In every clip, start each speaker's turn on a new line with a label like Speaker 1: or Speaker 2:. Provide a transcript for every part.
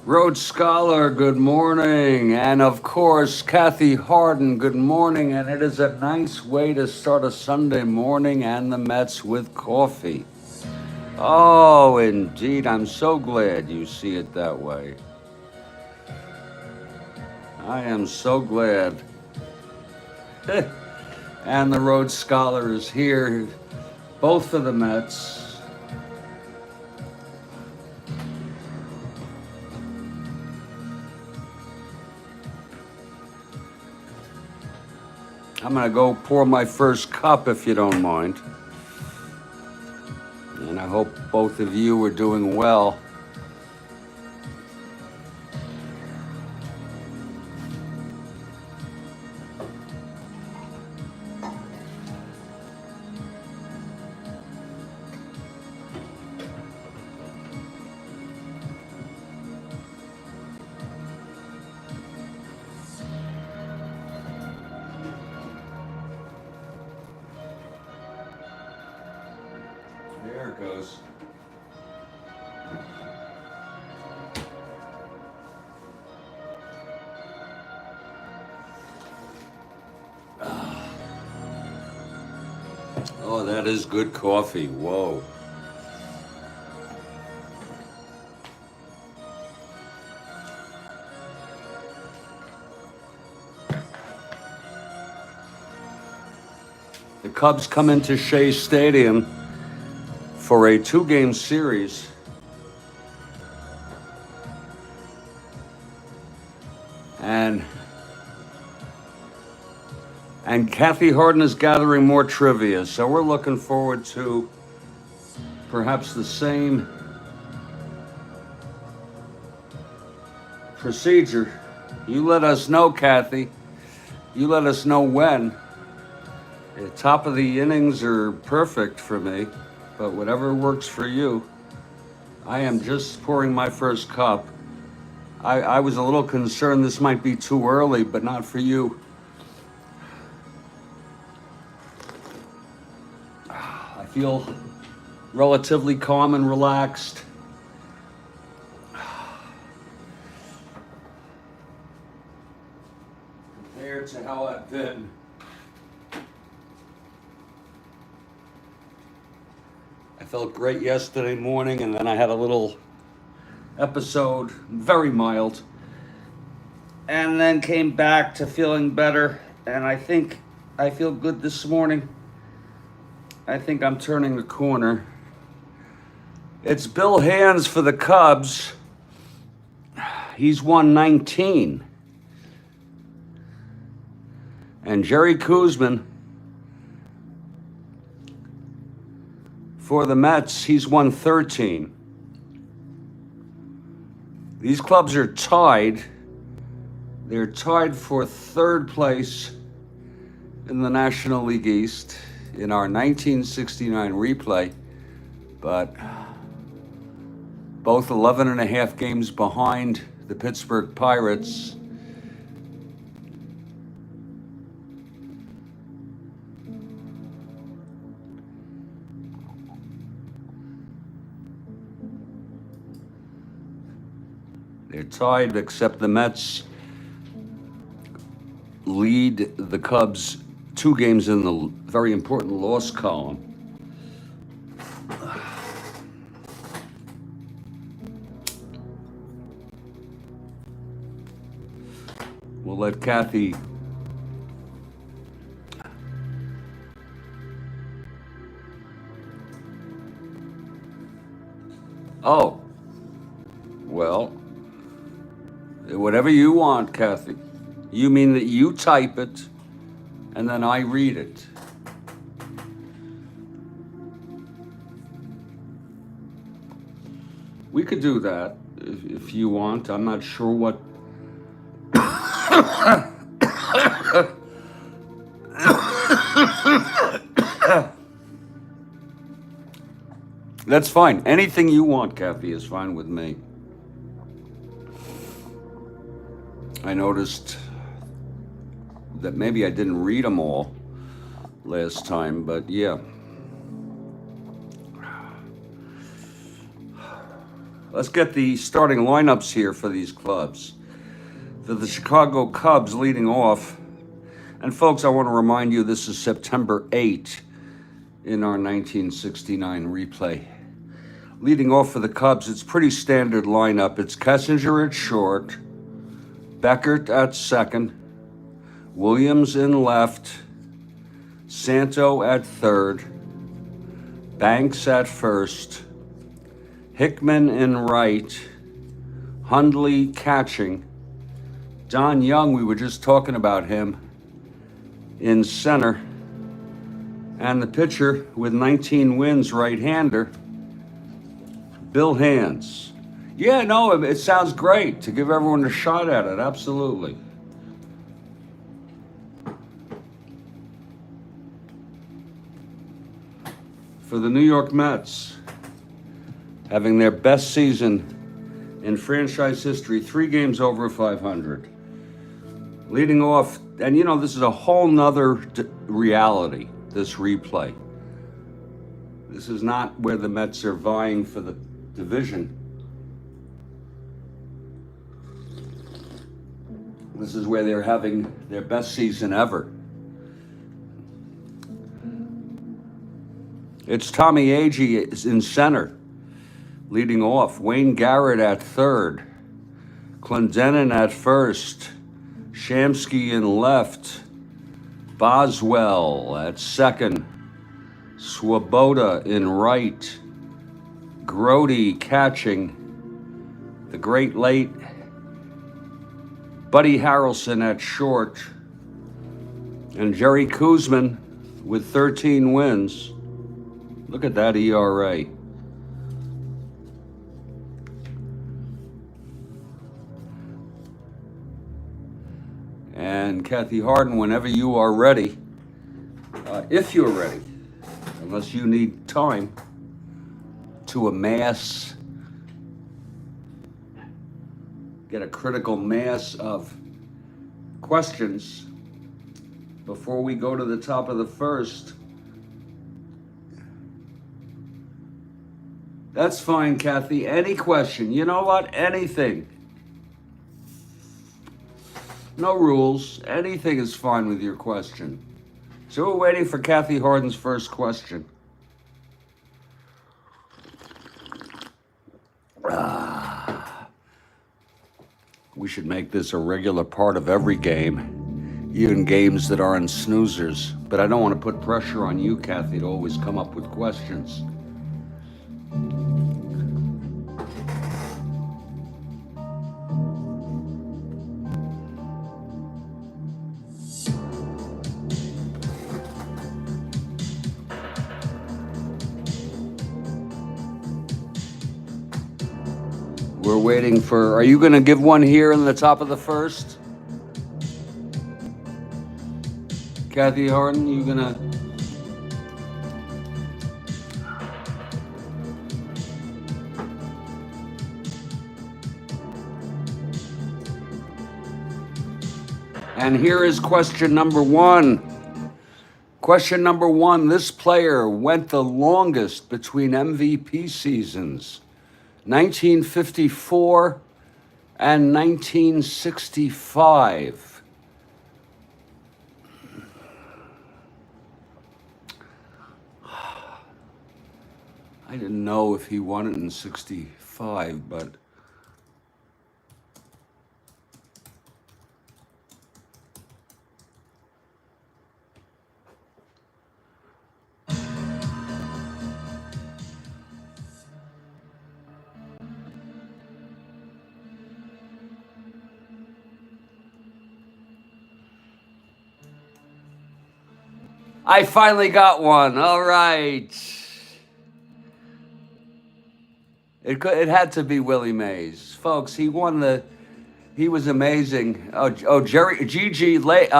Speaker 1: Rhodes Scholar, good morning. And of course, Kathy Harden, good morning. And it is a nice way to start a Sunday morning and the Mets with coffee. Oh, indeed. I'm so glad you see it that way. I am so glad. And the Rhodes Scholar is here, both for the Mets. I'm going to go pour my first cup if you don't mind. And I hope both of you are doing well. There it goes. Oh, that is good coffee. Whoa. The Cubs come into Shea Stadium for a 2-game series. And Kathy Harden is gathering more trivia, so we're looking forward to perhaps the same procedure. You let us know, Kathy. You let us know when. The top of the innings are perfect for me, but whatever works for you. I am just pouring my first cup. I was a little concerned this might be too early, but not for you. I feel relatively calm and relaxed. Compared to how I've been. I felt great yesterday morning, and then I had a little episode, very mild, and then came back to feeling better, and I think I feel good this morning. I think I'm turning the corner. It's Bill Hands for the Cubs. He's won 19. And Jerry Koosman for the Mets, he's won 13. These clubs are tied. They're tied for third place in the National League East in our 1969 replay, but both 11 and a half games behind the Pittsburgh Pirates. They're tied, except the Mets lead the Cubs 2 games in the very important loss column. We'll let Kathy Oh, well, whatever you want, Kathy. You mean that you type it and then I read it? We could do that if you want. I'm not sure what. That's fine. Anything you want, Kathy, is fine with me. I noticed that maybe I didn't read them all last time, but yeah. Let's get the starting lineups here for these clubs. For the Chicago Cubs leading off, and folks, I want to remind you this is September 8 in our 1969 replay. Leading off for the Cubs, it's pretty standard lineup. It's Kessinger at short, Beckert at second, Williams in left, Santo at third, Banks at first, Hickman in right, Hundley catching, Don Young, we were just talking about him, in center, and the pitcher with 19 wins, right-hander, Bill Hands. Yeah, no, it sounds great to give everyone a shot at it, absolutely. For the New York Mets, having their best season in franchise history, 3 games over 500. Leading off, and you know, this is a whole nother reality, this replay. This is not where the Mets are vying for the division. This is where they're having their best season ever. It's Tommy Agee in center, leading off. Wayne Garrett at third. Clendenin at first. Shamsky in left. Boswell at second. Swoboda in right. Grody catching. The great late Buddy Harrelson at short. And Jerry Koosman with 13 wins. Look at that ERA. And Kathy Harden, whenever you are ready, if you're ready, unless you need time to amass, get a critical mass of questions before we go to the top of the first. That's fine, Kathy. Any question. You know what? Anything. No rules. Anything is fine with your question. So we're waiting for Kathy Harden's first question. We should make this a regular part of every game, even games that aren't snoozers. But I don't want to put pressure on you, Kathy, to always come up with questions. We're waiting for, are you going to give one here in the top of the first? Kathy Harden, you going to? And here is question number 1. Question number 1, this player went the longest between MVP seasons. 1954 and 1965. I didn't know if he won it in 65, but I finally got one. All right. It had to be Willie Mays. Folks, he was amazing. Gigi, late,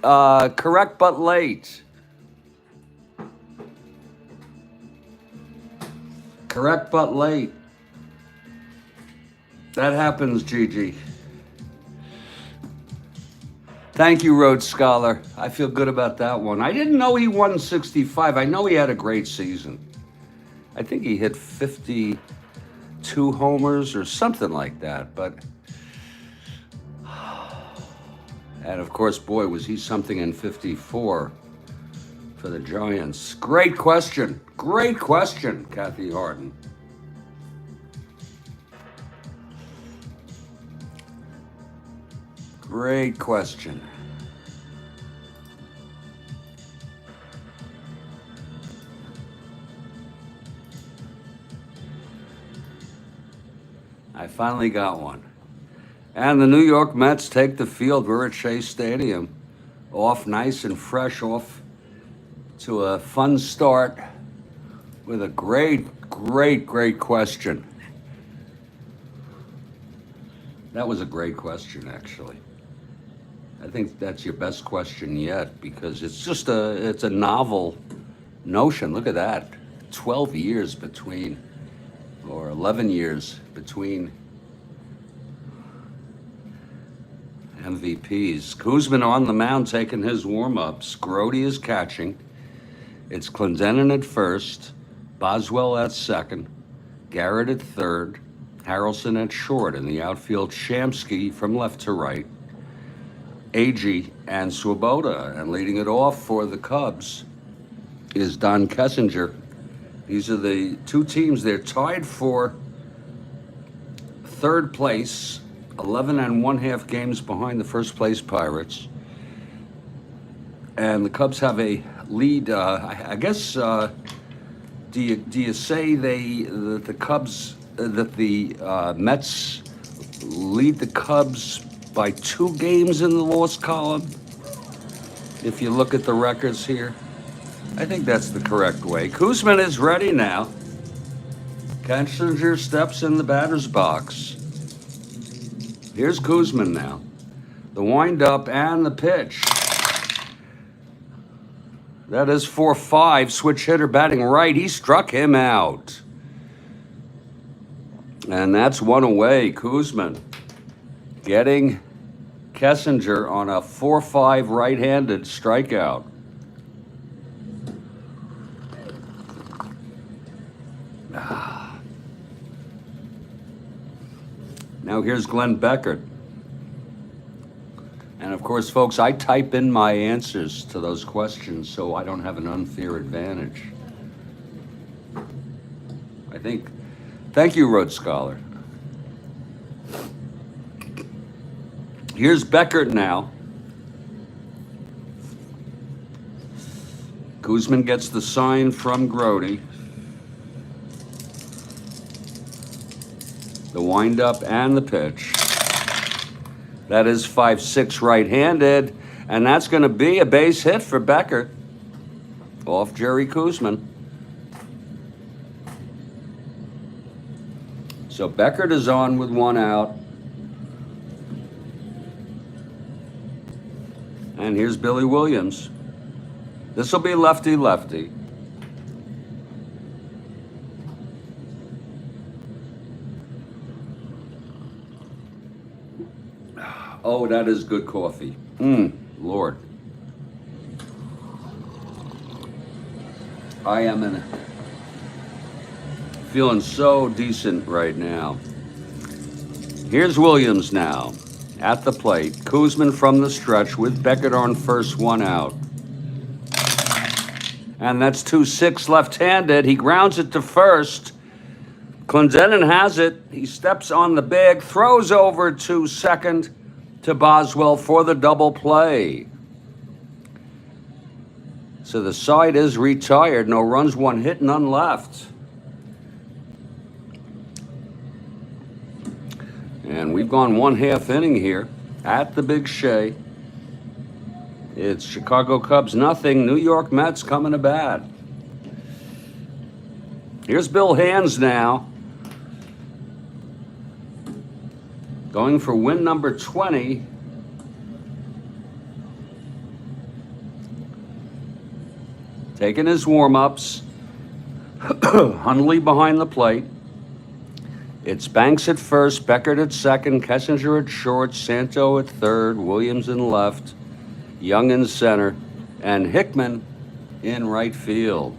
Speaker 1: correct but late. Correct but late. That happens, Gigi. Thank you, Rhodes Scholar. I feel good about that one. I didn't know he won 65. I know he had a great season. I think he hit 52 2 homers or something like that. But, and of course, boy, was he something in 54 for the Giants. Great question, Kathy Harden. Great question. I finally got one. And the New York Mets take the field. We're at Shea Stadium. Off nice and fresh, off to a fun start with a great question. That was a great question, actually. I think that's your best question yet, because it's just it's a novel notion. Look at that. 12 years between, or 11 years between MVPs. Kuzman on the mound taking his warm-ups. Grote is catching. It's Clendenin at first, Boswell at second, Garrett at third, Harrelson at short. In the outfield, Shamsky from left to right, Agee and Swoboda. And leading it off for the Cubs is Don Kessinger. These are the 2 teams. They're tied for 3rd place, 11 1/2 games behind the first place Pirates. And the Cubs have a lead. I guess. Do you say that the Cubs that the Mets lead the Cubs by 2 games in the loss column? If you look at the records here, I think that's the correct way. Kuzman is ready now. Kessinger steps in the batter's box. Here's Kuzman now. The windup and the pitch. That is 4-5, switch hitter batting right. He struck him out. And that's 1 away. Kuzman getting Kessinger on a 4-5 right-handed strikeout. Now here's Glenn Beckert. And of course, folks, I type in my answers to those questions so I don't have an unfair advantage. I think. Thank you, Rhodes Scholar. Here's Beckert now. Kuzman gets the sign from Grote. The windup and the pitch. That is 5-6 right-handed, and that's going to be a base hit for Beckert off Jerry Kuzman. So Beckert is on with 1 out. And here's Billy Williams. This will be lefty-lefty. Oh, that is good coffee. Lord. I am feeling so decent right now. Here's Williams now at the plate. Kuzman from the stretch with Beckert on first, 1 out. And that's 2-6 left-handed. He grounds it to first. Clendenin has it. He steps on the bag, throws over to second to Boswell for the double play. So the side is retired. No runs, 1 hit, none left. And we've gone 1/2 inning here at the Big Shea. It's Chicago Cubs nothing, New York Mets coming to bat. Here's Bill Hands now. Going for win number 20. Taking his warm-ups. Hundley behind the plate. It's Banks at first, Beckert at second, Kessinger at short, Santo at third, Williams in left, Young in center, and Hickman in right field.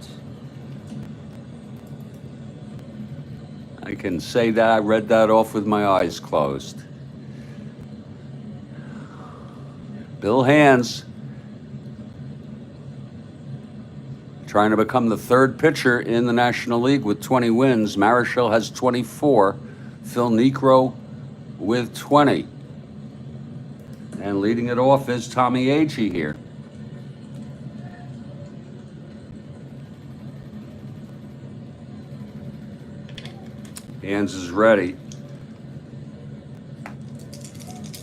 Speaker 1: I can say that I read that off with my eyes closed. Bill Hands trying to become the third pitcher in the National League with 20 wins. Marichal has 24. Phil Niekro with 20. And leading it off is Tommy Agee here. Hands is ready.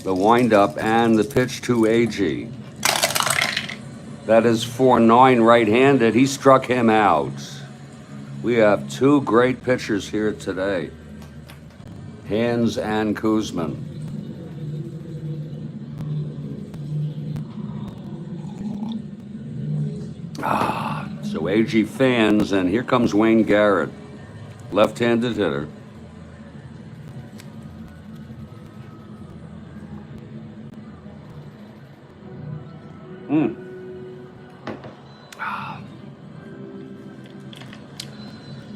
Speaker 1: The windup and the pitch to Agee. That is 4-9 right-handed. He struck him out. We have two great pitchers here today, Hands and Kuzman. So Agee fans, and here comes Wayne Garrett, left-handed hitter.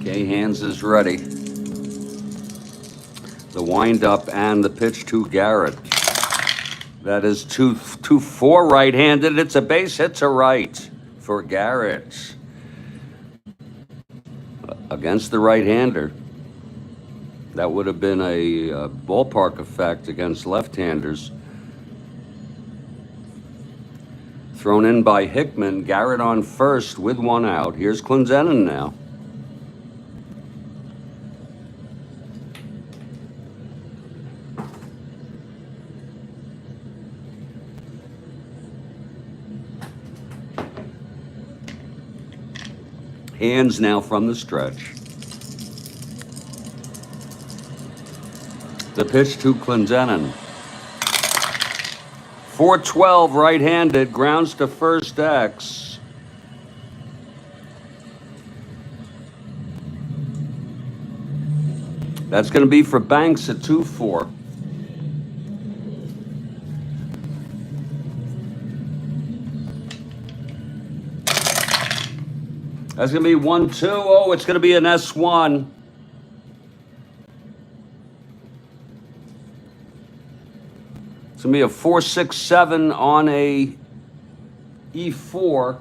Speaker 1: Okay, Hands is ready. The windup and the pitch to Garrett. That is 2-4 right-handed. It's a base hit to right for Garrett against the right-hander. That would have been a ballpark effect against left-handers. Thrown in by Hickman. Garrett on first with one out. Here's Clendenin now. Hands now from the stretch. The pitch to Clendenin. 4-12 right-handed, grounds to first X. That's going to be for Banks at 2-4. That's going to be 1-2. Oh, it's going to be an S1. It's going to be a 4-6-7 on a E4.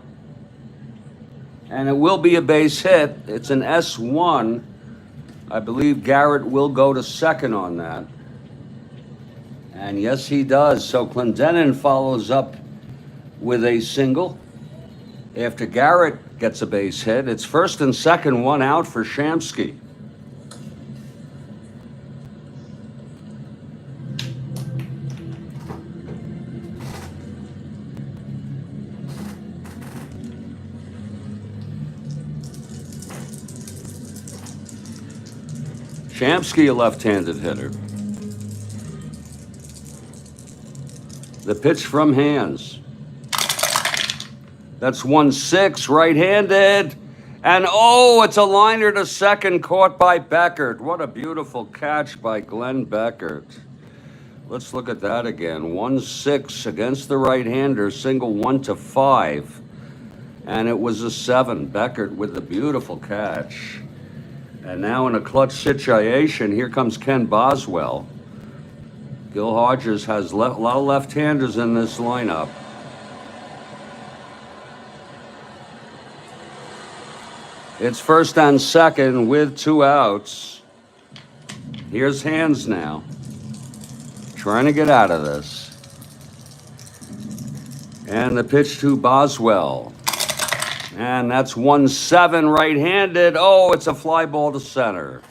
Speaker 1: And it will be a base hit. It's an S1. I believe Garrett will go to second on that. And yes, he does. So Clendenin follows up with a single. After Garrett gets a base hit, it's first and second, one out for Shamsky. Shamsky, a left-handed hitter. The pitch from Hands. That's 1-6, right-handed. And oh, it's a liner to second, caught by Beckert. What a beautiful catch by Glenn Beckert. Let's look at that again. 1-6 against the right-hander, single 1-5. And it was a 7. Beckert with the beautiful catch. And now in a clutch situation, here comes Ken Boswell. Gil Hodges has a lot of left-handers in this lineup. It's first and second with 2 outs. Here's Hands now, trying to get out of this. And the pitch to Boswell. And that's 1-7 right-handed. Oh, it's a fly ball to center.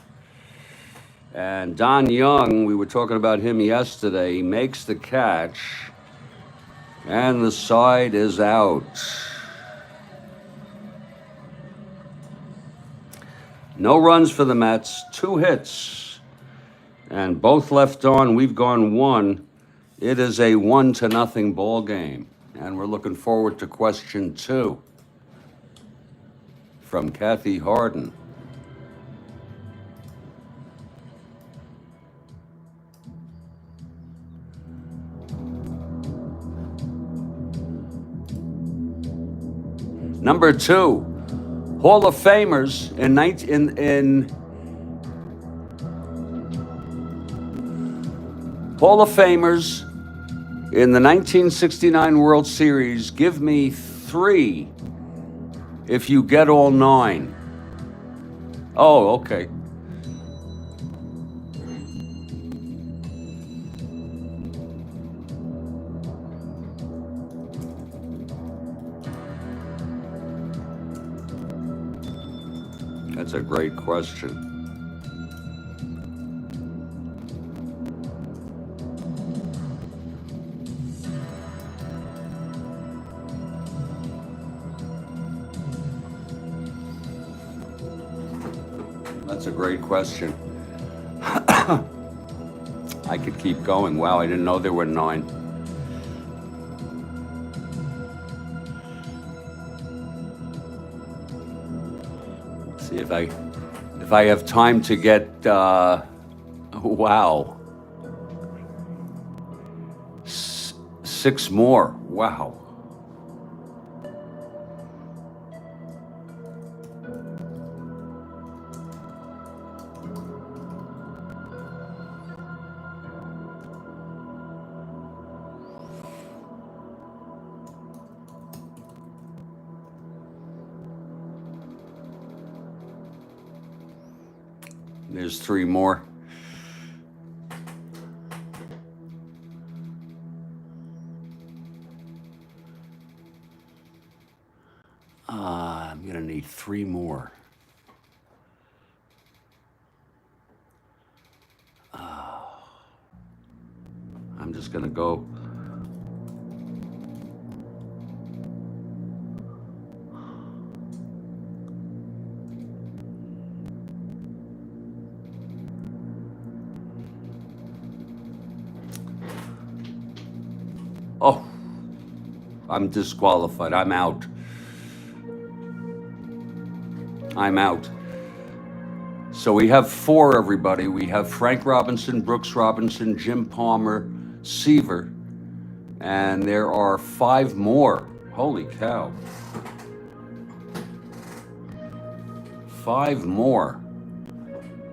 Speaker 1: And Don Young, we were talking about him yesterday, he makes the catch. And the side is out. No runs for the Mets, 2 hits. And both left on, we've gone 1. It is a 1-0 ball game. And we're looking forward to question 2. From Kathy Harden. Number 2, Hall of Famers in Hall of Famers in the 1969 World Series. Give me 3 if you get all 9. Oh, okay. That's a great question. That's a great question. I could keep going. Wow, I didn't know there were 9. See if I have time to get wow. 6 more. Wow. There's 3 more. I'm gonna need 3 more. I'm just gonna go. Oh, I'm disqualified. I'm out. I'm out. So we have 4, everybody. We have Frank Robinson, Brooks Robinson, Jim Palmer, Seaver, and there are 5 more. Holy cow. 5 more.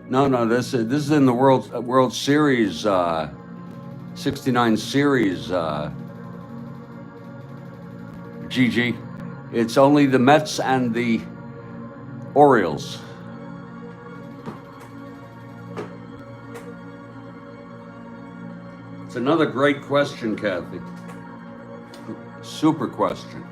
Speaker 1: No, this is in the World Series, 69 series, GG. It's only the Mets and the Orioles. It's another great question, Kathy. Super question.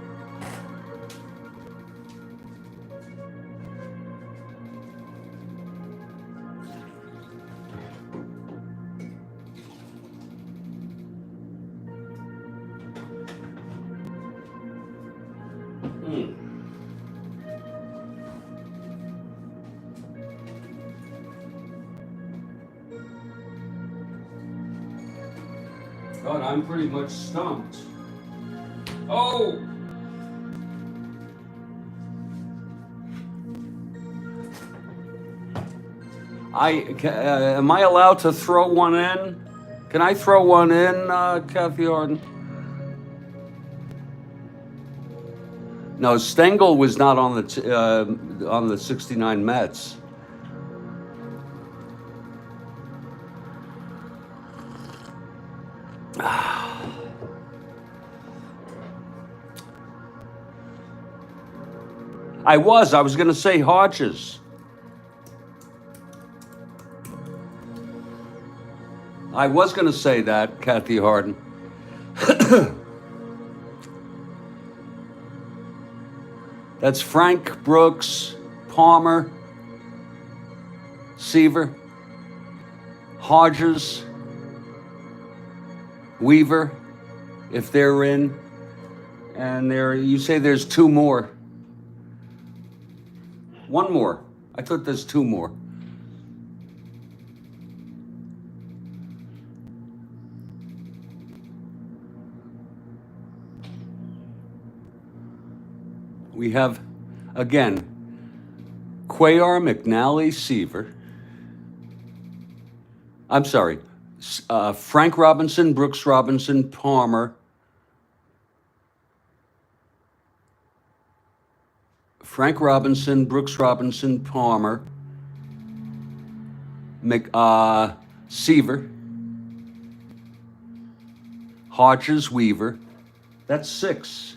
Speaker 1: God, I'm pretty much stumped. Oh! Am I allowed to throw one in? Can I throw one in, Kathy Arden? No, Stengel was not on the 69 Mets. I was going to say Hodges. I was going to say that, Kathy Harden. That's Frank, Brooks, Palmer, Seaver, Hodges, Weaver, if they're in. And you say there's 2 more. 1 more. I thought there's 2 more. We have, again, Cuellar, McNally, Seaver. I'm sorry, Frank Robinson, Brooks Robinson, Palmer, Frank Robinson, Brooks Robinson, Palmer, Seaver, Hodges, Weaver. That's 6.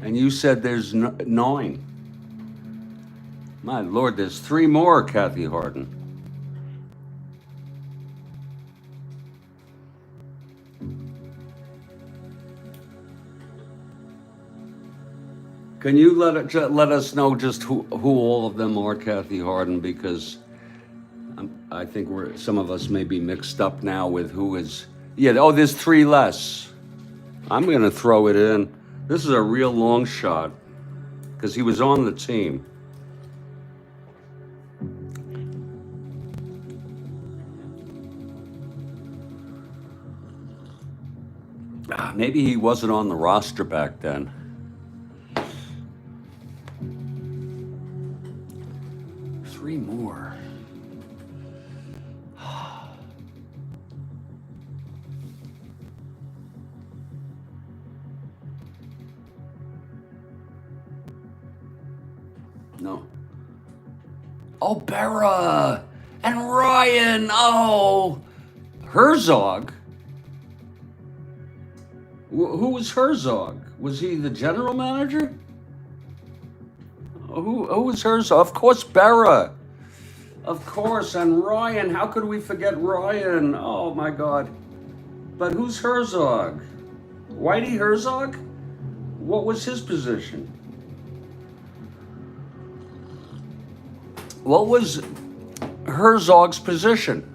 Speaker 1: And you said there's 9. My Lord, there's 3 more, Kathy Harden. Can you let us know just who all of them are, Kathy Harden? Because I think some of us may be mixed up now with who is. Yeah. Oh, there's 3 less. I'm going to throw it in. This is a real long shot because he was on the team. Maybe he wasn't on the roster back then. Three more. No. Oh, Berra and Ryan. Oh, Herzog. Who was Herzog? Was he the general manager? Who was Herzog? Of course, Berra. Of course, and Ryan. How could we forget Ryan? Oh my God. But who's Herzog? Whitey Herzog? What was his position? What was Herzog's position?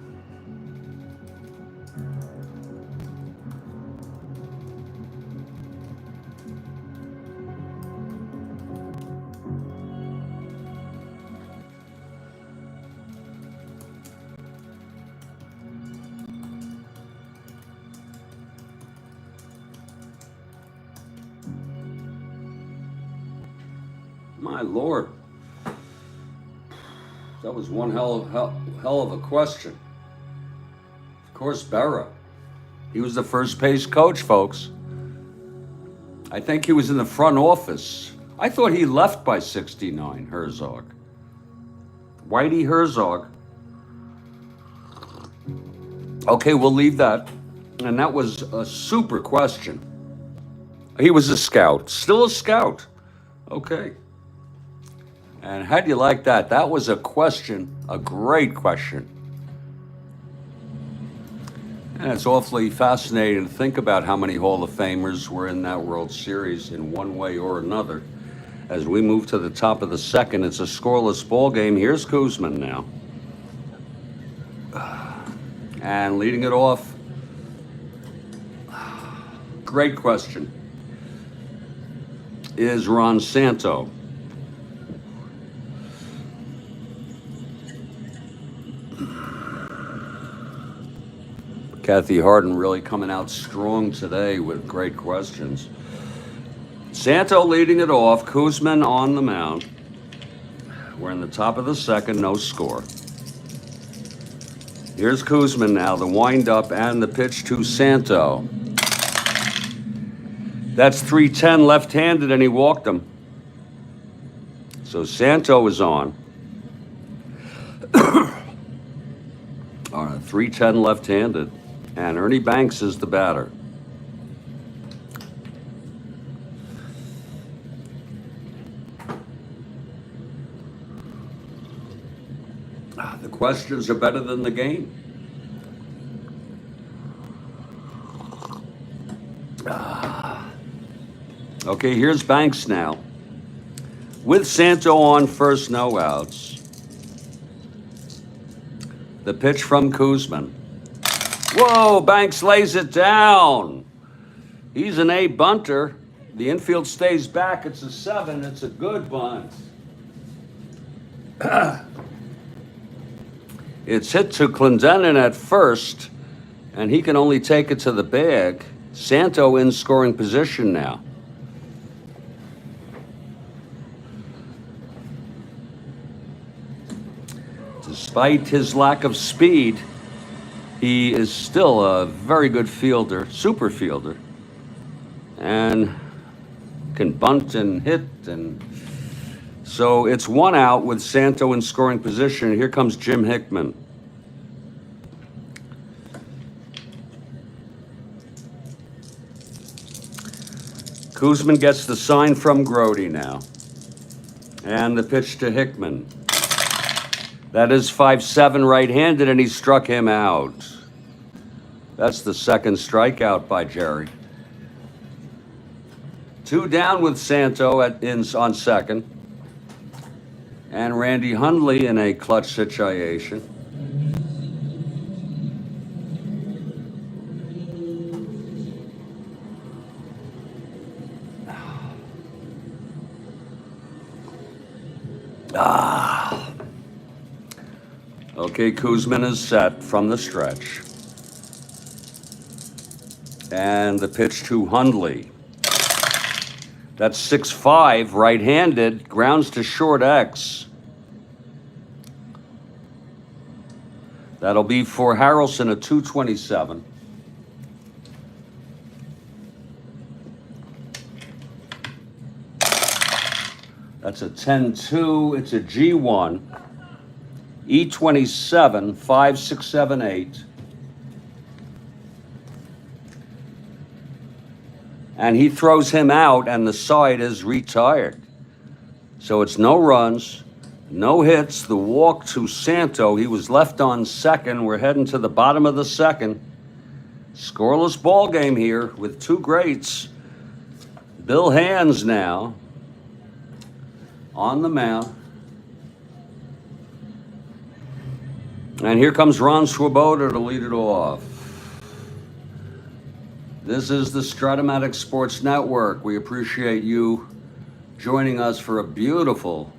Speaker 1: My Lord. That was one hell of a question. Of course, Berra. He was the first base coach, folks. I think he was in the front office. I thought he left by 69, Herzog. Whitey Herzog. Okay, we'll leave that. And that was a super question. He was a scout. Still a scout. Okay. And how do you like that? That was a question, a great question. And it's awfully fascinating to think about how many Hall of Famers were in that World Series in one way or another. As we move to the top of the second, it's a scoreless ball game. Here's Koosman now. And leading it off, great question, is Ron Santo. Kathy Harden really coming out strong today with great questions. Santo leading it off, Koosman on the mound. We're in the top of the second, no score. Here's Koosman now, the windup and the pitch to Santo. That's 310 left-handed, and he walked him. So Santo is on. All right, 310 left-handed. And Ernie Banks is the batter. The questions are better than the game. Okay, here's Banks now. With Santo on first, no outs. The pitch from Koosman. Whoa, Banks lays it down. He's an A bunter. The infield stays back. It's a 7. It's a good bunt. It's hit to Clendenin at first, and he can only take it to the bag. Santo in scoring position now. Despite his lack of speed, he is still a very good fielder, super fielder, and can bunt and hit. And so it's 1 out with Santo in scoring position. Here comes Jim Hickman. Kuzman gets the sign from Grody now. And the pitch to Hickman. That is 5-7 right-handed, and he struck him out. That's the second strikeout by Jerry. 2 down with Santo on second. And Randy Hundley in a clutch situation. Okay, Kuzman is set from the stretch. And the pitch to Hundley. That's 6-5, right-handed, grounds to short X. That'll be for Harrelson at 227. That's a 10-2. It's a G1. E27, 5, 6, 7, 8. And he throws him out, and the side is retired. So it's no runs, no hits. The walk to Santo. He was left on second. We're heading to the bottom of the second. Scoreless ball game here with 2 greats. Bill Hands now on the mound. And here comes Ron Swoboda to lead it off. This is the Strat-O-Matic Sports Network. We appreciate you joining us for a beautiful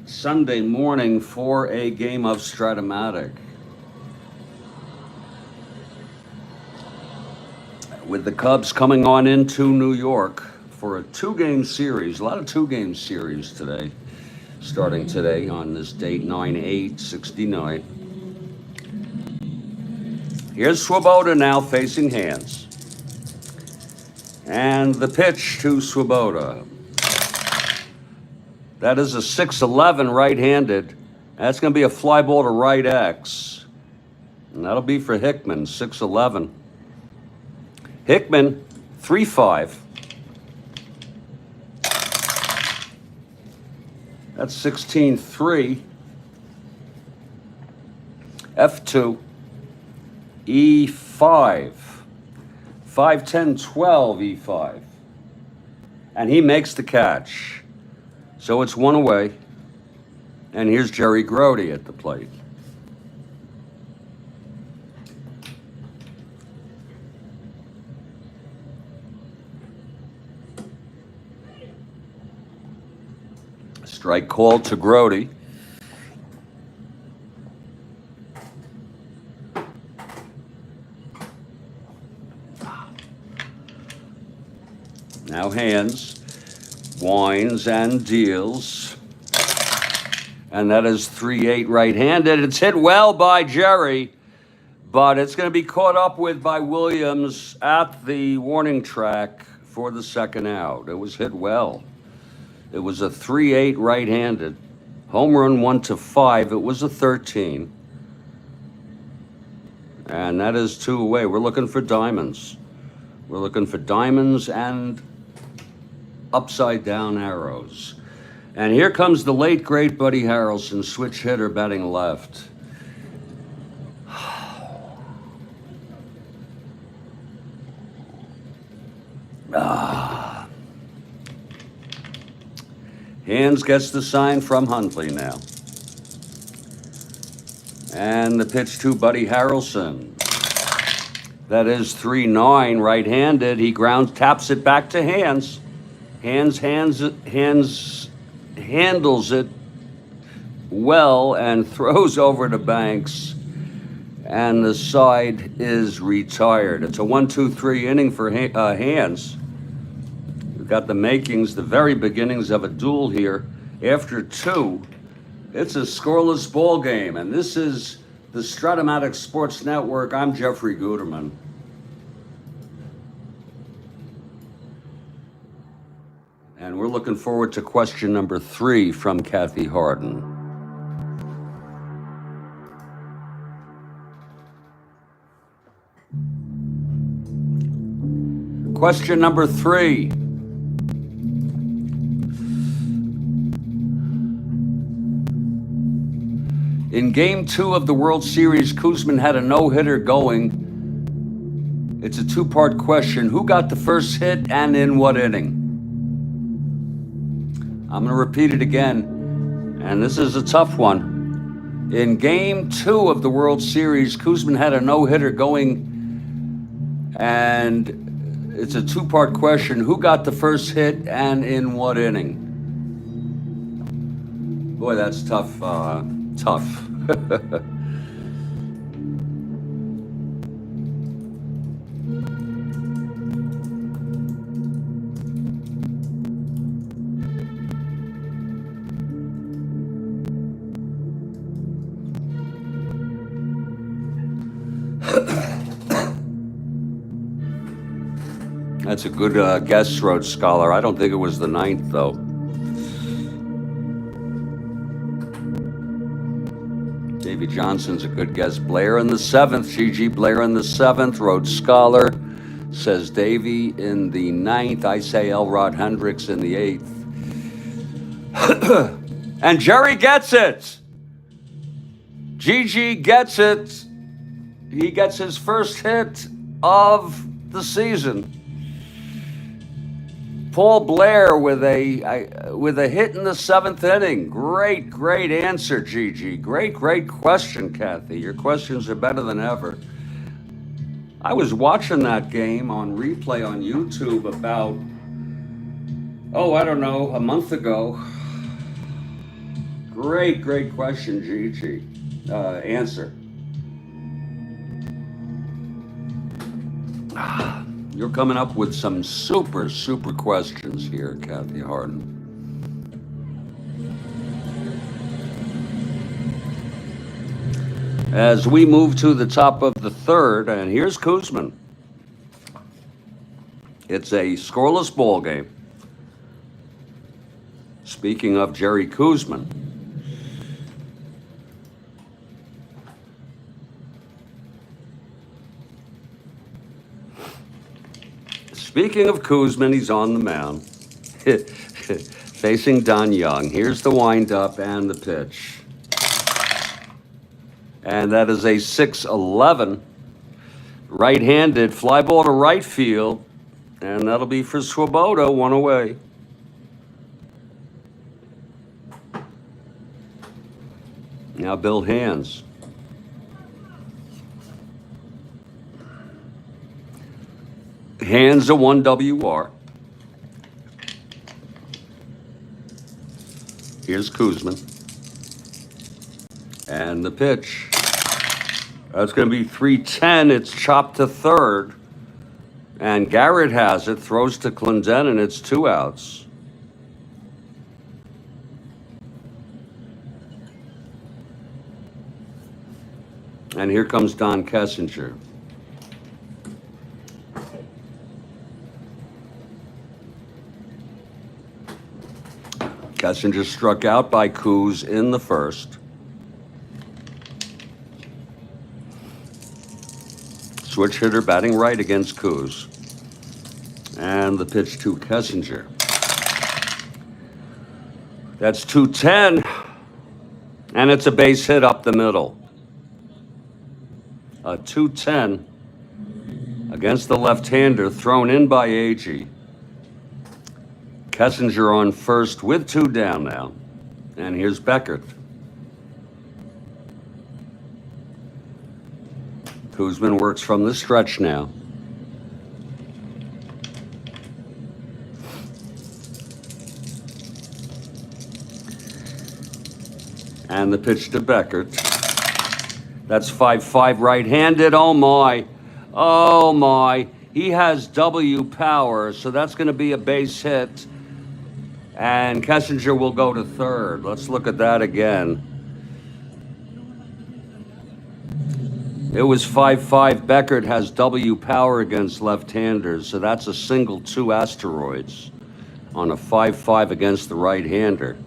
Speaker 1: Sunday morning for a game of Strat-O-Matic. With the Cubs coming on into New York for a 2-game series, a lot of 2-game series today, starting today on this date, 9/8/69. Here's Swoboda now facing Hands. And the pitch to Swoboda. That is a 6-11 right-handed. That's going to be a fly ball to right X. And that'll be for Hickman, 6-11. Hickman, 3-5. That's 16-3. F2. E5. 5-10-12 E5. And he makes the catch. So it's 1 away. And here's Jerry Grody at the plate. Strike called to Grody. Now Hands, winds and deals. And that is 3-8 right-handed. It's hit well by Jerry, but it's going to be caught up with by Williams at the warning track for the second out. It was hit well. It was a 3-8 right-handed. Home run 1-5. It was a 13. And that is 2 away. We're looking for diamonds. We're looking for diamonds and upside down arrows. And here comes the late, great Buddy Harrelson, switch hitter, batting left. Hands gets the sign from Hundley now. And the pitch to Buddy Harrelson. That is 3-9 right-handed. He taps it back to Hands. Hands handles it well and throws over to Banks. And the side is retired. It's a 1-2-3 inning for Hands. We've got the makings, the very beginnings of a duel here. After 2, it's a scoreless ball game, and this is the Strat-O-Matic Sports Network. I'm Jeffrey Guterman. And we're looking forward to question number 3 from Kathy Harden. Question number 3. In Game 2 of the World Series, Koosman had a no-hitter going. It's a 2-part question. Who got the first hit and in what inning? I'm going to repeat it again, and this is a tough one. In Game 2 of the World Series, Koosman had a no-hitter going, and it's a 2-part question. Who got the first hit and in what inning? Boy, that's tough. Tough. That's a good guess, Rhodes Scholar. I don't think it was the 9th, though. Davey Johnson's a good guess. Blair in the 7th. GG Blair in the 7th. Rhodes Scholar says Davey in the 9th. I say Elrod Hendricks in the 8th. And Jerry gets it. GG gets it. He gets his first hit of the season. Paul Blair with a hit in the 7th inning. Great answer, Gigi. Great question, Kathy. Your questions are better than ever. I was watching that game on replay on YouTube about, I don't know, a month ago. Great question, Gigi. Answer. You're coming up with some super questions here, Kathy Harden. As we move to the top of the 3rd, and here's Koosman. It's a scoreless ball game. Speaking of Jerry Koosman, speaking of Koosman, he's on the mound, facing Don Young. Here's the windup and the pitch. And that is a 6-11, right-handed fly ball to right field, and that'll be for Swoboda, 1 away. Now Bill Hands. Hands a 1 WR. Here's Koosman. And the pitch. That's going to be 3-10. It's chopped to 3rd. And Garrett has it, throws to Clendenin. It's 2 outs. And here comes Don Kessinger. Kessinger struck out by Coos in the 1st. Switch hitter batting right against Coos. And the pitch to Kessinger. That's 2-10. And it's a base hit up the middle. A 2-10 against the left-hander, thrown in by Agee. Kessinger on first with 2 down now. And here's Beckert. Koosman works from the stretch now. And the pitch to Beckert. That's 5-5 right-handed. Oh my. He has W power, so that's going to be a base hit. And Kessinger will go to 3rd. Let's look at that again. It was 5-5. Beckert has W power against left-handers, so that's a single 2 asteroids on a 5-5 against the right-hander.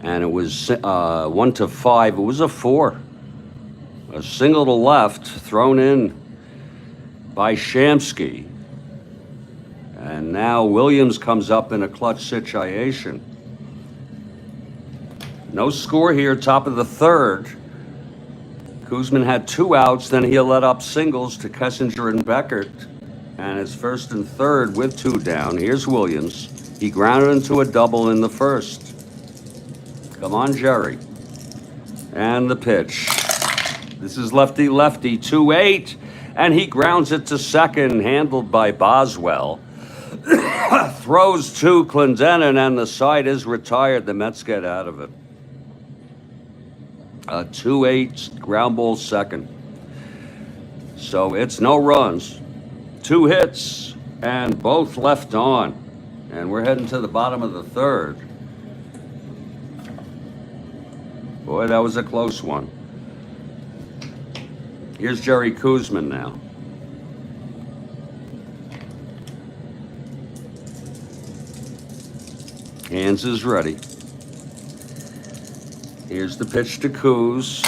Speaker 1: And it was 1-5. It was a 4. A single to left, thrown in by Shamsky. And now Williams comes up in a clutch situation. No score here, top of the third. Koosman had 2 outs, then he let up singles to Kessinger and Beckert. And it's first and third with 2 down. Here's Williams. He grounded into a double in the first. Come on, Jerry. And the pitch. This is lefty-lefty, 2-8. And he grounds it to second, handled by Boswell. Throws to Clendenin, and the side is retired. The Mets get out of it. A 2-8 ground ball second. So it's no runs. 2 hits, and both left on. And we're heading to the bottom of the third. Boy, that was a close one. Here's Jerry Koosman now. Hands is ready. Here's the pitch to Coos.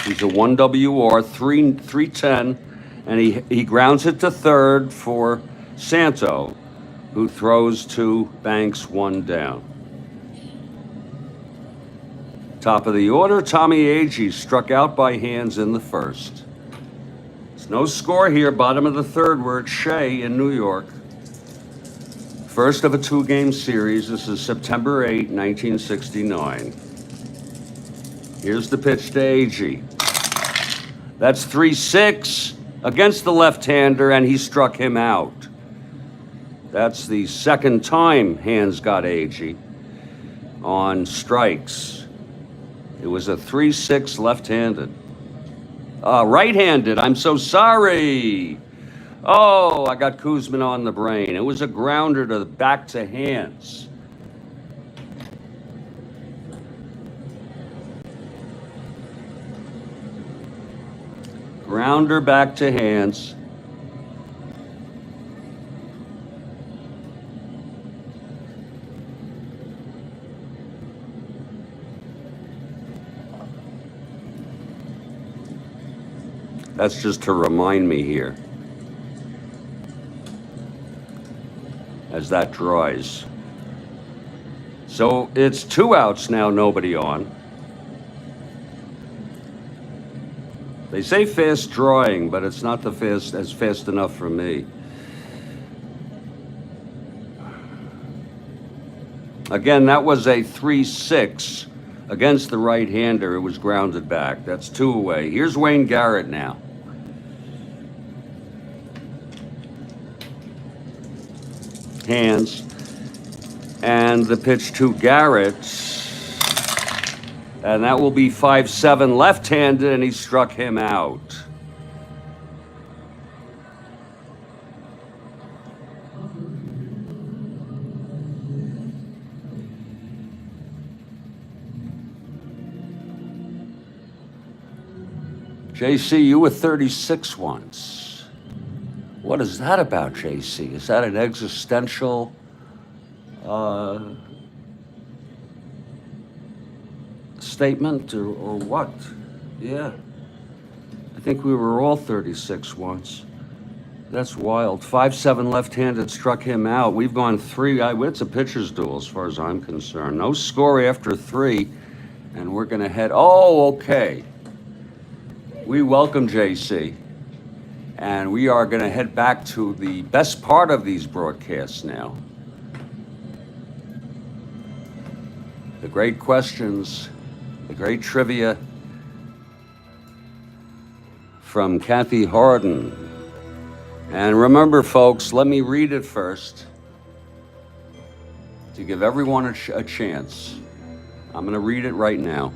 Speaker 1: He's a 1 WR, 310, and he grounds it to third for Santo, who throws to Banks, 1 down. Top of the order, Tommy Agee struck out by Hands in the first. There's no score here, bottom of the third. We're at Shea in New York. First of a 2-game series. This is September 8, 1969. Here's the pitch to Agee. That's 3-6 against the left-hander, and he struck him out. That's the second time Hands got Agee on strikes. It was a 3-6 left-handed. Right-handed, I'm so sorry. Oh, I got Koosman on the brain. It was a grounder to back to Hands. Grounder back to Hands. That's just to remind me here. As that dries. So it's 2 outs now, nobody on. They say fast drawing, but it's not as fast enough for me. Again, that was a 3-6 against the right-hander. It was grounded back. That's 2 away. Here's Wayne Garrett now. Hands, and the pitch to Garrett, and that will be 5-7 left-handed, and he struck him out. JC, you were 36 once. What is that about, JC? Is that an existential statement or what? Yeah. I think we were all 36 once. That's wild. 5-7 left-handed struck him out. We've gone 3. It's a pitcher's duel as far as I'm concerned. No score after 3, and we're going to head. Oh, okay. We welcome JC. And we are going to head back to the best part of these broadcasts now. The great questions, the great trivia from Kathy Harden. And remember, folks, let me read it first to give everyone a chance. I'm going to read it right now.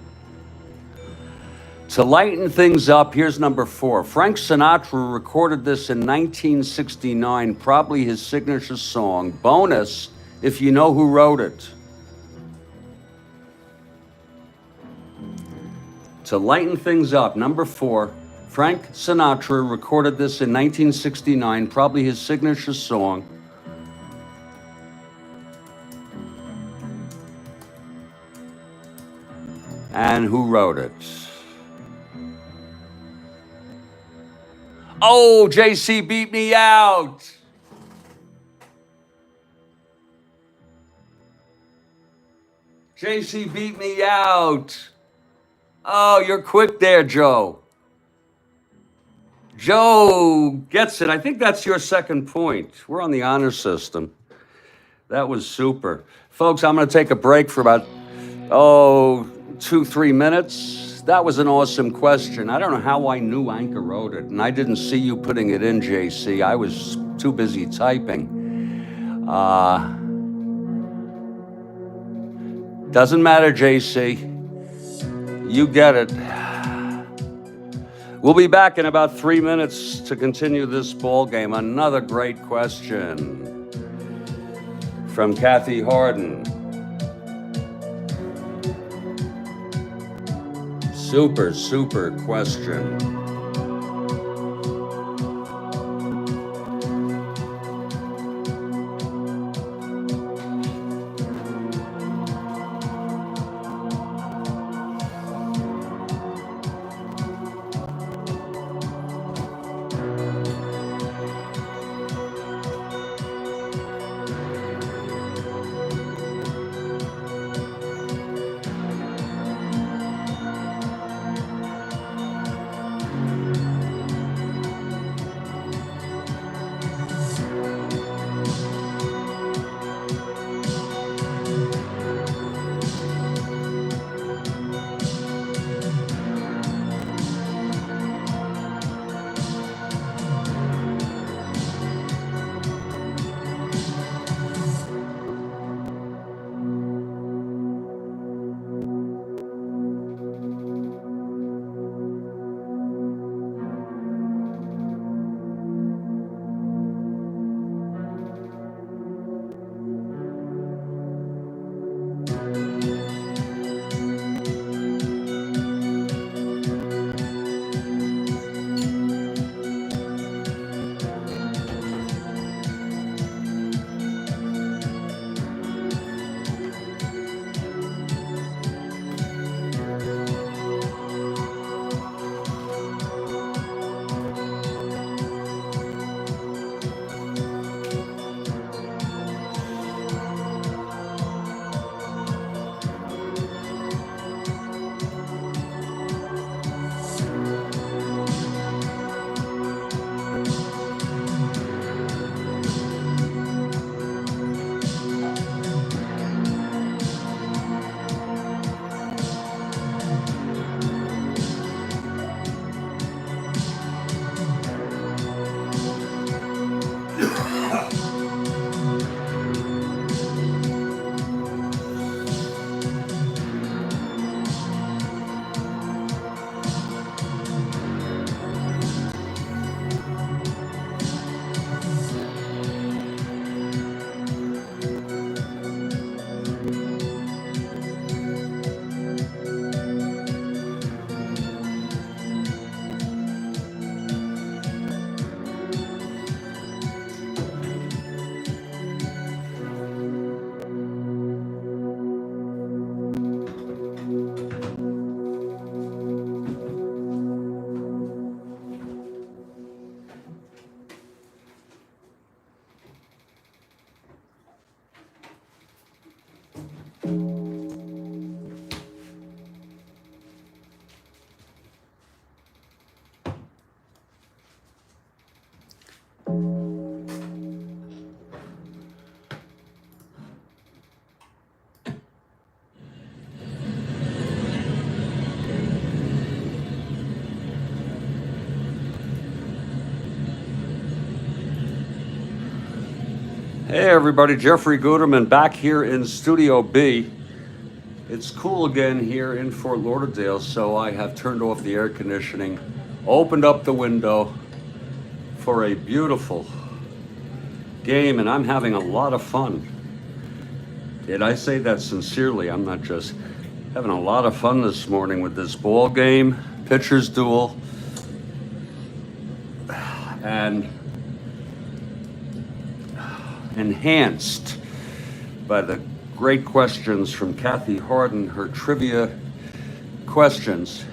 Speaker 1: To lighten things up, here's number 4. Frank Sinatra recorded this in 1969, probably his signature song. Bonus, if you know who wrote it. To lighten things up, number 4. Frank Sinatra recorded this in 1969, probably his signature song. And who wrote it? Oh, JC beat me out. JC beat me out. Oh, you're quick there, Joe. Joe gets it. I think that's your second point. We're on the honor system. That was super. Folks, I'm going to take a break for about, 2-3 minutes. That was an awesome question. I don't know how I knew Anchor wrote it, and I didn't see you putting it in, JC. I was too busy typing. Doesn't matter, JC. You get it. We'll be back in about 3 minutes to continue this ball game. Another great question from Kathy Harden. Super, super question. Hey everybody, Jeffrey Guterman back here in Studio B. It's cool again here in Fort Lauderdale, so I have turned off the air conditioning, opened up the window for a beautiful game, and I'm having a lot of fun. Did I say that sincerely? I'm not just having a lot of fun this morning with this ball game, pitcher's duel, and enhanced by the great questions from Kathy Harden, her trivia questions.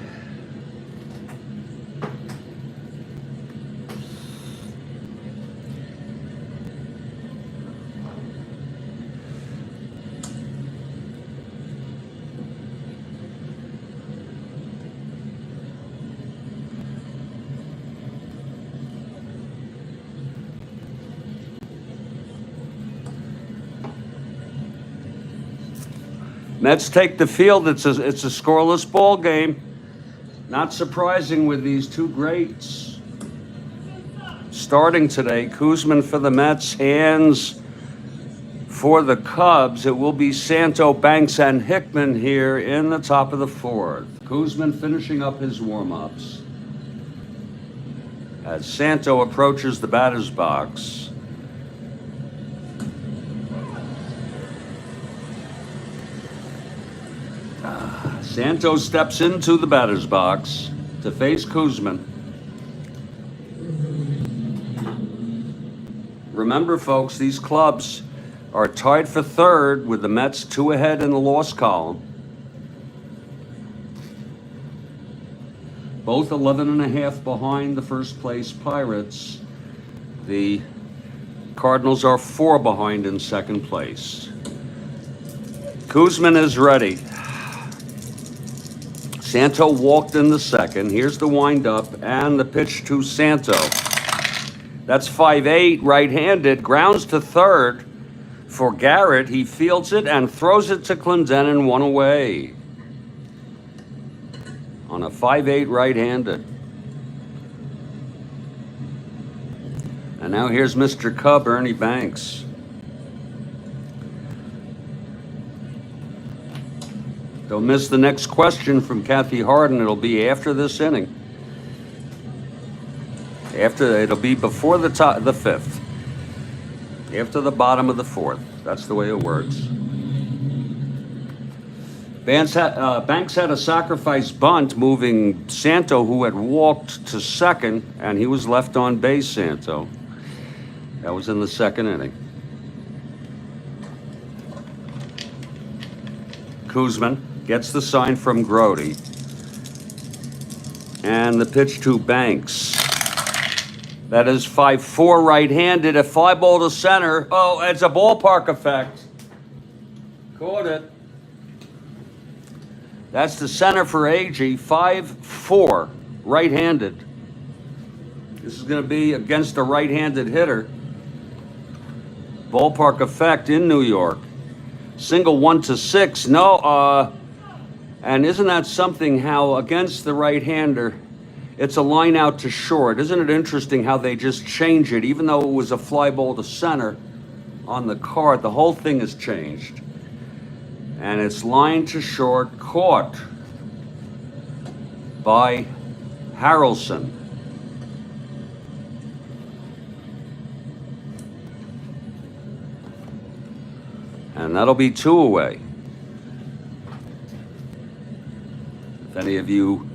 Speaker 1: Mets take the field. It's a scoreless ball game. Not surprising with these two greats starting today. Kuzman for the Mets, Hands for the Cubs. It will be Santo, Banks, and Hickman here in the top of the fourth. Kuzman finishing up his warm-ups as Santo approaches the batter's box. Santo steps into the batter's box to face Kuzman. Remember, folks, these clubs are tied for third with the Mets 2 ahead in the loss column. Both 11.5 behind the first place Pirates. The Cardinals are 4 behind in second place. Kuzman is ready. Santo walked in the second. Here's the windup and the pitch to Santo. That's 5-8, right-handed. Grounds to third for Garrett. He fields it and throws it to Clendenon, 1 away. On a 5-8 right-handed. And now here's Mr. Cub, Ernie Banks. Don't miss the next question from Kathy Harden. It'll be after this inning. It'll be before the fifth. After the bottom of the fourth. That's the way it works. Banks had a sacrifice bunt moving Santo, who had walked to second, and he was left on base, Santo. That was in the second inning. Kuzman gets the sign from Grody. And the pitch to Banks. That is 5-4 right-handed. A fly ball to center. Oh, it's a ballpark effect. Caught it. That's the center for AG. 5-4 right-handed. This is going to be against a right-handed hitter. Ballpark effect in New York. Single 1-6. No, and isn't that something how against the right-hander, it's a line out to short. Isn't it interesting how they just change it, even though it was a fly ball to center on the card, the whole thing has changed. And it's line to short, caught by Harrelson. And that'll be 2 away. If any of you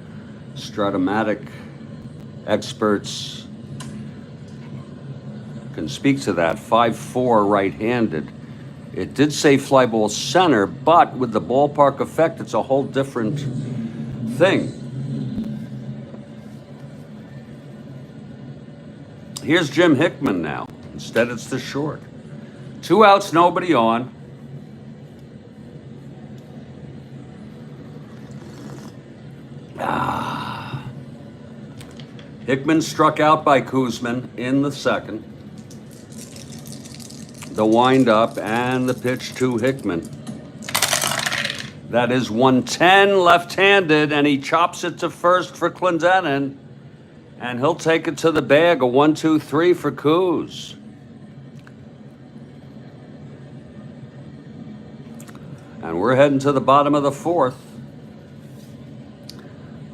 Speaker 1: Strat-O-Matic experts can speak to that, 5-4 right-handed. It did say fly ball center, but with the ballpark effect, it's a whole different thing. Here's Jim Hickman now. Instead, it's the short. 2 outs, nobody on. Hickman struck out by Kuzman in the second. The windup and the pitch to Hickman. That is 110 left-handed, and he chops it to first for Clendenon. And he'll take it to the bag, a 1-2-3 for Kuz. And we're heading to the bottom of the fourth.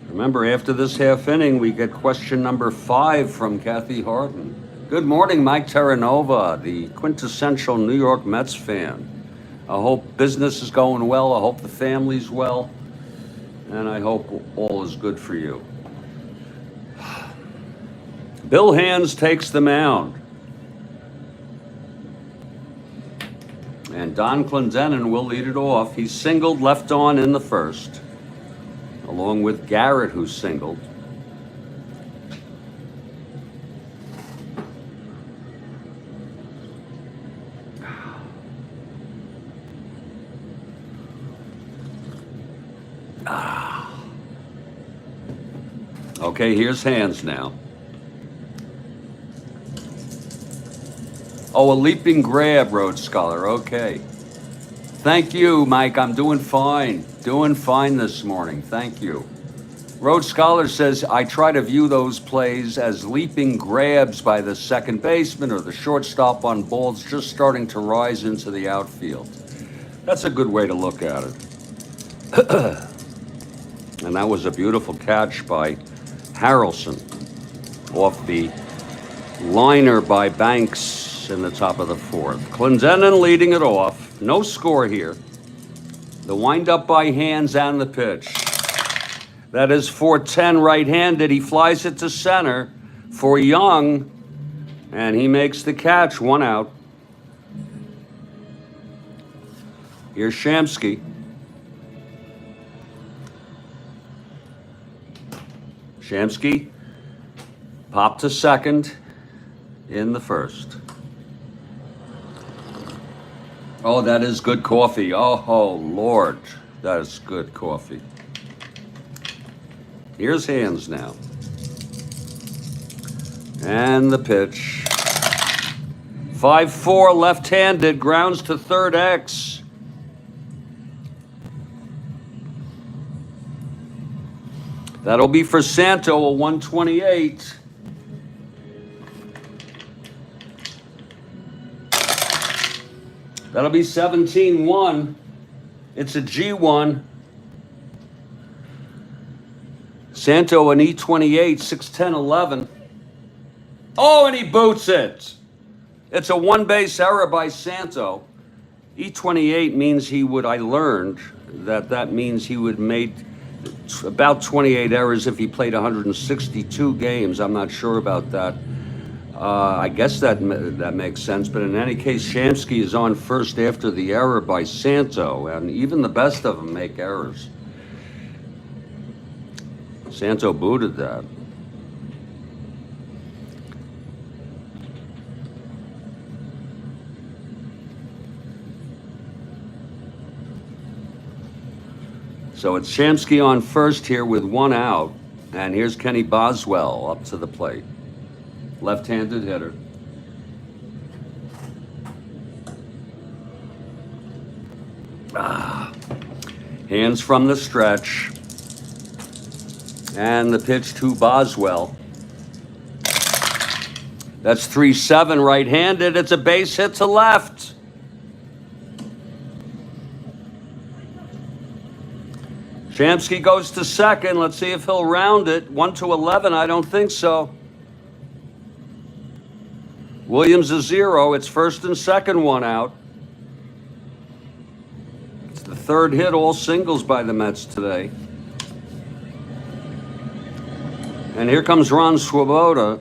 Speaker 1: Remember, after this half inning, we get question number 5 from Kathy Harden. Good morning, Mike Terranova, the quintessential New York Mets fan. I hope business is going well. I hope the family's well. And I hope all is good for you. Bill Hands takes the mound. And Don Clendenon will lead it off. He singled left on in the first, along with Garrett, who singled. Okay, here's Hands now. Oh, a leaping grab, Road Scholar. Okay. Thank you, Mike. I'm doing fine. Doing fine this morning. Thank you. Road Scholar says, I try to view those plays as leaping grabs by the second baseman or the shortstop on balls just starting to rise into the outfield. That's a good way to look at it. And that was a beautiful catch by Harrelson off the liner by Banks in the top of the fourth. Clendenin leading it off. No score here. The windup by Hands and the pitch. That is 410 right-handed. He flies it to center for Young, and he makes the catch. 1 out. Here's Shamsky. Shamsky popped to second in the first. Oh, that is good coffee. Oh, Lord, that is good coffee. Here's Hands now. And the pitch. 5-4 left-handed, grounds to third X. That'll be for Santo, a 128. That'll be 17-1. It's a G1. Santo an E28, 6-10-11. Oh, and he boots it. It's a one-base error by Santo. E28 means I learned that means he would made about 28 errors if he played 162 games. I'm not sure about that. I guess that makes sense. But in any case, Shamsky is on first after the error by Santo, and even the best of them make errors. Santo booted that. So it's Shamsky on first here with 1 out. And here's Kenny Boswell up to the plate. Left-handed hitter. Hands from the stretch. And the pitch to Boswell. That's 3-7 right-handed. It's a base hit to left. Shamsky goes to second. Let's see if he'll round it. 1-11. I don't think so. Williams a 0. It's first and second, 1 out. It's the third hit, all singles by the Mets today. And here comes Ron Swoboda.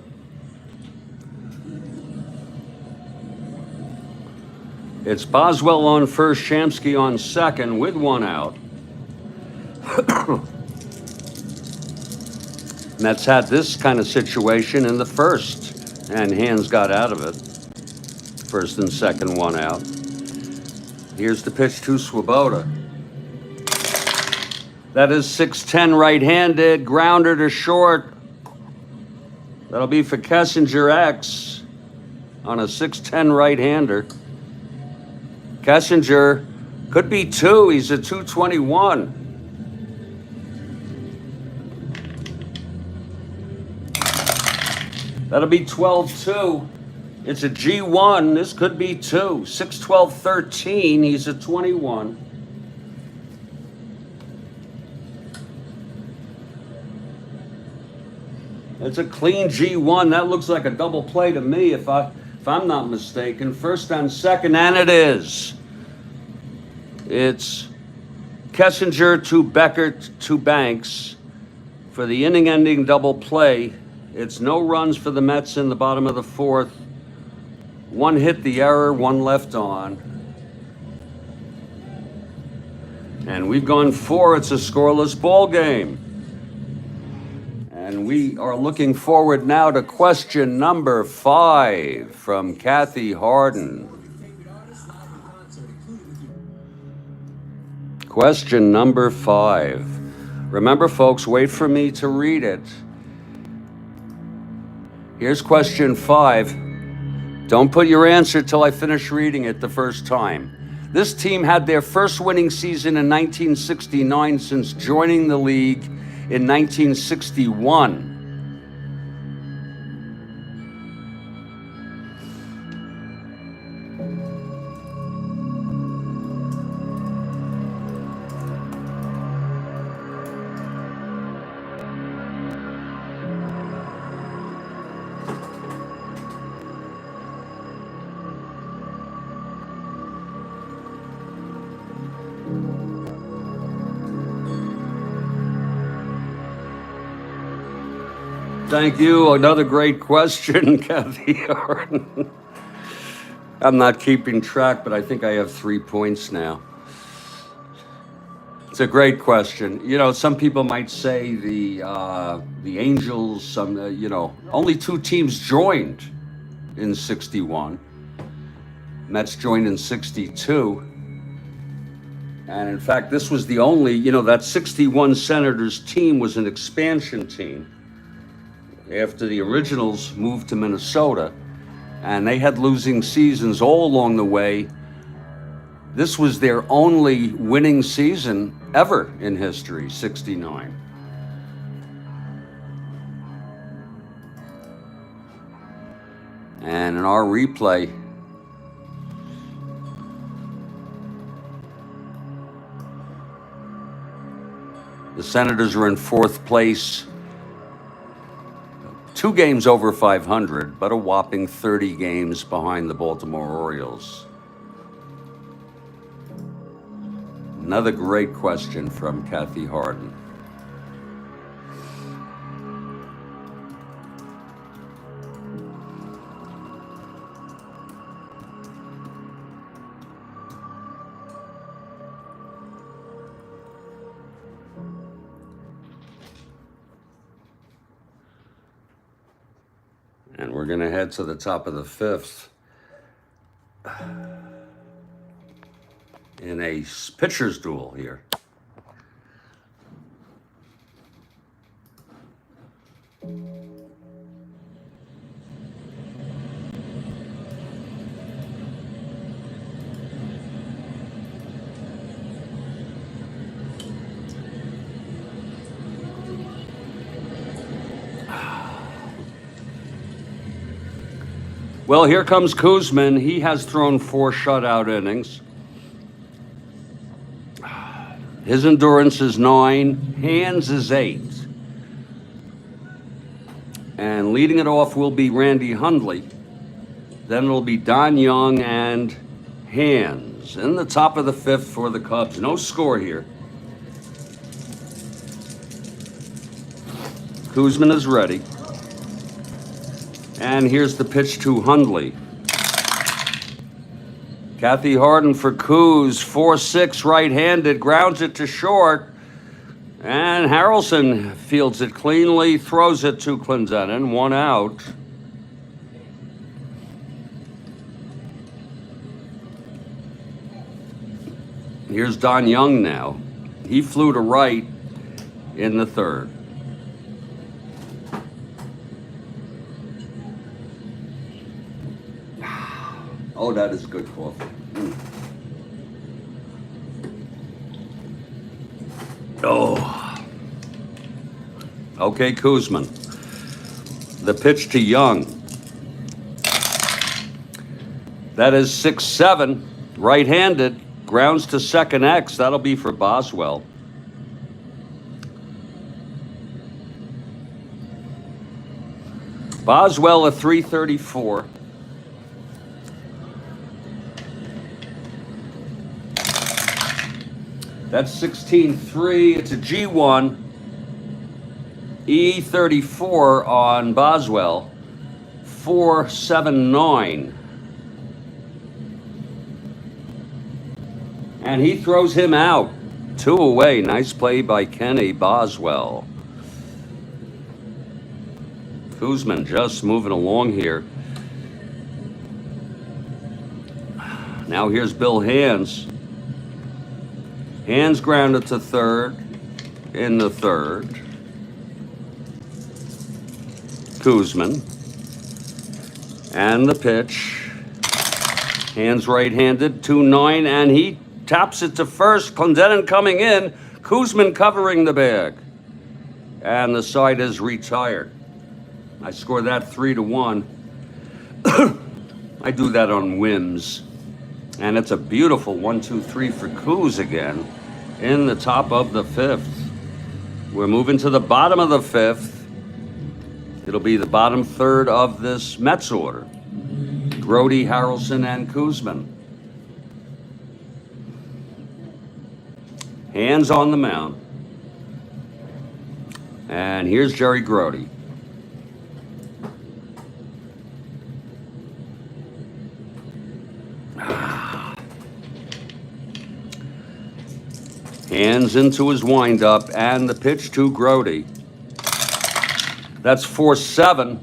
Speaker 1: It's Boswell on first, Shamsky on second with 1 out. Mets had this kind of situation in the first, and Hands got out of it. First and second, 1 out. Here's the pitch to Swoboda. That is 6-10 right-handed, grounder to short. That'll be for Kessinger X on a 6-10 right-hander. Kessinger could be 2. He's a 221. That'll be 12-2. It's a G1. This could be 2. 6-12-13. He's a 21. It's a clean G1. That looks like a double play to me, if I'm not mistaken. First on second, and it is. It's Kessinger to Beckert to Banks for the inning-ending double play. It's no runs for the Mets in the bottom of the fourth. 1 hit the error, 1 left on. And we've gone 4. It's a scoreless ball game. And we are looking forward now to question number 5 from Kathy Harden. Question number 5. Remember, folks, wait for me to read it. Here's question 5. Don't put your answer till I finish reading it the first time. This team had their first winning season in 1969 since joining the league in 1961. Thank you. Another great question, Kathy Harden. I'm not keeping track, but I think I have 3 points now. It's a great question. You know, some people might say the Angels, only 2 teams joined in 61. Mets joined in 62. And in fact, this was the only, that 61 Senators team was an expansion team after the originals moved to Minnesota, and they had losing seasons all along the way. This was their only winning season ever in history, 69. And in our replay, the Senators are in 4th place, 2 games over 500, but a whopping 30 games behind the Baltimore Orioles. Another great question from Kathy Harden. And we're going to head to the top of the 5th in a pitcher's duel here. Well, here comes Kuzman. He has thrown 4 shutout innings. His endurance is 9, hands is 8. And leading it off will be Randy Hundley. Then it'll be Don Young and Hands. In the top of the 5th for the Cubs. No score here. Kuzman is ready. And here's the pitch to Hundley. Kathy Harden for Kuz, 4-6 right-handed, grounds it to short. And Harrelson fields it cleanly, throws it to Clendenin, 1 out. Here's Don Young now. He flew to right in the 3rd. Oh, that is good coffee. Oh. Okay, Kuzman. The pitch to Young. That is 6-7, right-handed, grounds to second X. That'll be for Boswell. Boswell a 334. That's 16-3. It's a G1. E34 on Boswell. 4-7-9. And he throws him out. 2 away. Nice play by Kenny Boswell. Kuzman just moving along here. Now here's Bill Hands. Hands grounded to 3rd in the 3rd. Kuzman. And the pitch. Hands right-handed, 2-9, and he taps it to first. Clendenin coming in. Kuzman covering the bag. And the side is retired. I score that 3-1. I do that on whims. And it's a beautiful 1-2-3 for Kuz again in the top of the fifth. We're moving to the bottom of the fifth. It'll be the bottom third of this Mets order. Grote, Harrelson, and Kuzman. Hands on the mound. And here's Jerry Grote. Hands into his windup, and the pitch to Grote. That's 4-7.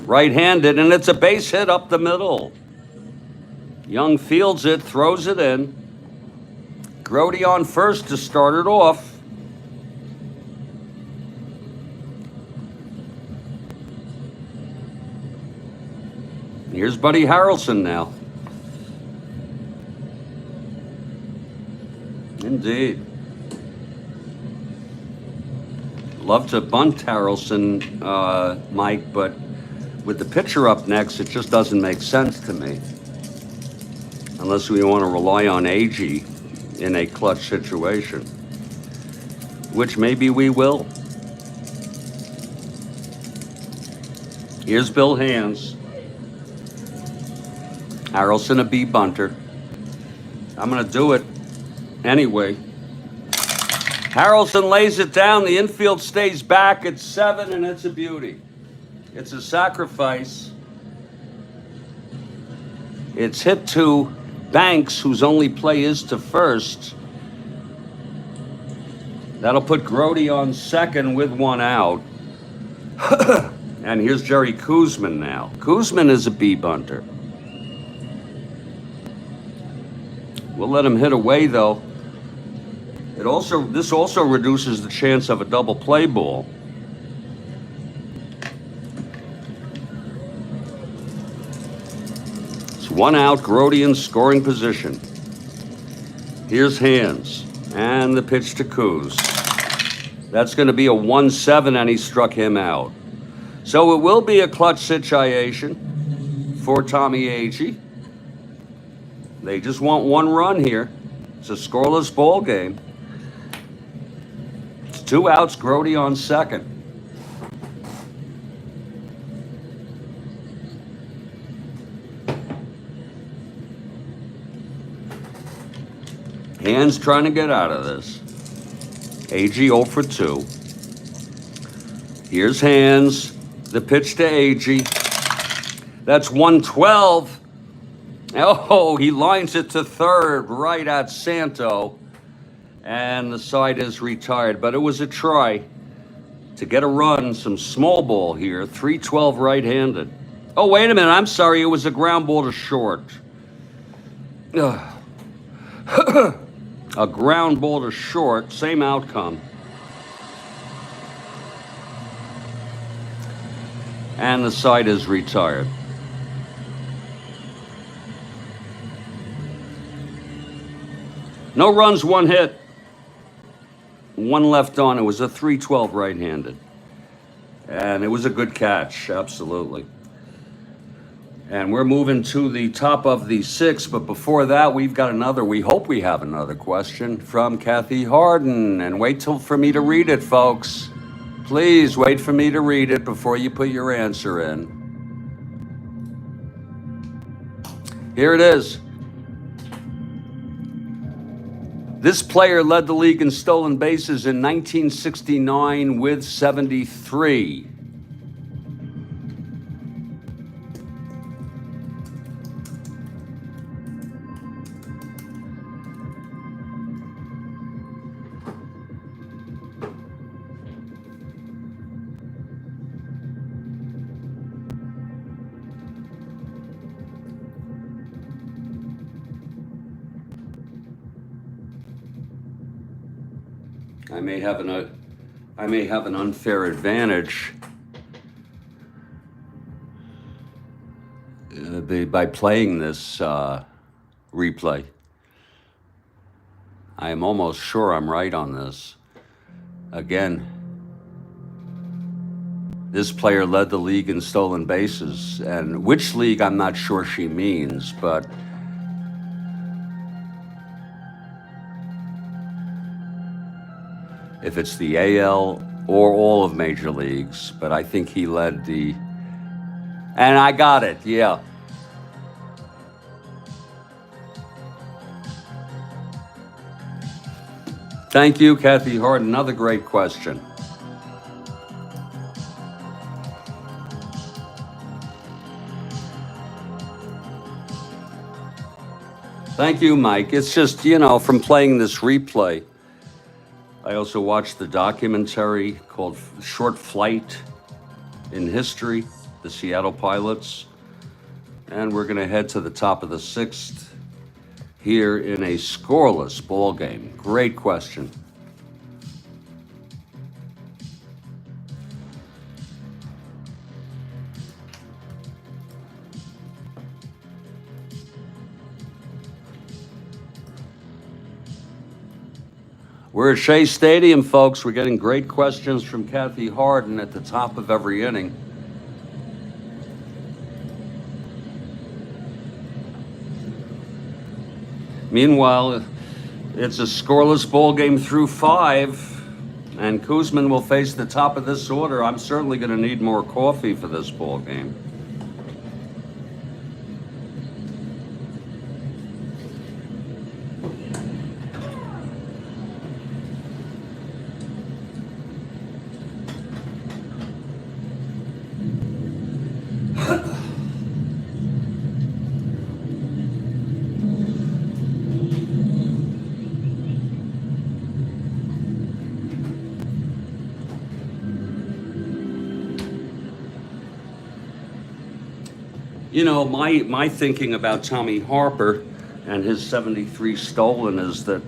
Speaker 1: Right-handed, and it's a base hit up the middle. Young fields it, throws it in. Grote on first to start it off. Here's Buddy Harrelson now. Indeed. Love to bunt Harrelson, Mike, but with the pitcher up next, it just doesn't make sense to me. Unless we want to rely on Agee in a clutch situation, which maybe we will. Here's Bill Hands. Harrelson a B bunter. I'm going to do it anyway. Harrelson lays it down. The infield stays back at 7, and it's a beauty. It's a sacrifice. It's hit to Banks, whose only play is to first. That'll put Grote on second with 1 out. And here's Jerry Kuzman now. Kuzman is a B bunter. We'll let him hit away, though. This also reduces the chance of a double play ball. It's 1 out, Grote in scoring position. Here's Hands, and the pitch to Kuz. That's going to be a 1-7, and he struck him out. So it will be a clutch situation for Tommy Agee. They just want 1 run here. It's a scoreless ball game. It's 2 outs, Grote on second. Hands trying to get out of this. Agee 0 for 2. Here's Hands. The pitch to Agee. That's 1-12. Oh, he lines it to third, right at Santo. And the side is retired. But it was a try to get a run, some small ball here. 3-12 right-handed. Oh, wait a minute. I'm sorry. It was a ground ball to short. A ground ball to short. Same outcome. And the side is retired. No runs, 1 hit. 1 left on. It was a 3-12 right-handed. And it was a good catch, absolutely. And we're moving to the top of the 6th, but before that, we hope we have another question from Kathy Harden. And wait for me to read it, folks. Please wait for me to read it before you put your answer in. Here it is. This player led the league in stolen bases in 1969 with 73. I may have an unfair advantage by playing this replay. I am almost sure I'm right on this. Again, this player led the league in stolen bases, and which league I'm not sure she means, but if it's the AL or all of major leagues, but I think he led the, and I got it, yeah. Thank you, Kathy Hart. Another great question. Thank you, Mike. It's just, from playing this replay, I also watched the documentary called Short Flight in History, the Seattle Pilots. And we're going to head to the top of the sixth here in a scoreless ball game. Great question. We're at Shea Stadium, folks. We're getting great questions from Kathy Harden at the top of every inning. Meanwhile, it's a scoreless ball game through 5, and Kuzman will face the top of this order. I'm certainly going to need more coffee for this ball game. My thinking about Tommy Harper and his 73 stolen is that,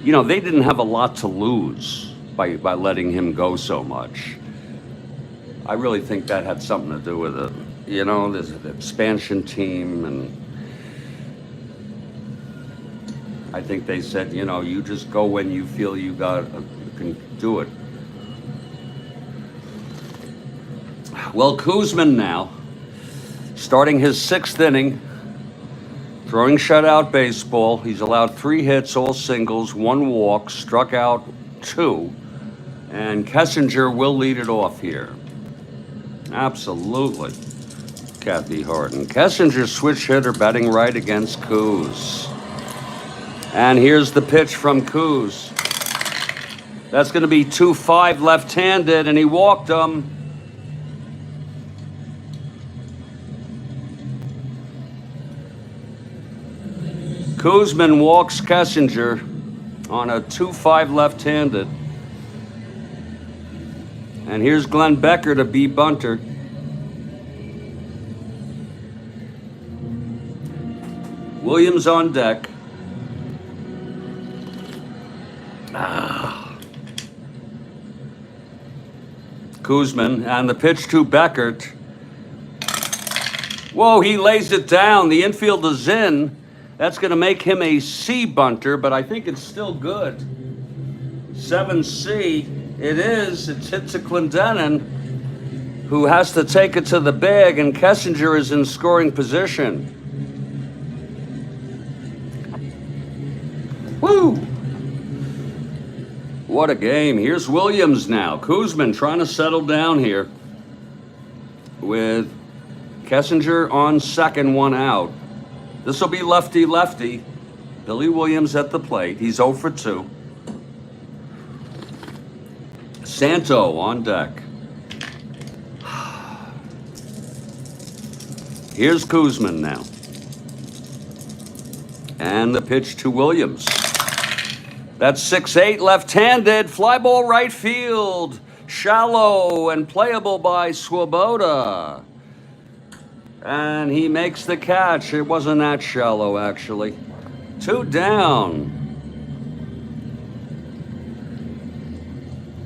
Speaker 1: they didn't have a lot to lose by letting him go so much. I really think that had something to do with it. There's an expansion team, and I think they said, you just go when you feel you can do it. Well, Kuzman now, starting his 6th inning, throwing shutout baseball. He's allowed 3 hits, all singles, 1 walk, struck out 2, and Kessinger will lead it off here. Absolutely, Kathy Harden. Kessinger switch hitter batting right against Kuz. And here's the pitch from Kuz. That's going to be 2-5 left-handed, and he walked him. Kuzman walks Kessinger on a 2-5 left-handed. And here's Glenn Becker to be bunter. Williams on deck. Kuzman, and the pitch to Beckert. Whoa, he lays it down. The infield is in. That's going to make him a C bunter, but I think it's still good. 7C, it is. It's hit to Clendenin, who has to take it to the bag, and Kessinger is in scoring position. Woo! What a game. Here's Williams now. Kuzman trying to settle down here with Kessinger on second, 1 out. This will be lefty-lefty. Billy Williams at the plate. He's 0 for 2. Santo on deck. Here's Kuzman now. And the pitch to Williams. That's 6-8 left-handed. Fly ball right field. Shallow and playable by Swoboda. And he makes the catch. It wasn't that shallow, actually. 2 down.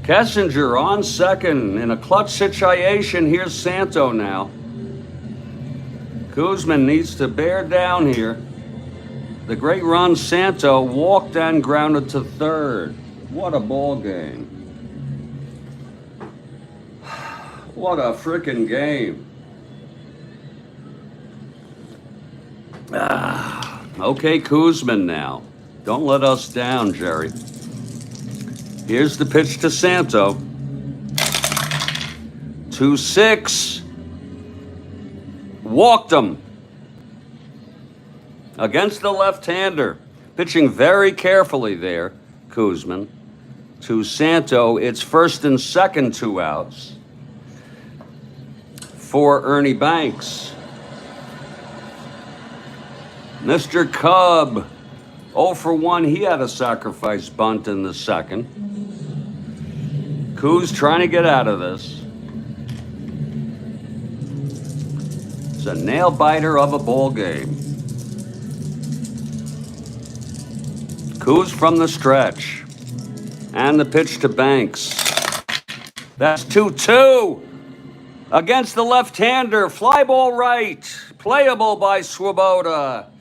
Speaker 1: Kessinger on second in a clutch situation. Here's Santo now. Kuzman needs to bear down here. The great Ron Santo walked and grounded to third. What a ball game. What a freaking game. Okay, Kuzman now. Don't let us down, Jerry. Here's the pitch to Santo. 2-6. Walked him. Against the left-hander. Pitching very carefully there, Kuzman. To Santo, it's first and second, 2 outs. For Ernie Banks. Mr. Cub, 0 for 1. He had a sacrifice bunt in the second. Kuz trying to get out of this. It's a nail-biter of a ball game. Kuz from the stretch. And the pitch to Banks. That's 2-2. Against the left-hander. Fly ball right. Playable by Swoboda.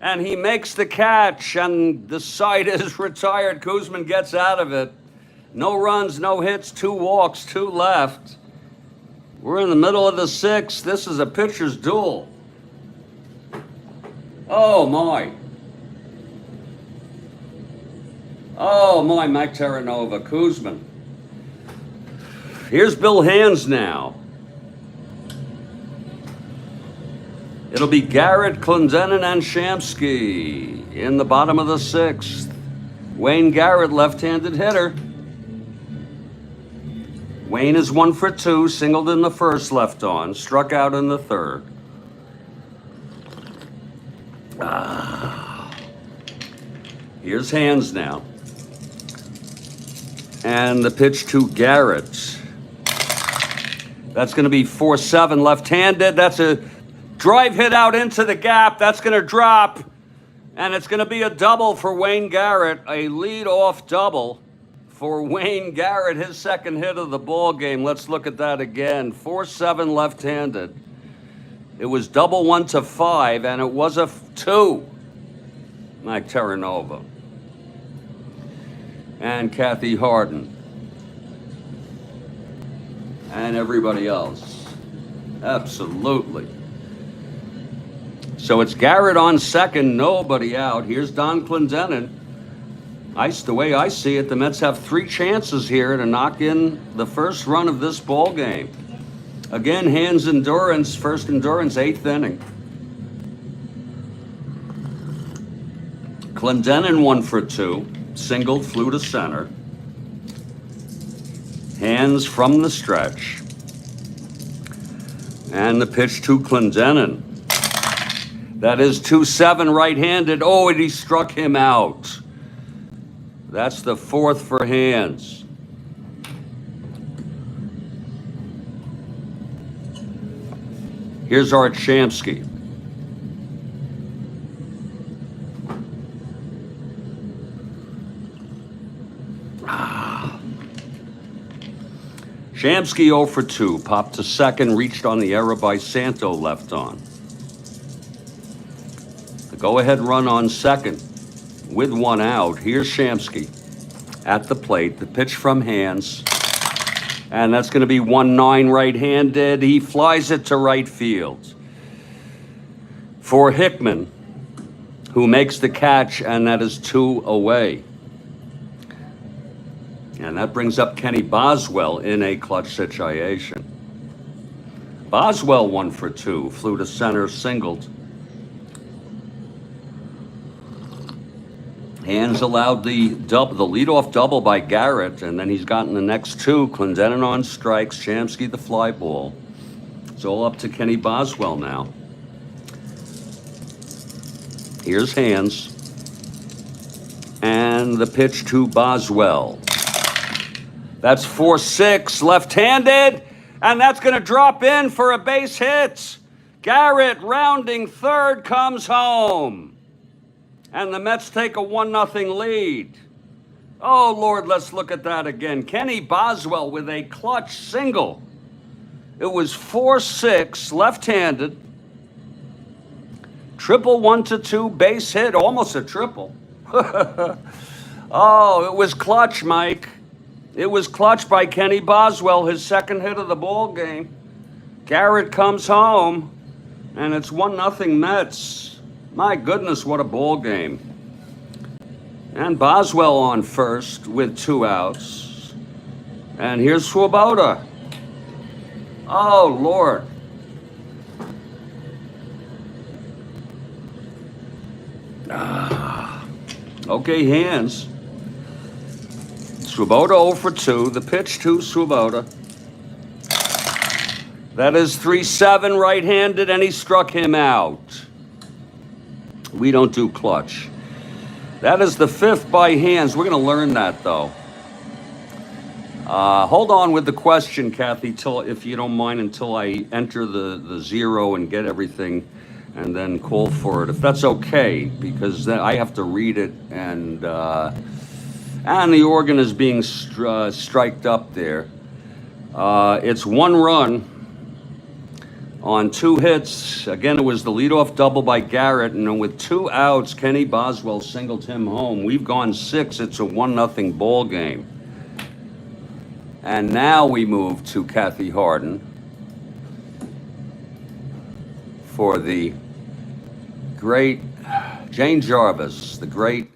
Speaker 1: And he makes the catch, and the side is retired. Kuzman gets out of it. No runs, no hits, 2 walks, 2 left. We're in the middle of the 6th. This is a pitcher's duel. Oh, my. Oh, my, Mike Terranova, Kuzman. Here's Bill Hands now. It'll be Garrett, Clendenin, and Shamsky in the bottom of the 6th. Wayne Garrett, left-handed hitter. Wayne is 1 for 2, singled in the first, left on, struck out in the third. Here's Hands now. And the pitch to Garrett. That's going to be 4-7, left-handed. That's a drive hit out into the gap. That's going to drop. And it's going to be a double for Wayne Garrett, a lead-off double for Wayne Garrett, his second hit of the ball game. Let's look at that again. 4-7 left-handed. It was double 1 to 5, and it was a 2. Mike Terranova. And Kathy Harden. And everybody else. Absolutely. So it's Garrett on second, nobody out. Here's Don Clendenin. The way I see it, the Mets have 3 chances here to knock in the first run of this ball game. Again, Hands endurance, first endurance, 8th inning. Clendenin 1 for 2, singled, flew to center. Hands from the stretch. And the pitch to Clendenin. That is 2-7 right-handed. Oh, and he struck him out. That's the 4th for Hands. Here's Art Shamsky. Shamsky 0 for 2, popped to second, reached on the error by Santo, left on. The go-ahead run on second with 1 out. Here's Shamsky at the plate, the pitch from Hands, and that's going to be 1-9 right-handed. He flies it to right field for Hickman, who makes the catch, and that is 2 away. And that brings up Kenny Boswell in a clutch situation. Boswell 1 for 2, flew to center, singled. Hands allowed the leadoff double by Garrett, and then he's gotten the next 2. Clendenin on strikes, Shamsky the fly ball. It's all up to Kenny Boswell now. Here's Hands. And the pitch to Boswell. That's 4-6, left-handed, and that's going to drop in for a base hit. Garrett, rounding third, comes home. And the Mets take a 1-0 lead. Oh, Lord, let's look at that again. Kenny Boswell with a clutch single. It was 4-6, left-handed. Triple 1-2 base hit, almost a triple. Oh, it was clutch, Mike. It was clutch by Kenny Boswell, his second hit of the ball game. Garrett comes home, and it's 1-0 Mets. My goodness, what a ball game. And Boswell on first with 2 outs. And here's Swoboda. Oh, Lord. Okay, hands. Swoboda 0 for 2. The pitch to Swoboda. That is 3-7 right-handed, and he struck him out. We don't do clutch. That is the 5th by hands. We're going to learn that, though. Hold on with the question, Kathy, if you don't mind, until I enter the 0 and get everything, and then call for it, if that's okay, because then I have to read it, and the organ is being striked up there. It's 1 run on 2 hits. Again, it was the leadoff double by Garrett, and with 2 outs, Kenny Boswell singled him home. We've gone 6. It's a 1-0 ball game. And now we move to Kathy Harden for the great Jane Jarvis, the great,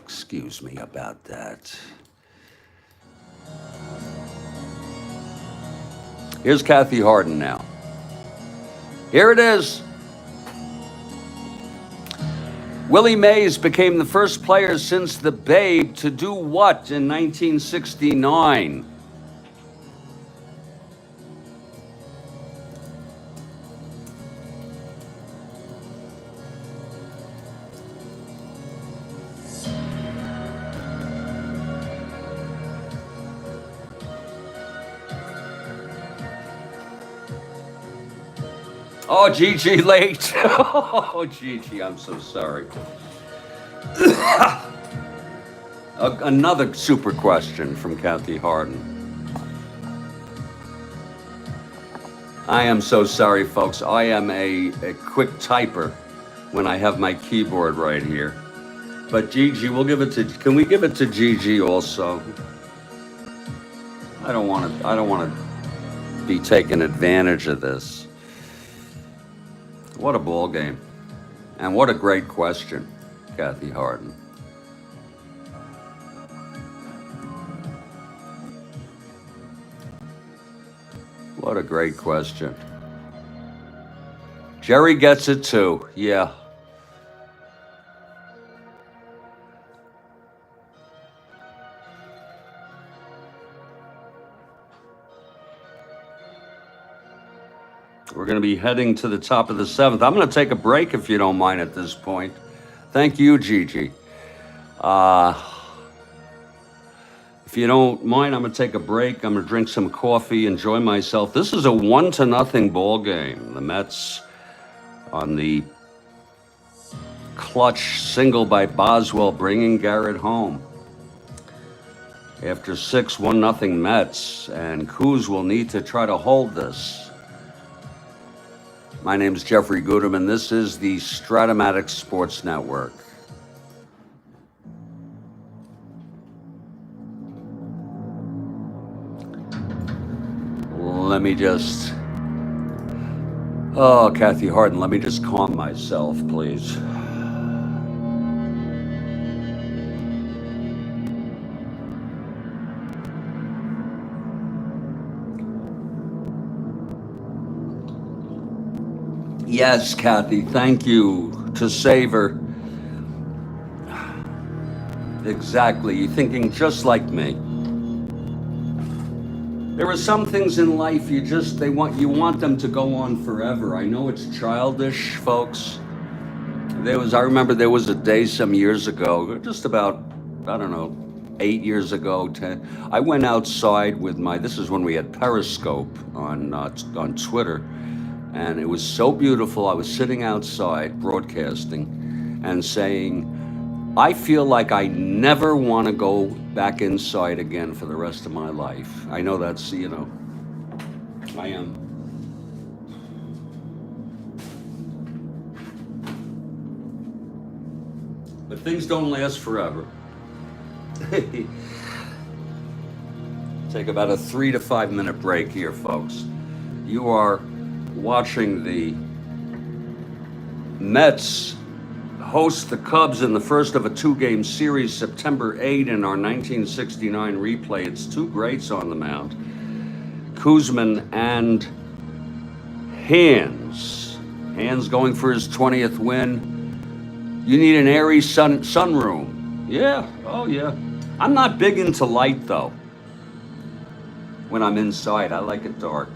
Speaker 1: excuse me about that. Here's Kathy Harden now. Here it is. Willie Mays became the first player since the Babe to do what in 1969? Oh, Gigi late. Oh, Gigi, I'm so sorry. Another super question from Kathy Harden. I am so sorry, folks. I am a quick typer when I have my keyboard right here. But Gigi, we'll give it to. Can we give it to Gigi also? I don't want to be taking advantage of this. What a ball game. And what a great question, Kathy Harden. What a great question. Jerry gets it too, yeah. We're going to be heading to the top of the 7th. I'm going to take a break if you don't mind at this point. Thank you, Gigi. If you don't mind, I'm going to take a break. I'm going to drink some coffee, enjoy myself. This is a 1-0 ball game. The Mets on the clutch single by Boswell, bringing Garrett home. After 6, 1-0 Mets, and Kuz will need to try to hold this. My name is Jeffrey Guterman. This is the Strat-O-Matic Sports Network. Let me just... Oh, Kathy Harden, let me just calm myself, please. Yes, Kathy, thank you. To savor. Exactly, you're thinking just like me. There are some things in life you want them to go on forever. I know it's childish, folks. I remember there was a day some years ago, just about, 8 years ago, 10. I went outside with this is when we had Periscope on Twitter. And it was so beautiful. I was sitting outside broadcasting and saying, I feel like I never want to go back inside again for the rest of my life. I know that's, I am. But things don't last forever. Take about a 3 to 5 minute break here, folks. You are watching the Mets host the Cubs in the first of a 2-game series, September 8 in our 1969 replay. It's two greats on the mound, Koosman and Hands. Hands going for his 20th win. You need an airy sunroom. Yeah, oh yeah. I'm not big into light though. When I'm inside, I like it dark.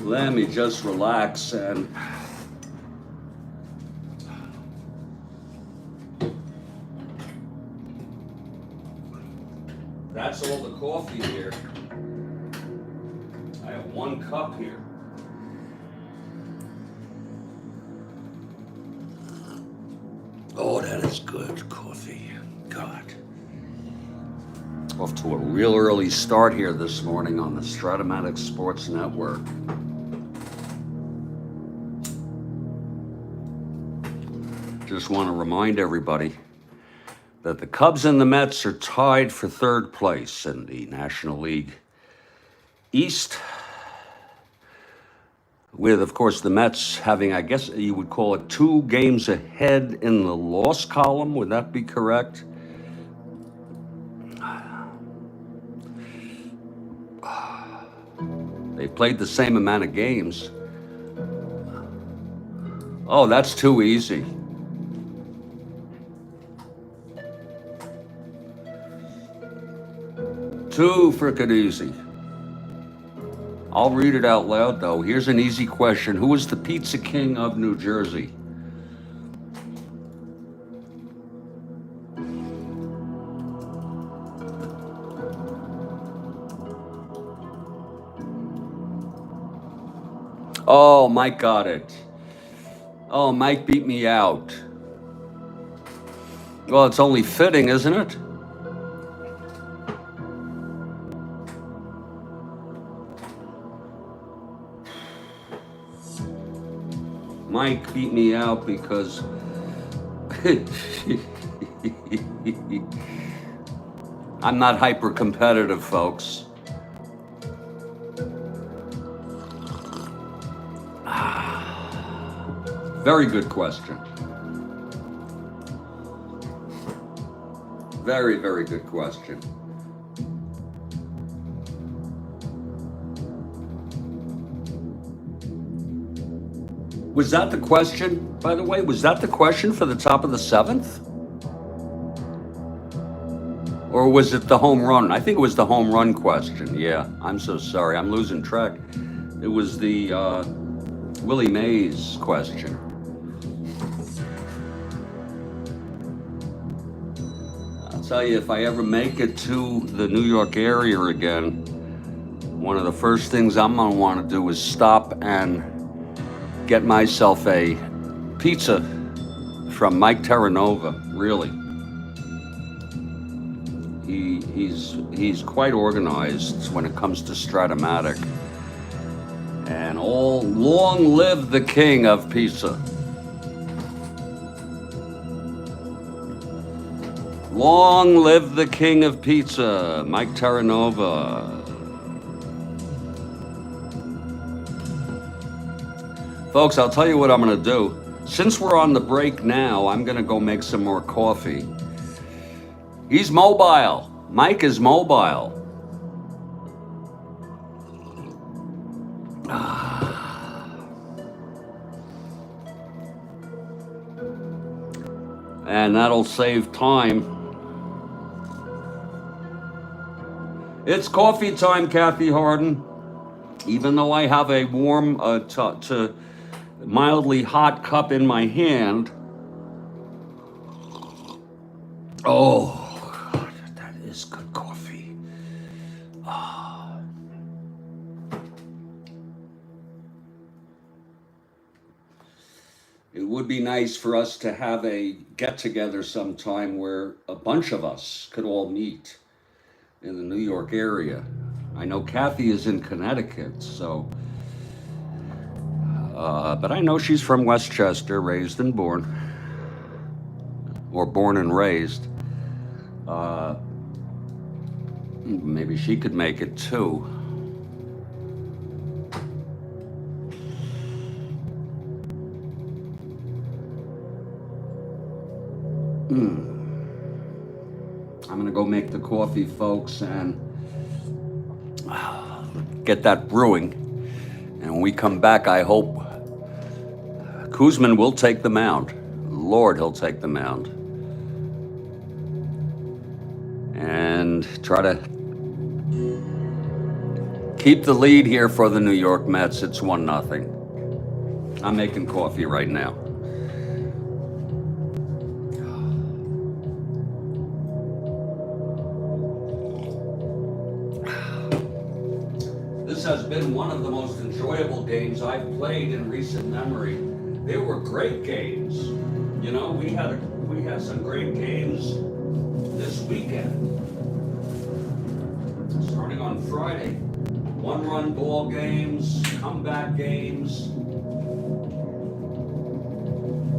Speaker 1: Let me just relax and that's all the coffee here. I have 1 cup here. Oh, that is good coffee. God. Off to a real early start here this morning on the Strat-O-Matic Sports Network. Just want to remind everybody that the Cubs and the Mets are tied for 3rd place in the National League East, with, of course, the Mets having, I guess you would call it, 2 games ahead in the loss column. Would that be correct? They played the same amount of games. Oh, that's too easy. Too frickin' easy. I'll read it out loud, though. Here's an easy question. Who is the Pizza King of New Jersey? Oh, Mike got it. Oh, Mike beat me out. Well, it's only fitting, isn't it? Mike beat me out because I'm not hyper competitive, folks. Very good question. Very, very good question. Was that the question, by the way? Was that the question for the top of the 7th? Or was it the home run? I think it was the home run question. Yeah, I'm so sorry. I'm losing track. It was the Willie Mays question. I'll tell you, if I ever make it to the New York area again, one of the first things I'm going to want to do is stop and get myself a pizza from Mike Terranova. Really, he's quite organized when it comes to Strat-O-Matic. And long live the king of pizza. Long live the king of pizza, Mike Terranova. Folks, I'll tell you what I'm going to do. Since we're on the break now, I'm going to go make some more coffee. He's mobile. Mike is mobile. And that'll save time. It's coffee time, Kathy Harden. Even though I have a warm to mildly hot cup in my hand. Oh, God, that is good coffee. Oh. It would be nice for us to have a get-together sometime where a bunch of us could all meet in the New York area. I know Kathy is in Connecticut, so But I know she's from Westchester, raised and born, or born and raised. Maybe she could make it too. I'm gonna go make the coffee, folks, and get that brewing. And when we come back, I hope Kuzman will take the mound. Lord, he'll take the mound. And try to keep the lead here for the New York Mets. It's 1-0. I'm making coffee right now. This has been one of the most enjoyable games I've played in recent memory. They were great games. You know, we had some great games this weekend. Starting on Friday, one-run ball games, comeback games.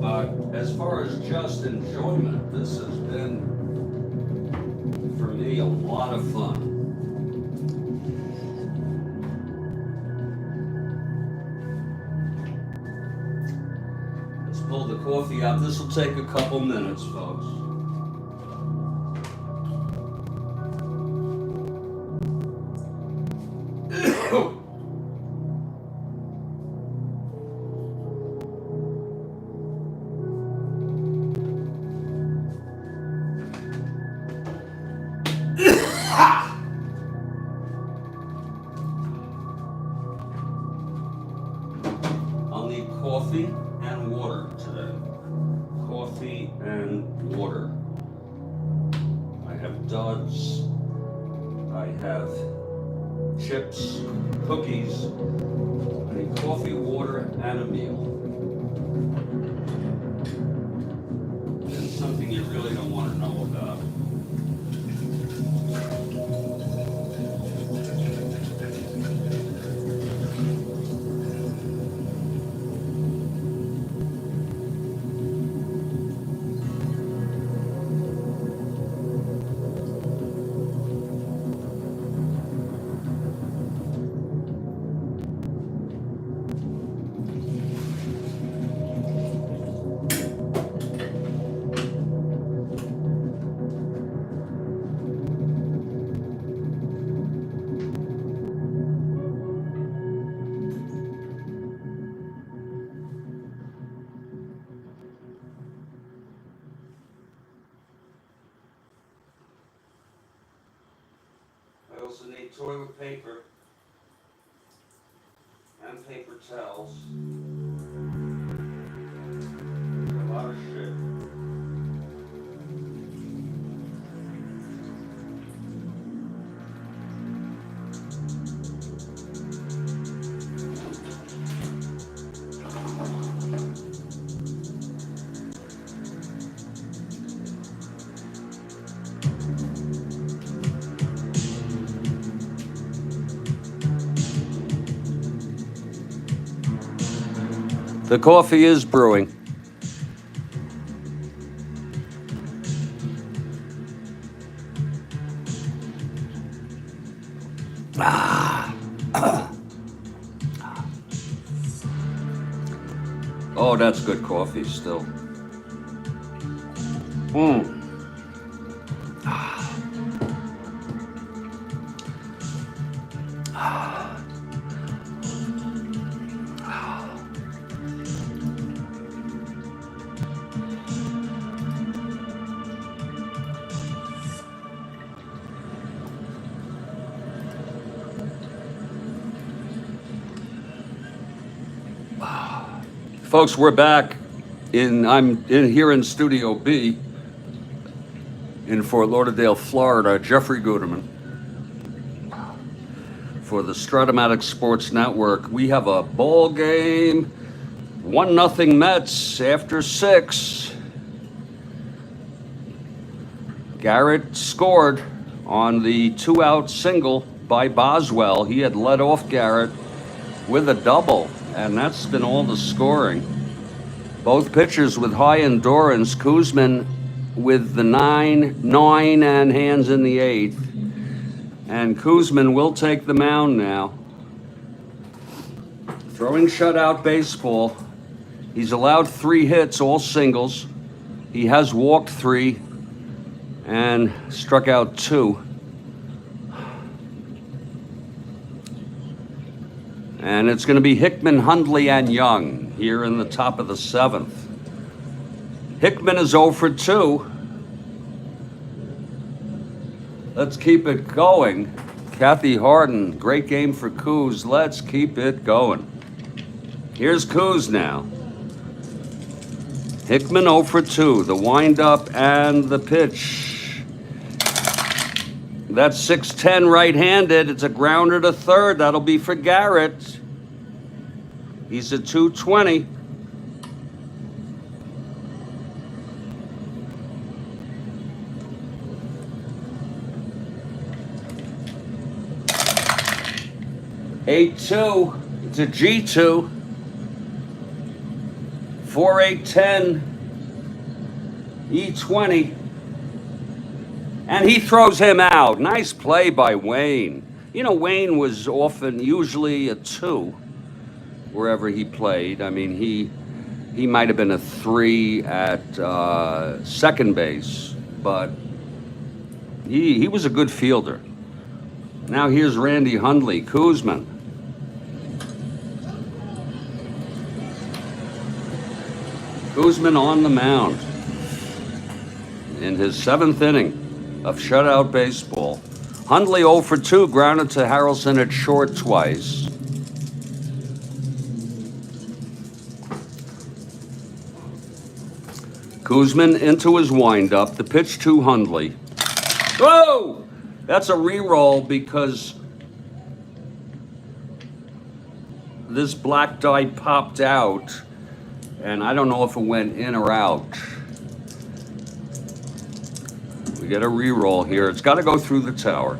Speaker 1: But as far as just enjoyment, this has been, for me, a lot of fun. Let's pull the coffee out. This will take a couple minutes, folks. I'll need coffee and water today. Coffee and water. I have duds. I have chips, cookies. I need coffee, water, and a meal. And something you really don't want to know about. I also need toilet paper and paper towels. A lot of shit. The coffee is brewing. Oh, that's good coffee still. Folks, we're back. I'm here in Studio B in Fort Lauderdale, Florida. Jeffrey Guterman for the Strat-O-Matic Sports Network. We have a ball game, 1-0 Mets after 6. Garrett scored on the 2-out single by Boswell. He had led off Garrett with a double, And that's been all the scoring. Both pitchers with high endurance. Kuzman with the 9 and hands in the 8th. And Kuzman will take the mound now. Throwing shutout baseball. He's allowed 3 hits, all singles. He has walked 3 and struck out 2. And it's going to be Hickman, Hundley, and Young here in the top of the 7th. Hickman is 0 for 2. Let's keep it going. Kathy Harden, great game for Kuz. Let's keep it going. Here's Kuz now. Hickman 0 for 2. The windup and the pitch. That's 6-10 right-handed. It's a grounder to third. That'll be for Garrett. He's at 220. (8-2). It's a G2. 4-8-10. E20. And he throws him out. Nice play by Wayne. You know, Wayne was usually a 2 wherever he played. I mean, he might have been a 3 at second base, but he was a good fielder. Now here's Randy Hundley, Kuzman. Kuzman on the mound in his 7th inning of shutout baseball. Hundley 0 for 2, grounded to Harrelson at short twice. Kuzman into his windup. The pitch to Hundley. Whoa! That's a re-roll because this black die popped out, and I don't know if it went in or out. We get a re-roll here. It's got to go through the tower.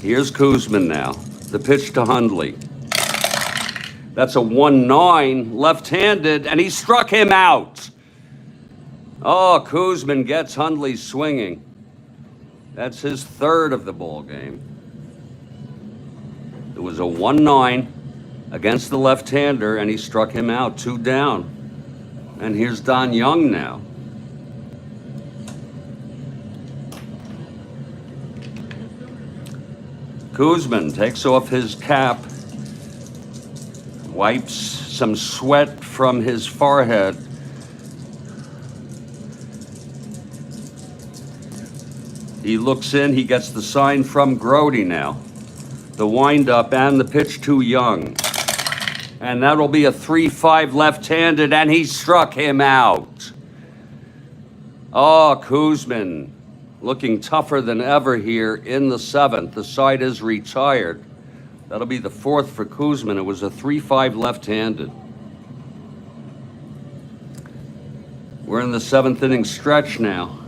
Speaker 1: Here's Kuzman now. The pitch to Hundley. That's a 1-9, left-handed, and he struck him out. Oh, Kuzman gets Hundley swinging. That's his 3rd of the ball game. It was a 1-9 against the left-hander, and he struck him out, 2 down. And here's Don Young now. Kuzman takes off his cap, wipes some sweat from his forehead. He looks in, he gets the sign from Grody now. The windup and the pitch to Young. And that'll be a 3-5 left-handed, and he struck him out. Oh, Kuzman looking tougher than ever here in the 7th. The side is retired. That'll be the 4th for Kuzman. It was a 3-5 left-handed. We're in the 7th inning stretch now.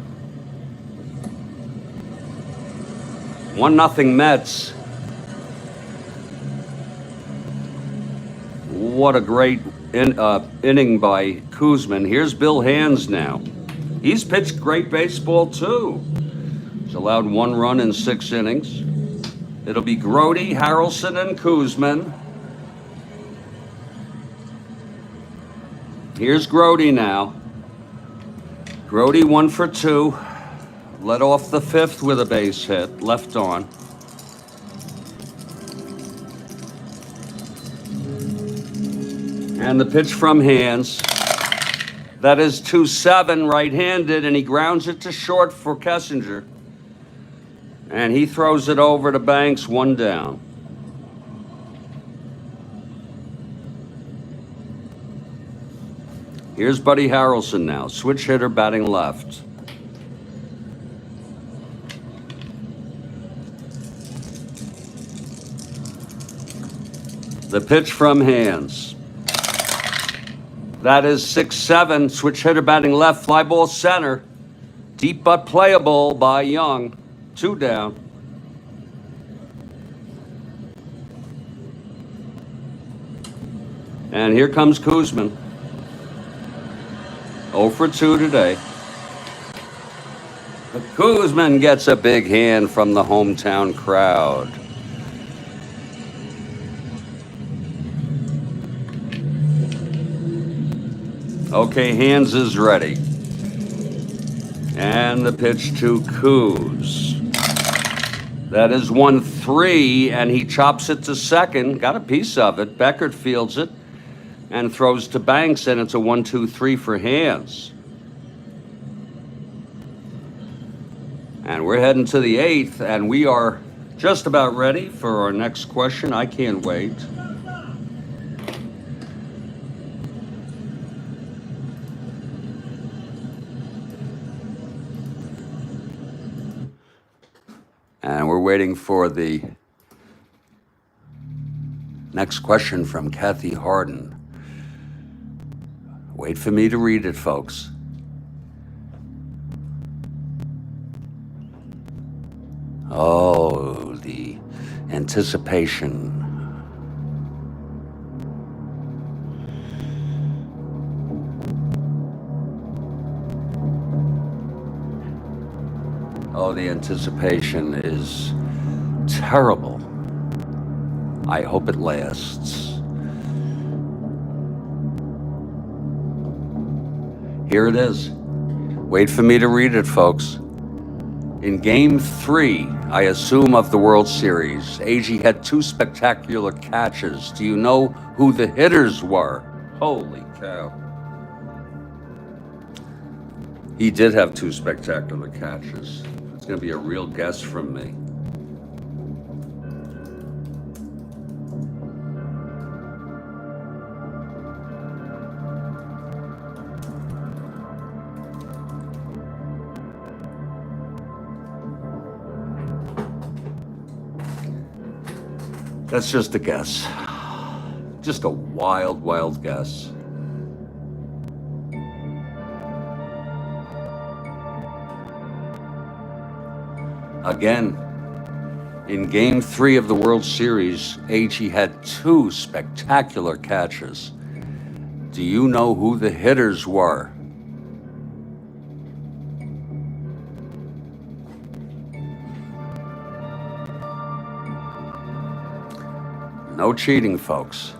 Speaker 1: 1-0 Mets. What a great inning by Kuzman. Here's Bill Hands now. He's pitched great baseball too. He's allowed 1 run in 6 innings. It'll be Grody, Harrelson, and Kuzman. Here's Grody now. Grody 1 for 2. Led off the 5th with a base hit, left on. And the pitch from Hands. That is 2-7 right-handed, and he grounds it to short for Kessinger. And he throws it over to Banks, 1 down. Here's Buddy Harrelson now, switch hitter batting left. The pitch from Hands. That is 6-7, switch hitter batting left, fly ball center. Deep but playable by Young, 2 down. And here comes Kuzman. 0 for 2 today. But Kuzman gets a big hand from the hometown crowd. Okay, Hands is ready. And the pitch to Kuz. That is 1-3, and he chops it to second. Got a piece of it. Beckert fields it and throws to Banks, and it's a 1-2-3 for Hands. And we're heading to the 8th, and we are just about ready for our next question. I can't wait. And we're waiting for the next question from Kathy Harden. Wait for me to read it, folks. Oh, the anticipation. Oh, the anticipation is terrible. I hope it lasts. Here it is. Wait for me to read it, folks. In Game 3, I assume, of the World Series, Agee had 2 spectacular catches. Do you know who the hitters were? Holy cow. He did have 2 spectacular catches. It's going to be a real guess from me. That's just a guess. Just a wild, wild guess. Again, in Game 3 of the World Series, Agee had 2 spectacular catches. Do you know who the hitters were? No cheating, folks.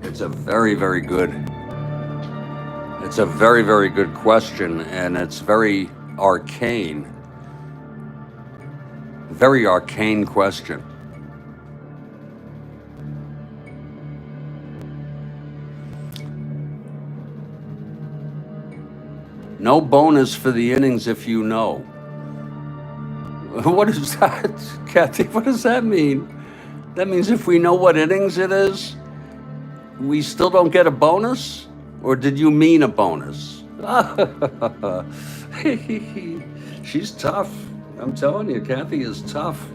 Speaker 1: It's a very, very good question, and it's very arcane. Very arcane question. No bonus for the innings if you know. What is that, Kathy? What does that mean? That means if we know what innings it is, we still don't get a bonus? Or did you mean a bonus? She's tough. I'm telling you, Kathy is tough.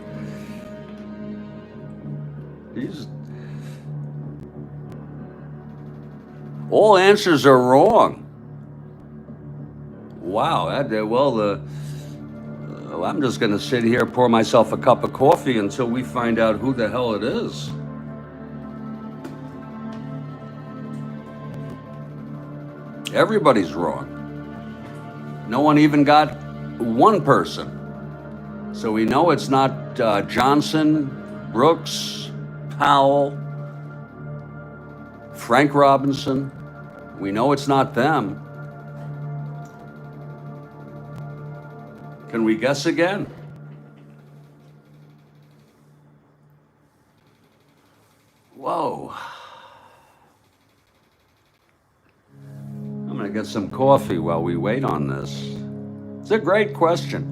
Speaker 1: All answers are wrong. Wow. I'm just going to sit here, pour myself a cup of coffee until we find out who the hell it is. Everybody's wrong. No one even got one person. So we know it's not Johnson, Brooks, Powell, Frank Robinson. We know it's not them. Can we guess again? Whoa. I'm going to get some coffee while we wait on this. It's a great question.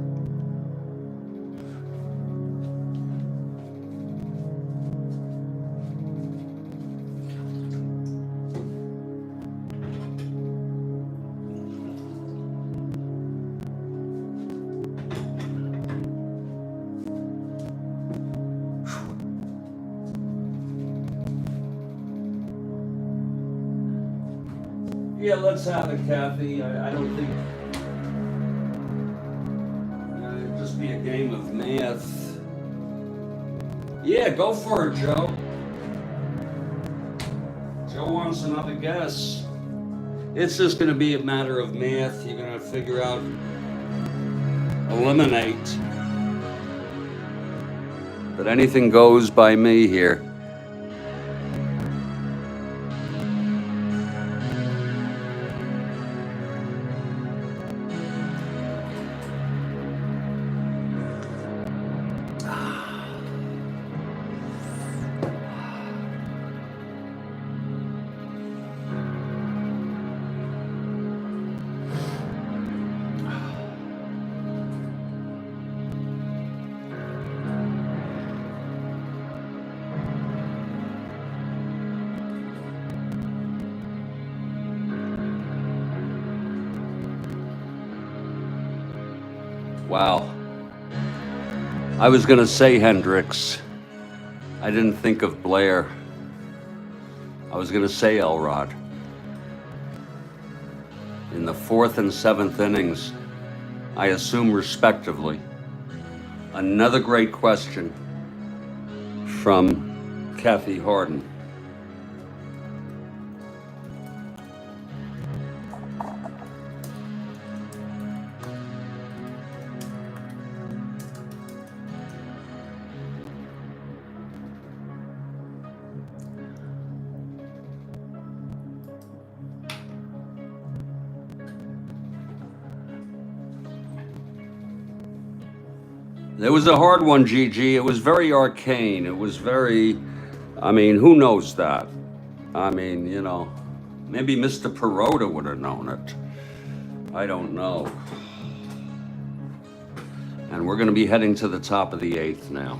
Speaker 1: Yeah, let's have it, Kathy. I don't think it'd just be a game of math. Yeah, go for it, Joe. Joe wants another guess. It's just going to be a matter of math. You're going to figure out, eliminate. But anything goes by me here. Wow. I was going to say Hendricks. I didn't think of Blair. I was going to say Elrod. In the 4th and 7th innings, I assume respectively. Another great question from Kathy Harden. It was a hard one, Gigi. It was very arcane. It was very, I mean, who knows that? I mean, you know, maybe Mr. Perota would have known it. I don't know. And we're going to be heading to the top of the 8th now.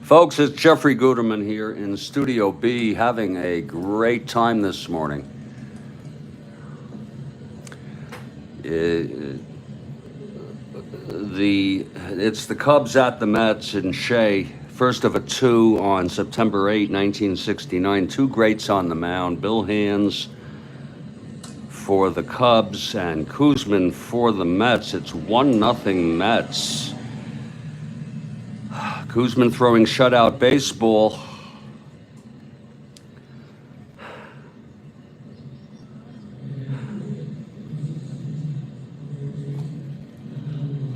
Speaker 1: Folks, it's Jeffrey Guterman here in Studio B, having a great time this morning. It's the Cubs at the Mets in Shea, first of a 2 on September 8, 1969. 2 greats on the mound, Bill Hands for the Cubs and Koosman for the Mets. It's 1-0 Mets. Koosman throwing shutout baseball.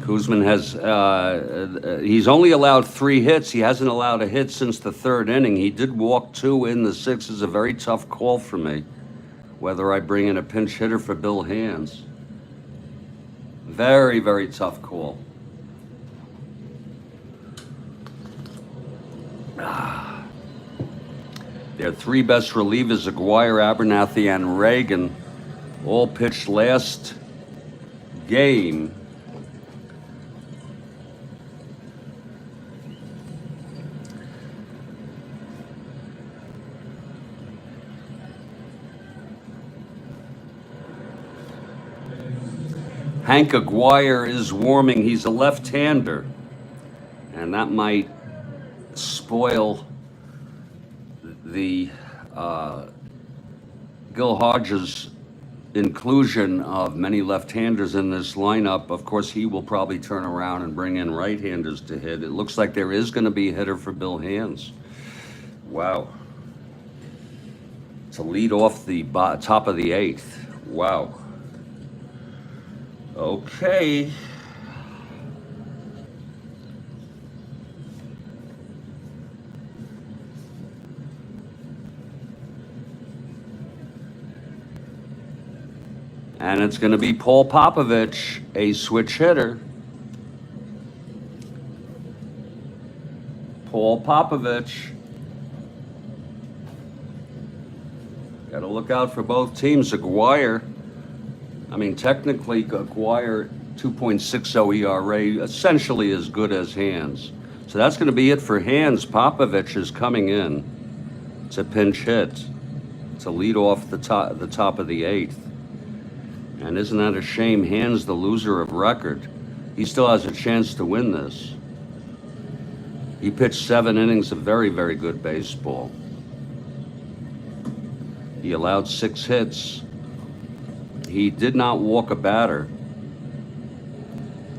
Speaker 1: Koosman has, he's only allowed 3 hits. He hasn't allowed a hit since the 3rd inning. He did walk 2 in the 6th. Is a very tough call for me, whether I bring in a pinch hitter for Bill Hands. Very, very tough call. Their 3 best relievers, Aguirre, Abernathy, and Reagan, all pitched last game. Hank Aguirre is warming. He's a left-hander, and that might spoil the Gil Hodges' inclusion of many left-handers in this lineup. Of course, he will probably turn around and bring in right-handers to hit. It looks like there is going to be a hitter for Bill Hands. Wow. To lead off the top of the 8th. Wow. Okay. And it's going to be Paul Popovich, a switch hitter. Paul Popovich. Got to look out for both teams. Aguirre, I mean, technically, Aguirre 2.60 ERA, essentially as good as Hands. So that's going to be it for Hands. Popovich is coming in. It's a pinch hit to lead off the top of the 8th. And isn't that a shame? Hands the loser of record. He still has a chance to win this. He pitched 7 innings of very, very good baseball. He allowed 6 hits. He did not walk a batter.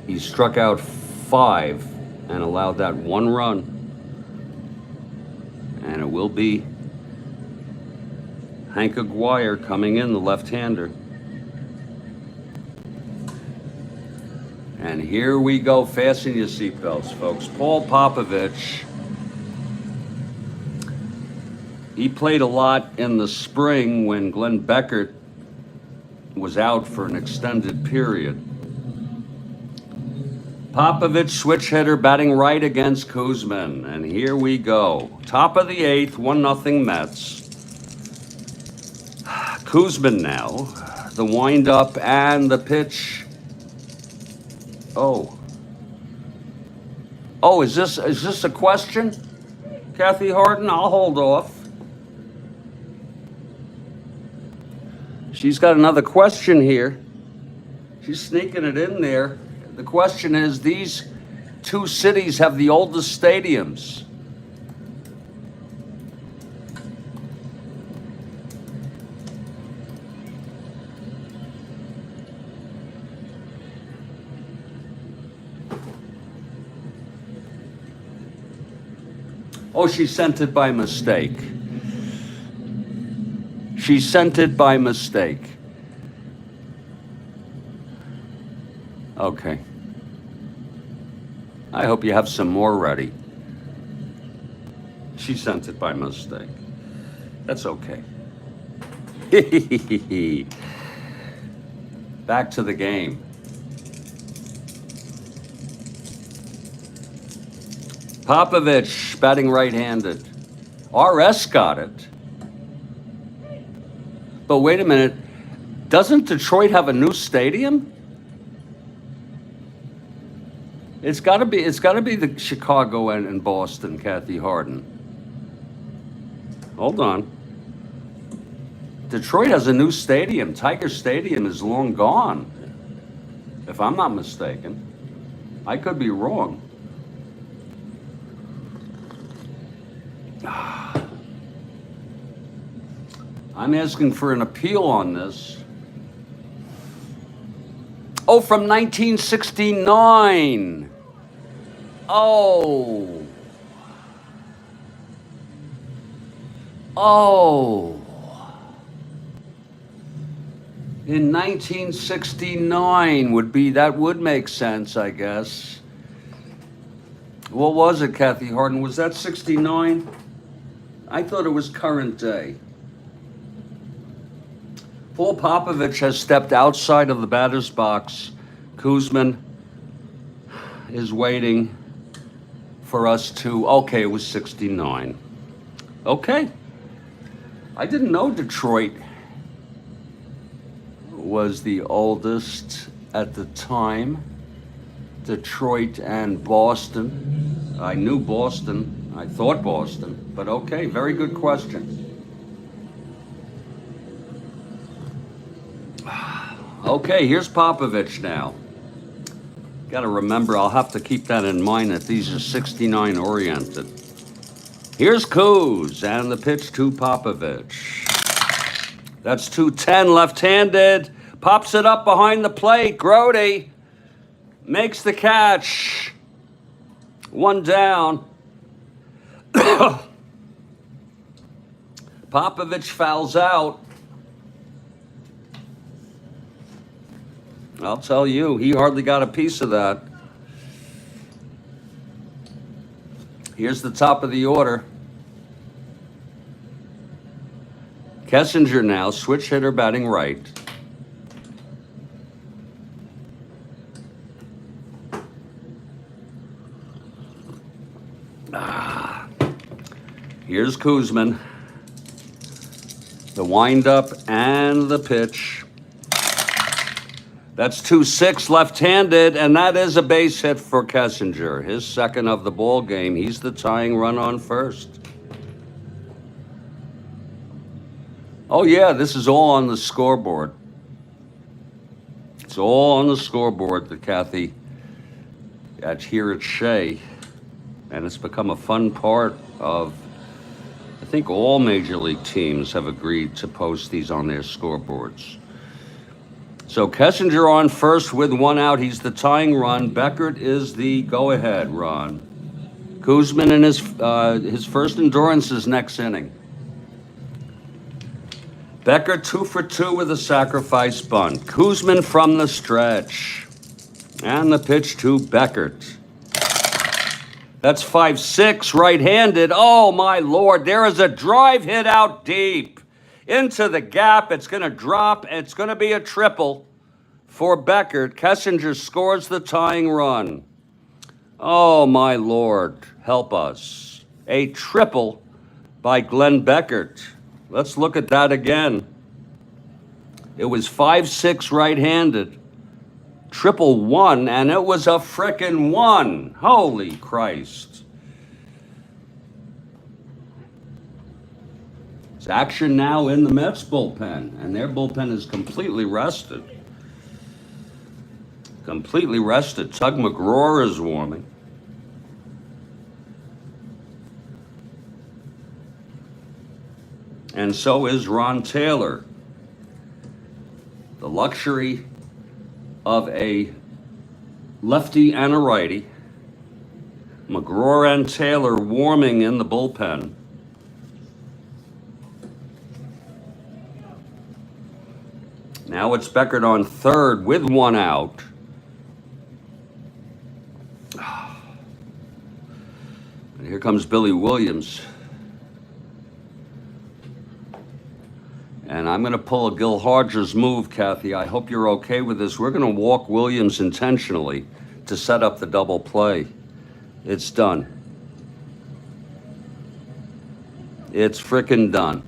Speaker 1: He struck out 5 and allowed that 1 run. And it will be Hank Aguirre coming in, the left-hander. And here we go. Fasten your seatbelts, folks. Paul Popovich. He played a lot in the spring when Glenn Beckert was out for an extended period. Popovich, switch hitter, batting right against Kuzman. And here we go. Top of the 8th, 1-0 Mets. Kuzman now. The windup and the pitch. Oh, is this a question? Kathy Harden, I'll hold off. She's got another question here. She's sneaking it in there. The question is, these 2 cities have the oldest stadiums. Oh, she sent it by mistake. She sent it by mistake. Okay. I hope you have some more ready. She sent it by mistake. That's okay. Back to the game. Popovich batting right-handed. RS got it. But wait a minute. Doesn't Detroit have a new stadium? It's got to be the Chicago and Boston, Kathy Harden. Hold on. Detroit has a new stadium. Tiger Stadium is long gone, if I'm not mistaken. I could be wrong. I'm asking for an appeal on this. Oh, from 1969. Oh. In 1969 would make sense, I guess. What was it, Kathy Harden? Was that 69? I thought it was current day. Paul Popovich has stepped outside of the batter's box. Kuzman is waiting for us to... Okay, it was 69. Okay. I didn't know Detroit was the oldest at the time. Detroit and Boston. I knew Boston. I thought Boston. But okay, very good question. Okay, here's Popovich now. Got to remember, I'll have to keep that in mind that these are 69 oriented. Here's Kuz and the pitch to Popovich. That's 210 left-handed. Pops it up behind the plate. Grody makes the catch. 1 down. Popovich fouls out. I'll tell you, he hardly got a piece of that. Here's the top of the order. Kessinger now, switch hitter batting right. Here's Kuzman. The windup and the pitch. That's 2-6 left-handed, and that is a base hit for Kessinger. His second of the ball game. He's the tying run on first. Oh, yeah, this is all on the scoreboard. It's all on the scoreboard that Kathy here at Shea, and it's become a fun part of, I think all major league teams have agreed to post these on their scoreboards. So Kessinger on first with one out. He's the tying run. Beckert is the go-ahead run. Koosman in his first endurance is next inning. Beckert 2 for 2 with a sacrifice bunt. Koosman from the stretch. And the pitch to Beckert. That's 5-6, right-handed. Oh, my Lord, there is a drive hit out deep into the gap. It's going to drop. It's going to be a triple for Beckert. Kessinger scores the tying run. Oh, my Lord, help us. A triple by Glenn Beckert. Let's look at that again. It was 5-6 right-handed. Triple one, and it was a frickin' one. Holy Christ. It's action now in the Mets bullpen, and their bullpen is completely rested. Completely rested. Tug McGraw is warming. And so is Ron Taylor. The luxury of a lefty and a righty. McGraw and Taylor warming in the bullpen. Now it's Beckert on third with one out. And here comes Billy Williams. And I'm going to pull a Gil Hodges move, Kathy. I hope you're okay with this. We're going to walk Williams intentionally to set up the double play. It's done. It's frickin' done.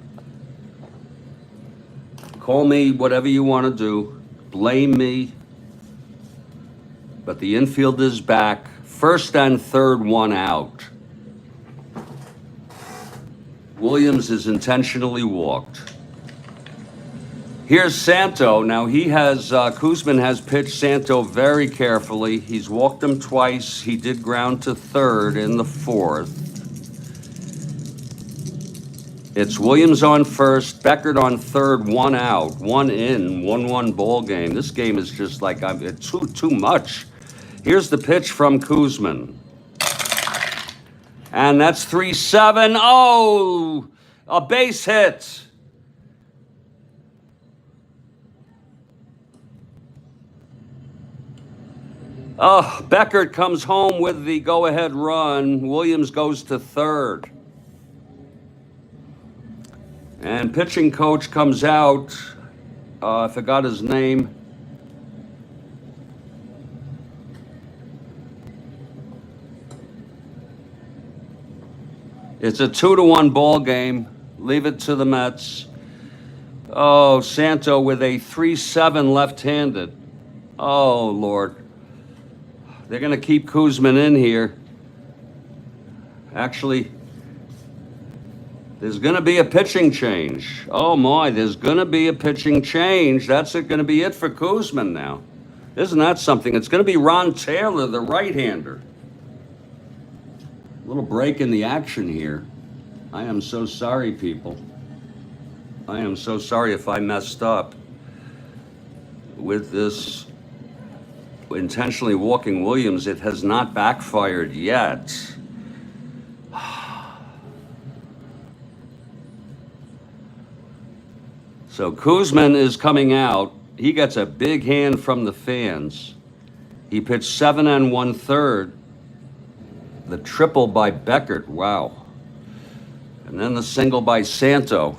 Speaker 1: Call me whatever you want to do. Blame me. But the infield is back. First and third, one out. Williams is intentionally walked. Here's Santo. Now Koosman has pitched Santo very carefully. He's walked him twice. He did ground to third in the fourth. It's Williams on first, Beckert on third, one out, one in, 1-1 ball game. This game is just like too much. Here's the pitch from Koosman. And that's 3-7. Oh, a base hit. Beckert comes home with the go-ahead run. Williams goes to third. And pitching coach comes out. I forgot his name. It's a 2-1 ball game. Leave it to the Mets. Oh, Santo with a 3-7 left-handed. Oh, Lord. They're going to keep Koosman in here. Actually, there's going to be a pitching change. Oh, my, there's going to be a pitching change. That's going to be it for Koosman now. Isn't that something? It's going to be Ron Taylor, the right-hander. A little break in the action here. I am so sorry, people. I am so sorry if I messed up with this intentionally walking Williams. It has not backfired yet. So Koosman is coming out. He gets a big hand from the fans. He pitched 7 1/3. The triple by Beckert. Wow. And then the single by Santo.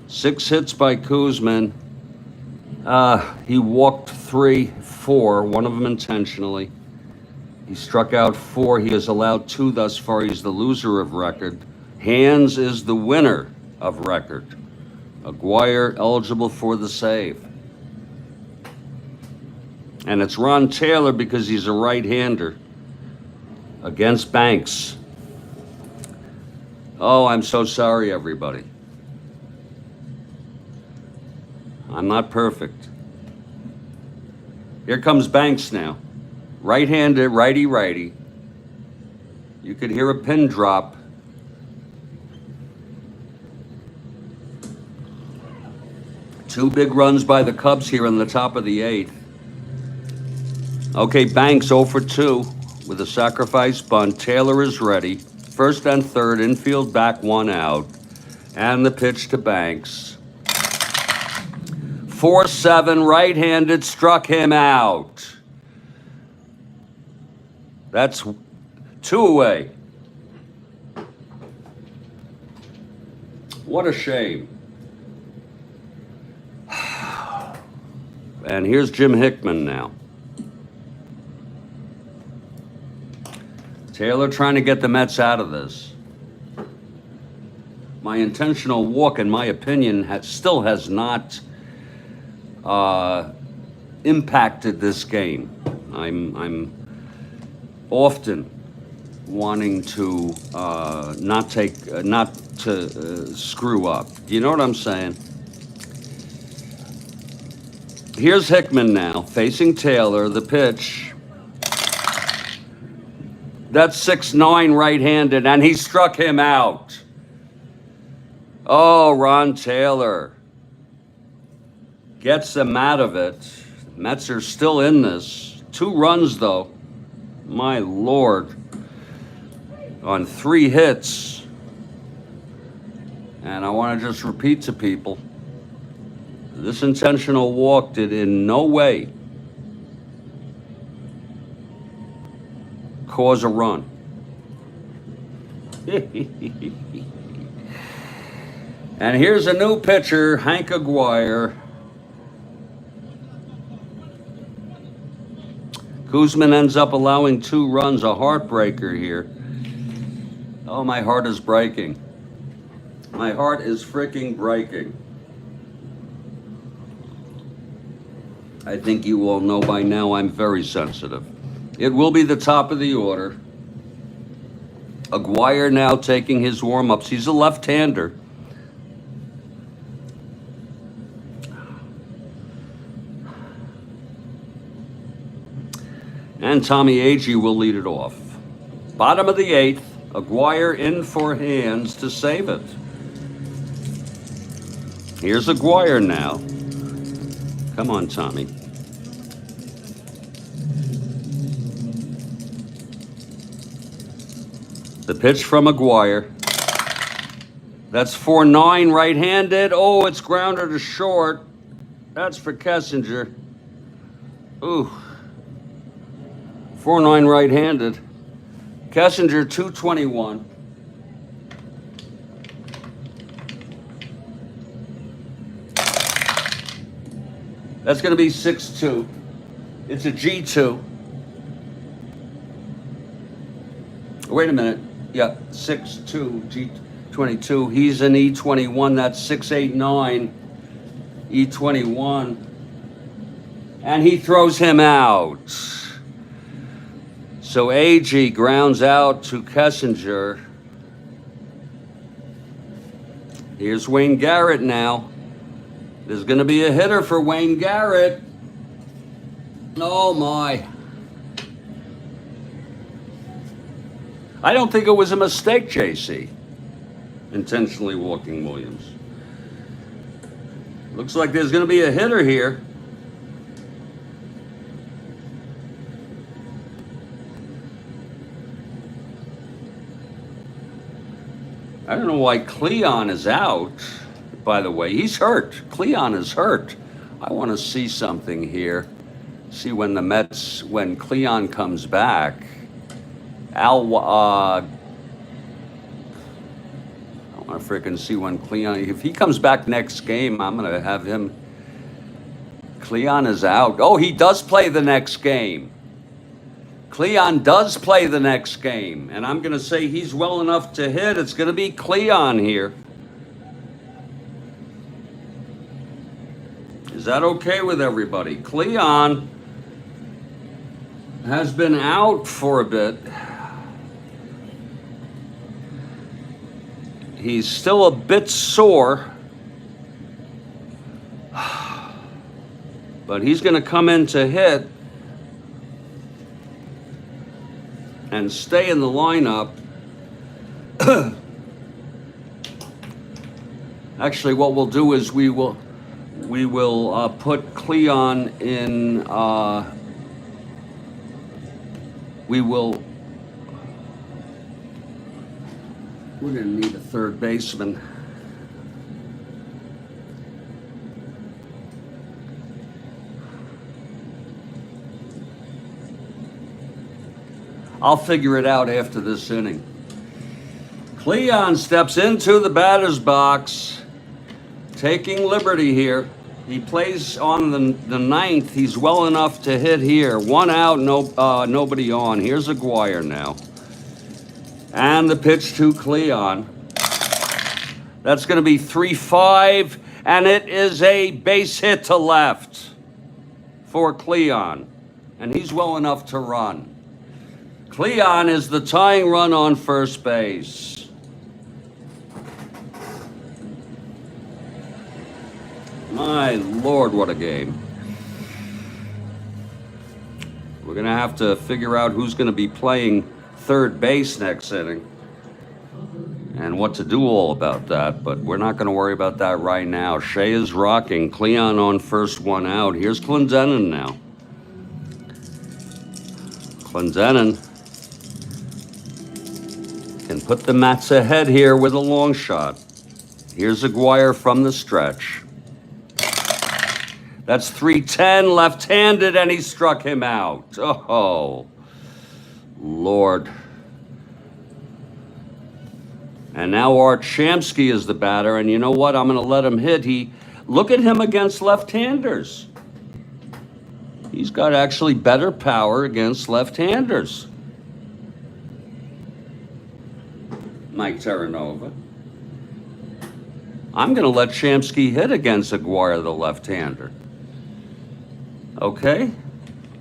Speaker 1: 6 hits by Koosman. He walked 3, 4, one of them intentionally. He struck out 4. He has allowed 2 thus far. He's the loser of record. Hands is the winner of record. Aguirre eligible for the save. And it's Ron Taylor because he's a right-hander against Banks. Oh, I'm so sorry, everybody. I'm not perfect. Here comes Banks now. Right-handed, righty-righty. You could hear a pin drop. Two big runs by the Cubs here in the top of the 8th. Okay, Banks 0 for 2 with a sacrifice bunt. Taylor is ready. First and third, infield back, 1 out. And the pitch to Banks. 4-7, right-handed, struck him out. That's 2 away. What a shame. And here's Jim Hickman now. Taylor trying to get the Mets out of this. My intentional walk, in my opinion, still has not impacted this game. I'm often wanting to not to screw up. Do you know what I'm saying? Here's Hickman now, facing Taylor, the pitch. That's 6-9 right-handed, and he struck him out. Oh, Ron Taylor gets them out of it. Mets are still in this. 2 runs, though. My Lord. On 3 hits. And I want to just repeat to people, this intentional walk did in no way cause a run. And here's a new pitcher, Hank Aguirre. Guzman ends up allowing 2 runs, a heartbreaker here. Oh, my heart is breaking. My heart is freaking breaking. I think you all know by now I'm very sensitive. It will be the top of the order. Aguirre now taking his warm-ups. He's a left-hander. And Tommy Agee will lead it off. Bottom of the 8th, Aguirre in for hands to save it. Here's Aguirre now. Come on, Tommy. The pitch from Aguirre. That's 4-9 right-handed. Oh, it's grounded to short. That's for Kessinger. Ooh. 4-9 right-handed. Kessinger 221. That's going to be 6-2. It's a G2. Wait a minute. Yeah, 6-2, G22. He's an E21. That's 6-8-9. E21. And he throws him out. So Agee grounds out to Kessinger. Here's Wayne Garrett now. There's going to be a hitter for Wayne Garrett. Oh, my. I don't think it was a mistake, JC, intentionally walking Williams. Looks like there's going to be a hitter here. I don't know why Cleon is out, by the way. He's hurt. Cleon is hurt. I want to see something here. See when when Cleon comes back. I want to freaking see when Cleon, if he comes back next game, I'm going to have him. Cleon is out. Oh, he does play the next game. Cleon does play the next game. And I'm going to say he's well enough to hit. It's going to be Cleon here. Is that okay with everybody? Cleon has been out for a bit. He's still a bit sore, but But he's going to come in to hit and stay in the lineup. Actually, what we'll do is we will put Cleon in. We're going to need a third baseman. I'll figure it out after this inning. Cleon steps into the batter's box, taking liberty here. He plays on the ninth. He's well enough to hit here. One out, nobody on. Here's Aguirre now. And the pitch to Cleon. That's going to be 3-5, and it is a base hit to left for Cleon. And he's well enough to run. Cleon is the tying run on first base. My Lord, what a game. We're going to have to figure out who's going to be playing third base next inning and what to do all about that, but we're not going to worry about that right now. Shea is rocking. Cleon on first, one out. Here's Clendenin now. Clendenin can put the Mets ahead here with a long shot. Here's Aguirre from the stretch. That's 3-10, left-handed, and he struck him out. Oh, Lord. And now Art Shamsky is the batter, and you know what? I'm going to let him hit. Look at him against left-handers. He's got actually better power against left-handers. Mike Terranova. I'm going to let Shamsky hit against Aguirre, the left-hander. Okay?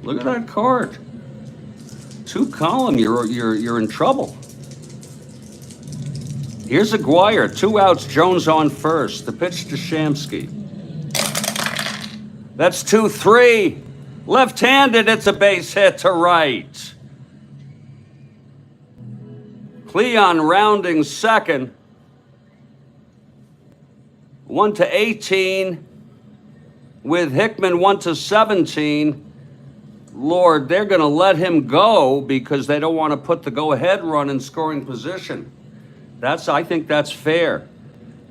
Speaker 1: Look at that card. 2 column, you're in trouble. Here's Aguirre, 2 outs, Jones on first. The pitch to Shamsky. That's 2-3. Left-handed, it's a base hit to right. Cleon rounding second. 1-18 with Hickman 1-17. Lord, they're going to let him go because they don't want to put the go-ahead run in scoring position. I think that's fair.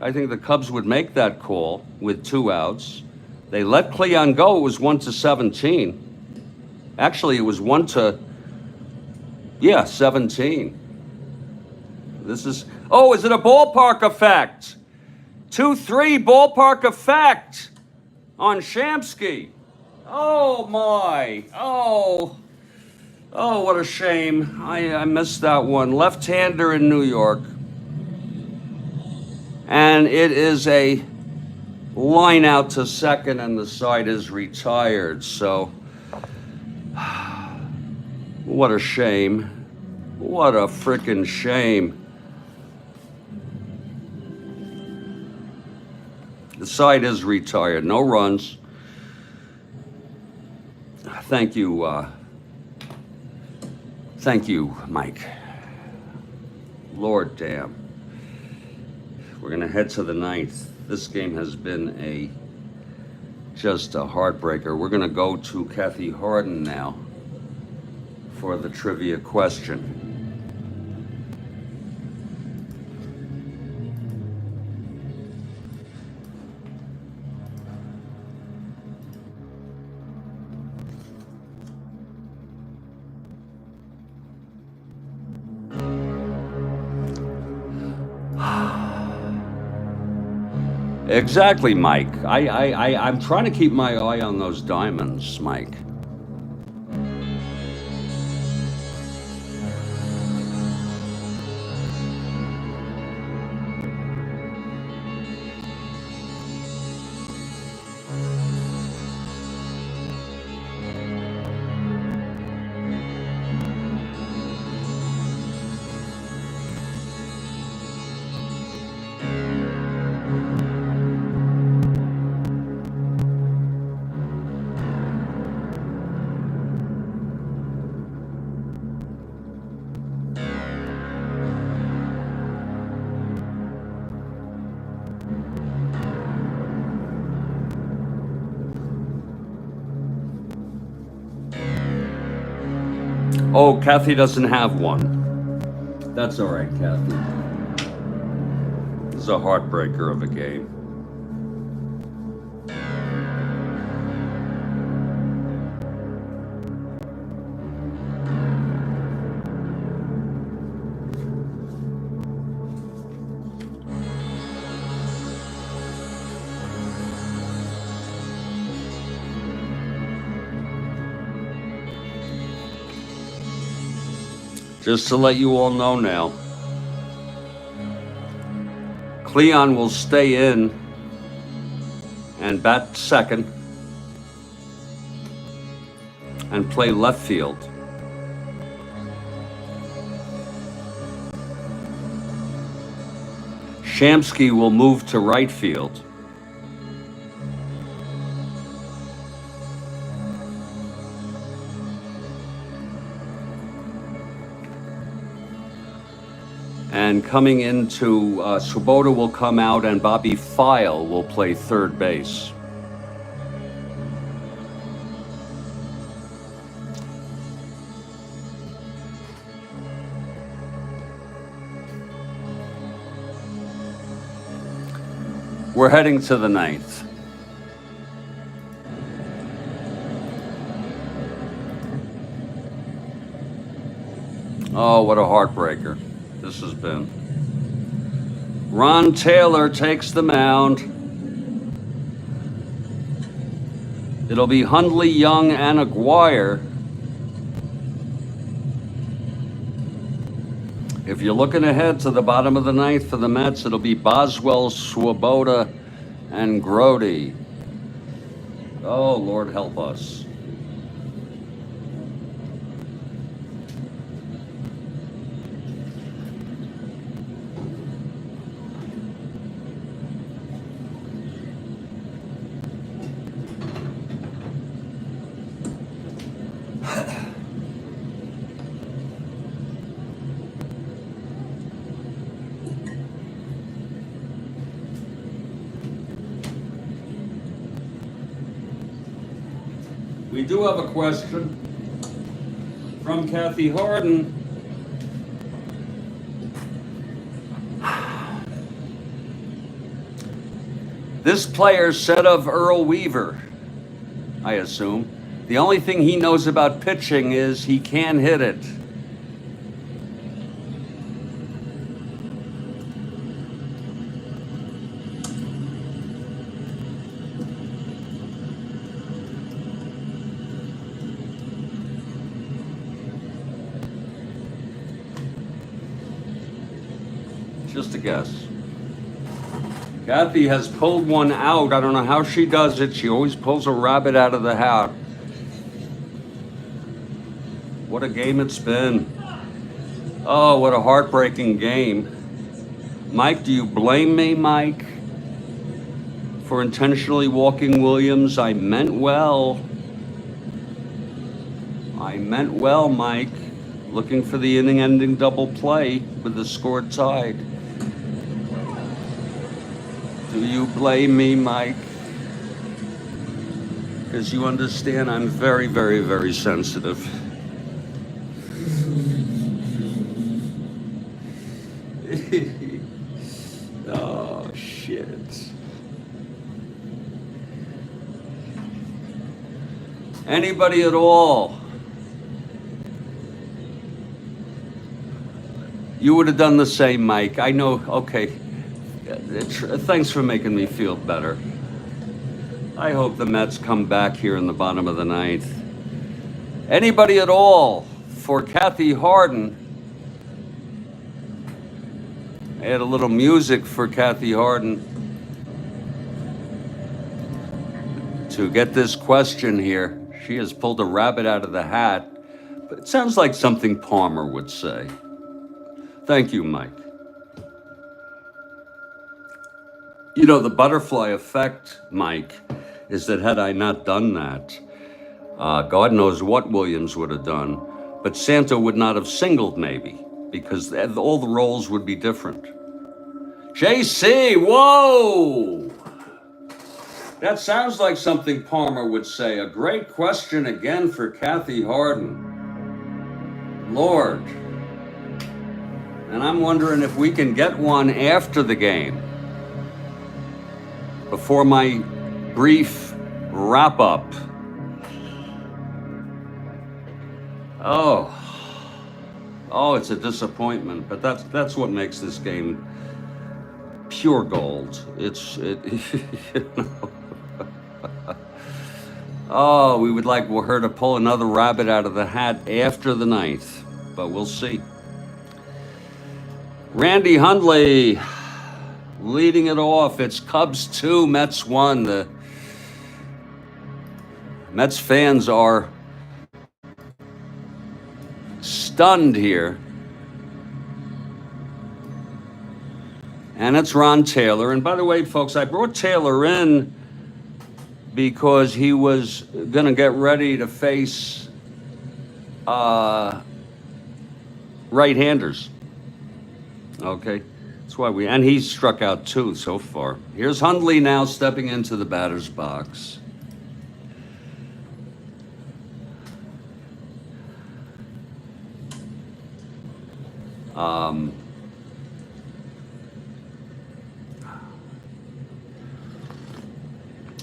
Speaker 1: I think the Cubs would make that call with 2 outs. They let Cleon go. It was 1-17. Actually, it was 17. Is it a ballpark effect? 2-3 ballpark effect on Shamsky. Oh, my. Oh, what a shame. I missed that one. Left-hander in New York. And it is a line out to second, and the side is retired. So, what a shame. What a frickin' shame. The side is retired. No runs. Thank you. Thank you, Mike. Lord damn. We're going to head to the ninth. This game has been just a heartbreaker. We're going to go to Kathy Harden now for the trivia question. Exactly, Mike. I'm trying to keep my eye on those diamonds, Mike. Oh, Kathy doesn't have one. That's all right, Kathy. This is a heartbreaker of a game. Just to let you all know now, Cleon will stay in and bat second and play left field. Shamsky will move to right field. And coming into Swoboda will come out and Bobby File will play third base. We're heading to the ninth. Oh, what a heartbreaker this has been. Ron Taylor takes the mound. It'll be Hundley, Young, and Aguirre. If you're looking ahead to the bottom of the ninth for the Mets, it'll be Boswell, Swoboda, and Grody. Oh, Lord help us. We do have a question from Kathy Harden. This player said of Earl Weaver, I assume, the only thing he knows about pitching is he can hit it. Just a guess. Kathy has pulled one out. I don't know how she does it. She always pulls a rabbit out of the hat. What a game it's been. Oh, what a heartbreaking game. Mike, do you blame me, Mike, for intentionally walking Williams? I meant well. I meant well, Mike. Looking for the inning-ending double play with the score tied. Do you blame me, Mike? Because you understand I'm very, very, very sensitive. Oh, shit. Anybody at all? You would have done the same, Mike. I know, okay. Thanks for making me feel better. I hope the Mets come back here in the bottom of the ninth. Anybody at all for Kathy Harden? I had a little music for Kathy Harden to get this question here. She has pulled a rabbit out of the hat, but it sounds like something Palmer would say. Thank you, Mike. You know, the butterfly effect, Mike, is that had I not done that, God knows what Williams would have done, but Santa would not have singled maybe, because all the roles would be different. JC, whoa! That sounds like something Palmer would say. A great question again for Kathy Harden. Lord. And I'm wondering if we can get one after the game, before my brief wrap up. Oh, it's a disappointment, but that's what makes this game pure gold. You know. Oh, we would like her to pull another rabbit out of the hat after the ninth, but we'll see. Randy Hundley leading it off. It's Cubs 2, Mets 1. The Mets fans are stunned here. And it's Ron Taylor. And by the way, folks, I brought Taylor in because he was going to get ready to face right-handers. Okay, that's why and he's struck out 2 so far. Here's Hundley now stepping into the batter's box.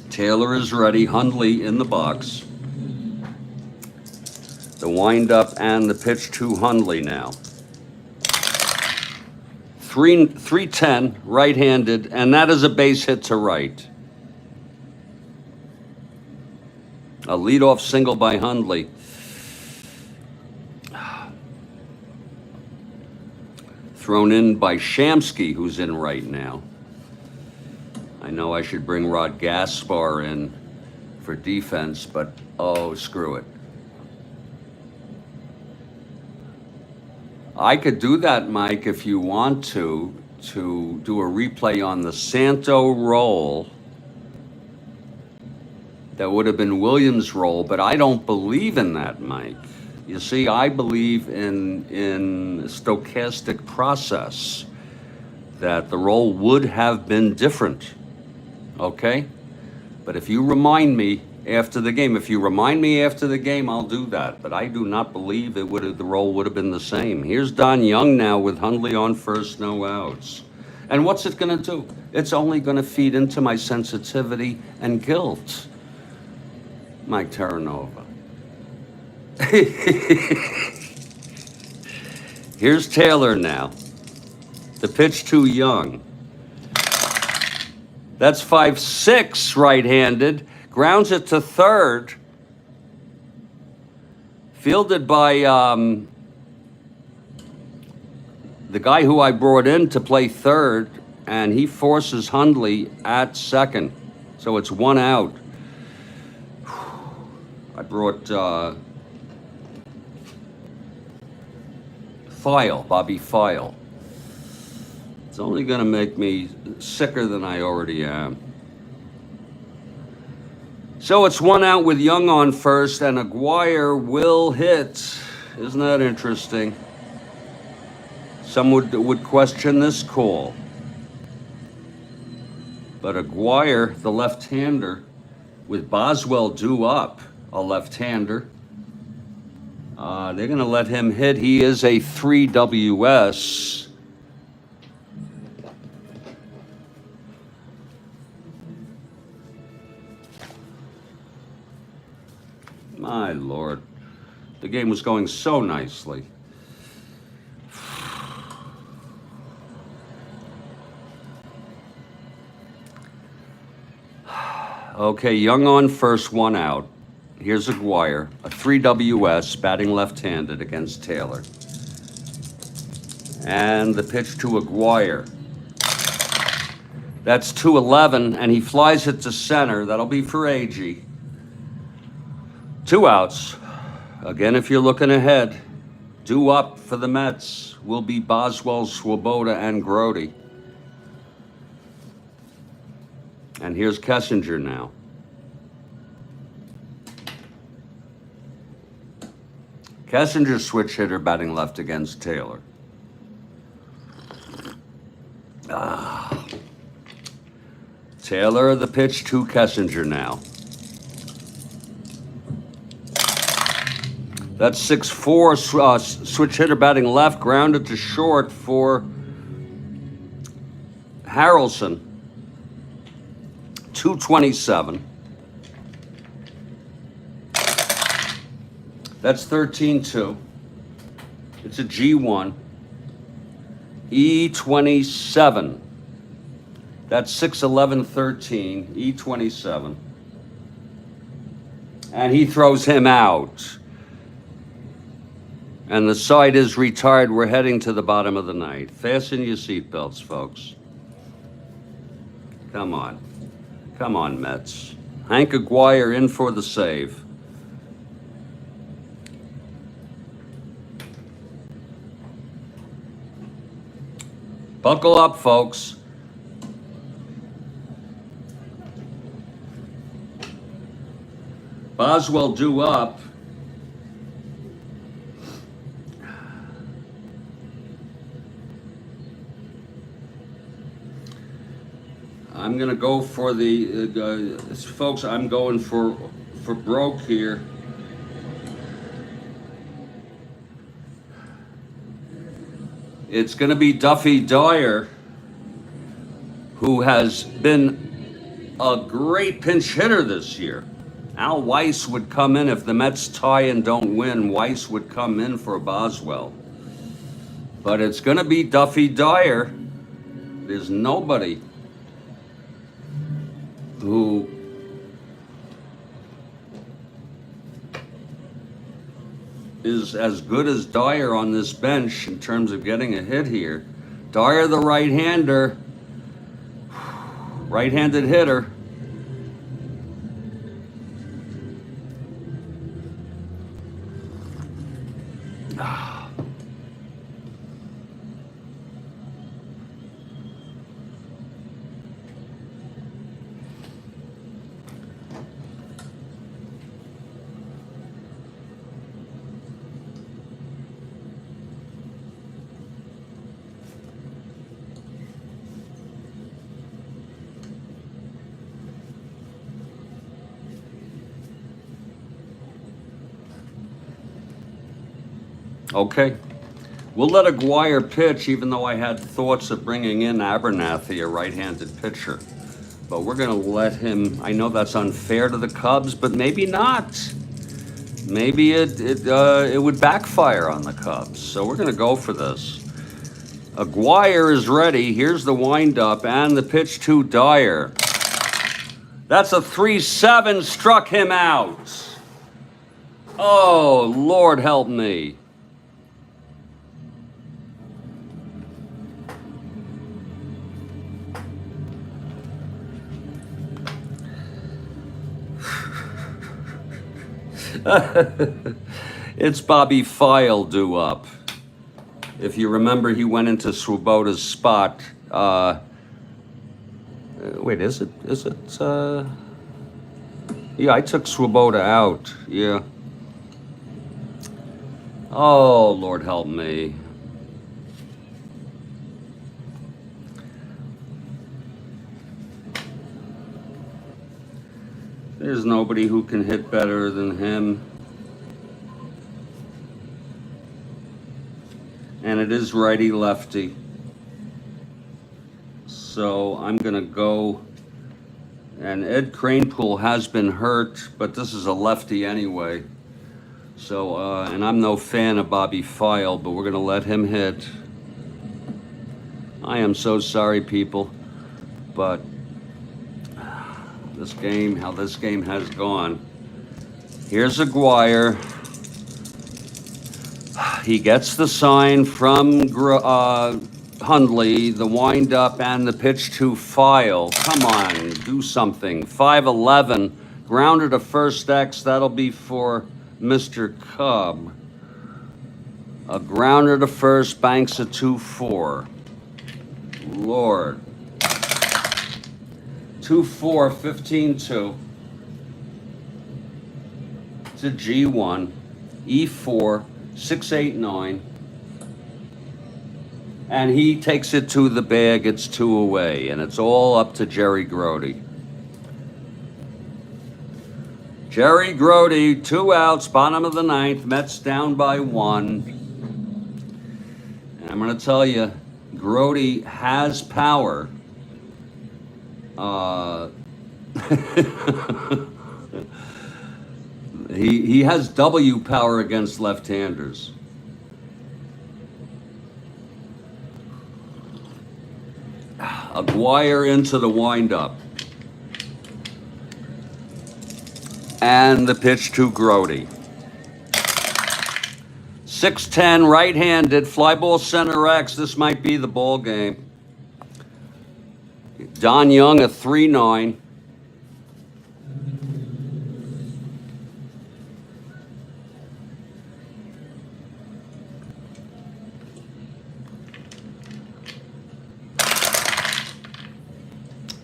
Speaker 1: Taylor is ready. Hundley in the box. The windup and the pitch to Hundley now. 3-10, right-handed, and that is a base hit to right. A leadoff single by Hundley. Thrown in by Shamsky, who's in right now. I know I should bring Rod Gaspar in for defense, but oh, screw it. I could do that, Mike, if you want to do a replay on the Santo roll. That would have been Williams' roll, but I don't believe in that, Mike. You see, I believe in stochastic process, that the roll would have been different. Okay? But if you remind me after the game, I'll do that. But I do not believe the roll would have been the same. Here's Don Young now with Hundley on first, no outs. And what's it going to do? It's only going to feed into my sensitivity and guilt. Mike Terranova. Here's Taylor now. The pitch to Young. That's 5-6 right-handed. Grounds it to third. Fielded by the guy who I brought in to play third, and he forces Hundley at second. So it's 1 out. I brought Bobby File. It's only going to make me sicker than I already am. So it's 1 out with Young on first, and Aguirre will hit. Isn't that interesting? Some would question this call. But Aguirre, the left-hander, with Boswell due up, a left-hander, they're going to let him hit. He is a 3 WS. My Lord, the game was going so nicely. Okay, Young on first, 1 out. Here's Aguirre, a 3 WS, batting left-handed against Taylor. And the pitch to Aguirre. That's 2-11, and he flies it to center. That'll be for Agee. 2 outs. Again, if you're looking ahead, due up for the Mets will be Boswell, Swoboda, and Grody. And here's Kessinger now. Kessinger switch hitter batting left against Taylor. Taylor, the pitch to Kessinger now. That's 6-4, switch hitter batting left, grounded to short for Harrelson. 227. That's 13-2. It's a G1. E27. That's 6-11-13. E27. And he throws him out. And the side is retired. We're heading to the bottom of the ninth. Fasten your seatbelts, folks. Come on. Come on, Mets. Hank Aguirre in for the save. Buckle up, folks. Boswell due up. I'm gonna go for the folks. I'm going for broke here. It's gonna be Duffy Dyer, who has been a great pinch hitter this year. Al Weiss would come in if the Mets tie and don't win. Weiss would come in for Boswell, but it's gonna be Duffy Dyer. There's nobody who is as good as Dyer on this bench in terms of getting a hit here. Dyer, the right-hander, right-handed hitter. Okay, we'll let Aguirre pitch, even though I had thoughts of bringing in Abernathy, a right-handed pitcher. But we're going to let him. I know that's unfair to the Cubs, but maybe not. Maybe it would backfire on the Cubs. So we're going to go for this. Aguirre is ready. Here's the windup and the pitch to Dyer. That's a 3-7, struck him out. Oh, Lord help me. It's Bobby File due up. If you remember, he went into Swoboda's spot. Wait, is it? Yeah, I took Swoboda out. Yeah. Oh, Lord help me. There's nobody who can hit better than him. And it is righty-lefty. So I'm going to go. And Ed Kranepool has been hurt, but this is a lefty anyway. So, and I'm no fan of Bobby File, but we're going to let him hit. I am so sorry, people. But this game, how this game has gone. Here's Aguirre. He gets the sign from Hundley, the windup and the pitch to File. Come on, do something. 5-11, grounded to first X. That'll be for Mr. Cub. A grounder to first, banks a 2-4. Lord. 2-4, 15-2. It's a G1. E4, 6-8-9. And he takes it to the bag. It's 2 away. And it's all up to Jerry Grody. Jerry Grody, 2 outs, bottom of the ninth. Mets down by 1. And I'm going to tell you, Grody has power. He has W power against left-handers. Aguirre into the windup. And the pitch to Grody. 6'10", right-handed, fly ball center X. This might be the ball game. Don Young, a 3-9.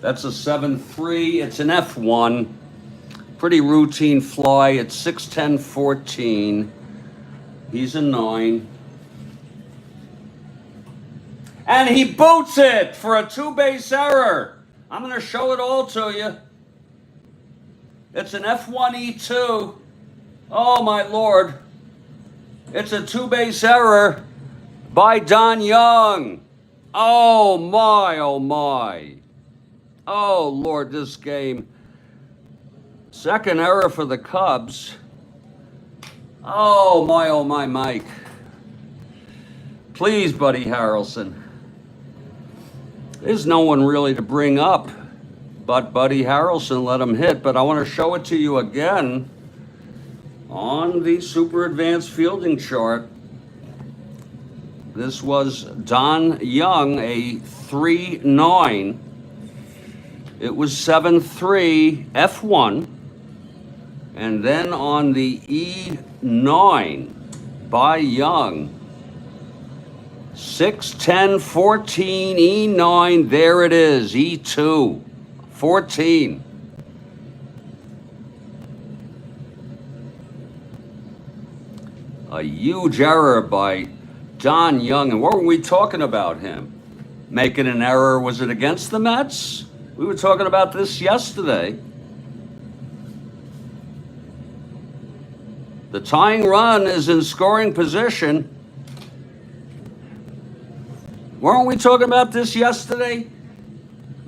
Speaker 1: That's a 7-3. It's an F1. Pretty routine fly. It's 6'10", 14. He's a 9. And he boots it for a 2-base error. I'm going to show it all to you. It's an F1E2. Oh, my Lord. It's a 2-base error by Don Young. Oh, my, oh, my. Oh, Lord, this game. Second error for the Cubs. Oh, my, Mike. Please, Buddy Harrelson. There's no one really to bring up but Buddy Harrelson. Let him hit, but I want to show it to you again on the super advanced fielding chart. This was Don Young, a 3-9. It was 7-3, F1. And then on the E9 by Young, 6'10", 14, E9, there it is, E2, 14. A huge error by Don Young. And what were we talking about him? Making an error, was it against the Mets? We were talking about this yesterday. The tying run is in scoring position. Weren't we talking about this yesterday?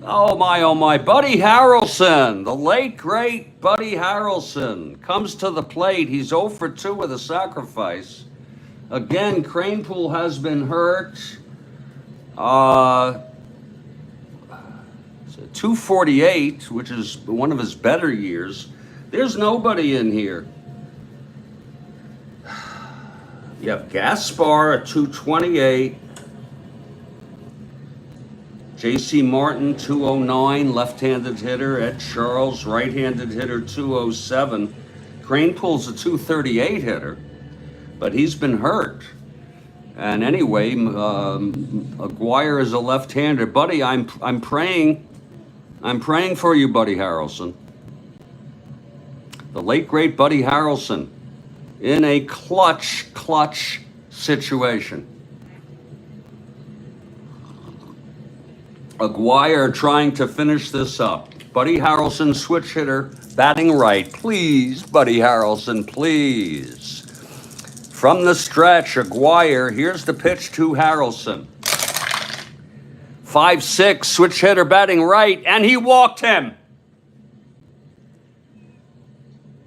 Speaker 1: Oh my. Buddy Harrelson, the late, great Buddy Harrelson, comes to the plate. He's 0 for 2 with a sacrifice. Again, Kranepool has been hurt. 248, which is one of his better years. There's nobody in here. You have Gaspar at 228. J.C. Martin, 209, left-handed hitter. Ed Charles, right-handed hitter, 207. Kranepool's a 238 hitter, but he's been hurt. And anyway, Aguirre is a left-hander. Buddy, I'm praying for you, Buddy Harrelson. The late, great Buddy Harrelson in a clutch situation. Aguirre trying to finish this up. Buddy Harrelson, switch hitter, batting right. Please, Buddy Harrelson, please. From the stretch, Aguirre, here's the pitch to Harrelson. 5-6, switch hitter, batting right, and he walked him.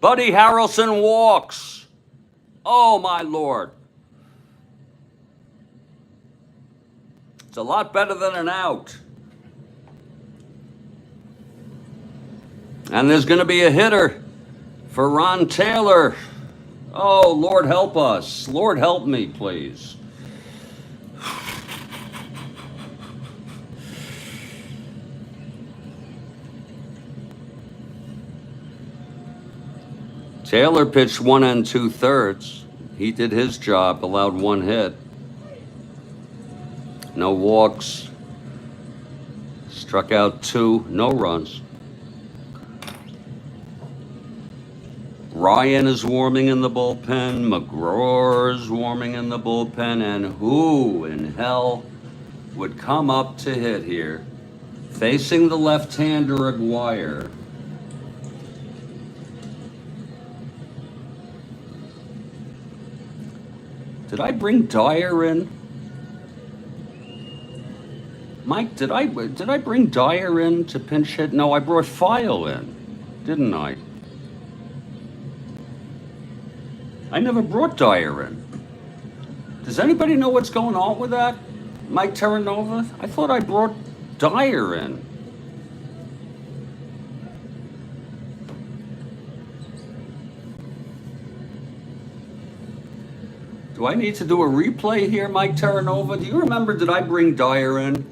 Speaker 1: Buddy Harrelson walks. Oh, my Lord. It's a lot better than an out. And there's going to be a hitter for Ron Taylor. Oh, Lord help us. Lord help me, please. Taylor pitched 1 2/3. He did his job, allowed 1 hit. No walks. Struck out 2, no runs. Ryan is warming in the bullpen. McGraw is warming in the bullpen. And who in hell would come up to hit here? Facing the left-hander Aguirre. Did I bring Dyer in? Mike, did I bring Dyer in to pinch hit? No, I brought File in, didn't I? I never brought Dyer in. Does anybody know what's going on with that? Mike Terranova? I thought I brought Dyer in. Do I need to do a replay here, Mike Terranova? Do you remember, did I bring Dyer in?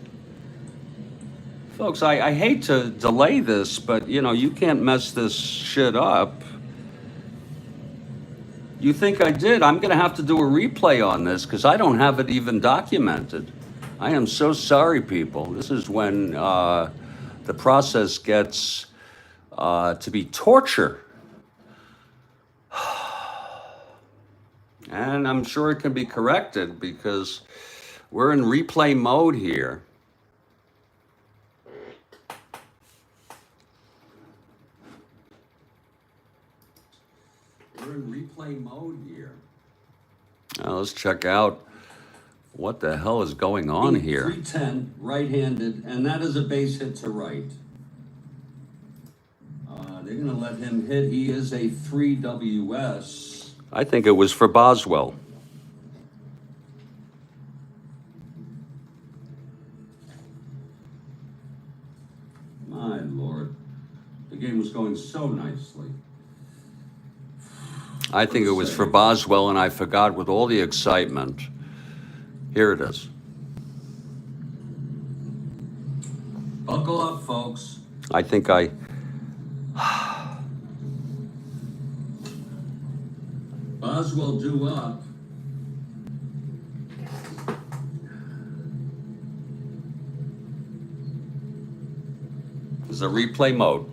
Speaker 1: Folks, I hate to delay this, but, you know, you can't mess this shit up. You think I did? I'm going to have to do a replay on this because I don't have it even documented. I am so sorry, people. This is when the process gets to be torture. And I'm sure it can be corrected because we're in replay mode here. We're in replay mode here. Now let's check out what the hell is going on here. 310, right-handed, and that is a base hit to right. They're going to let him hit. He is a 3WS. I think it was for Boswell. My Lord. The game was going so nicely. I think it was for Boswell, and I forgot with all the excitement. Here it is. Buckle up, folks. I think I... Boswell due up. This is a replay mode.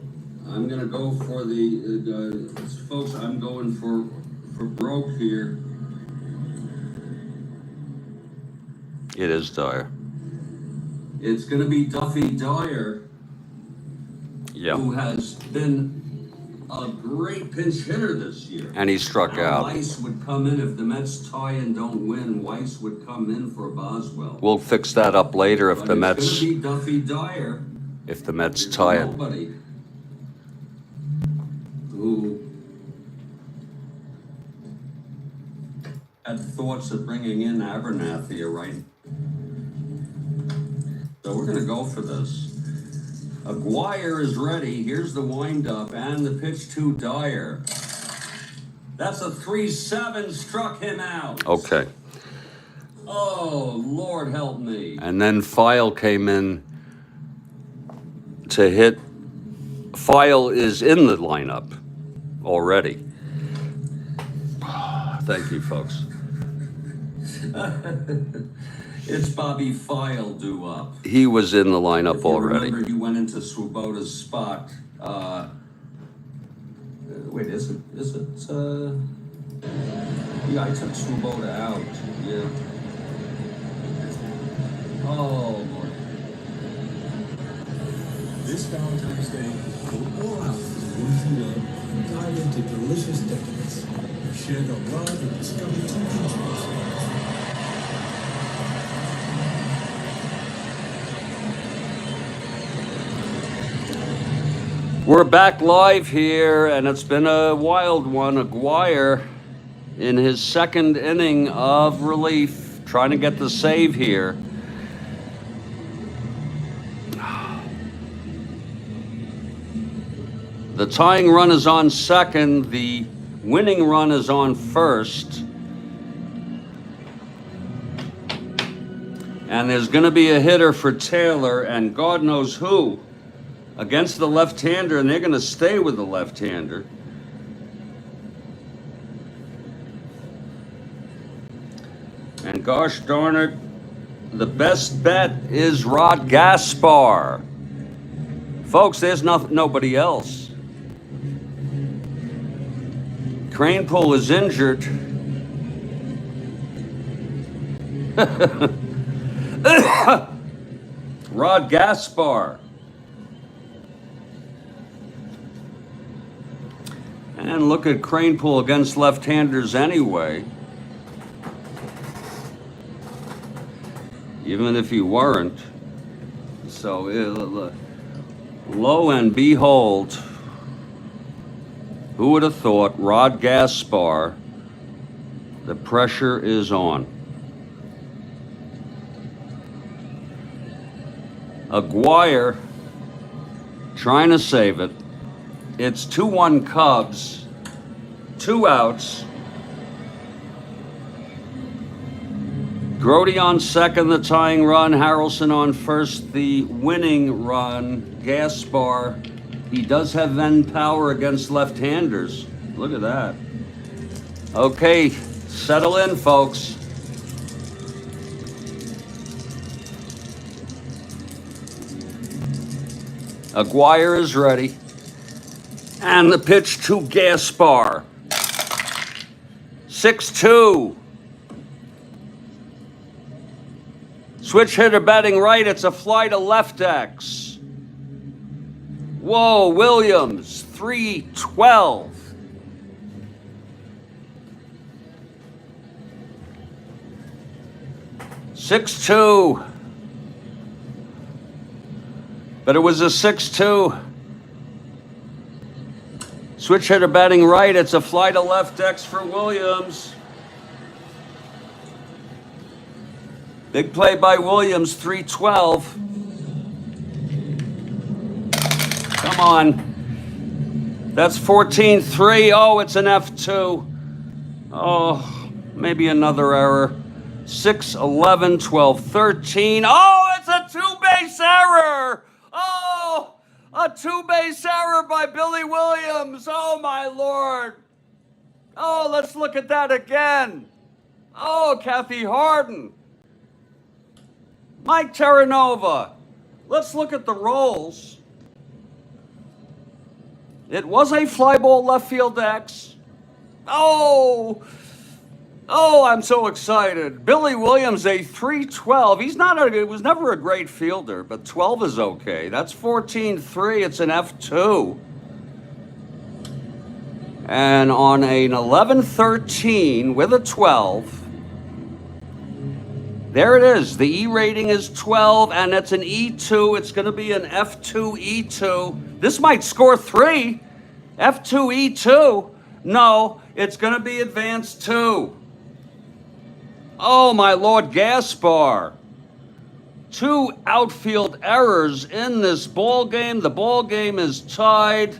Speaker 1: I'm gonna go for the folks. I'm going for broke here. It is Dyer. It's gonna be Duffy Dyer. Yeah. Who has been a great pinch hitter this year. And he struck out. Weiss would come in if the Mets tie and don't win. Weiss would come in for Boswell. We'll fix that up later if the Mets. It's gonna be Duffy Dyer. If the Mets tie it. Nobody who had thoughts of bringing in Abernathy, right? So we're gonna go for this. Aguirre is ready. Here's the windup and the pitch to Dyer. That's a 3-7, struck him out. Okay. Oh, Lord help me. And then File came in to hit. File is in the lineup already. Thank you, folks. It's Bobby File due up. He was in the lineup already. Remember, he went into Swoboda's spot. Wait, is it? Yeah, I took Swoboda out. Yeah. Oh, Lord. This Valentine's Day, go all out for those you love and dive into delicious decadence. Share the love and discover two features. We're back live here, and it's been a wild one. Aguirre in his second inning of relief, trying to get the save here. The tying run is on second. The winning run is on first. And there's going to be a hitter for Taylor, and God knows who. Against the left-hander, and they're going to stay with the left-hander. And gosh darn it, the best bet is Rod Gaspar. Folks, there's nobody else. Kranepool is injured. Rod Gaspar. And look at Kranepool against left-handers anyway. even if he weren't. So, lo and behold, who would have thought, Rod Gaspar, the pressure is on. Aguirre trying to save it. It's 2-1 Cubs, 2 outs. Grody on second, the tying run. Harrelson on first, the winning run. Gaspar, he does have end power against left-handers. Look at that. Okay, settle in, folks. Aguirre is ready. And the pitch to Gaspar. 6-2. Switch hitter batting right. It's a fly to left X. Whoa, Williams, 3-12. Six-2. But it was a 6-2. Switch hitter batting right. It's a fly to left X for Williams. Big play by Williams, 3-12. Come on. That's 14-3. Oh, it's an F2. Oh, maybe another error. 6-11, 12-13. Oh, it's a two-base error. Oh, a two-base error by Billy Williams. Oh, my Lord. Oh, let's look at that again. Oh, Kathy Harden. Mike Terranova. Let's look at the rolls. It was a fly ball left field X. Oh, I'm so excited. Billy Williams, a 3-12. He was never a great fielder, but 12 is okay. That's 14-3. It's an F2. And on an 11-13 with a 12, there it is. The E rating is 12, and it's an E2. It's going to be an F2 E2. This might score 3. F2 E2. No, it's going to be advanced 2. Oh, my Lord, Gaspar. 2 outfield errors in this ball game. The ball game is tied.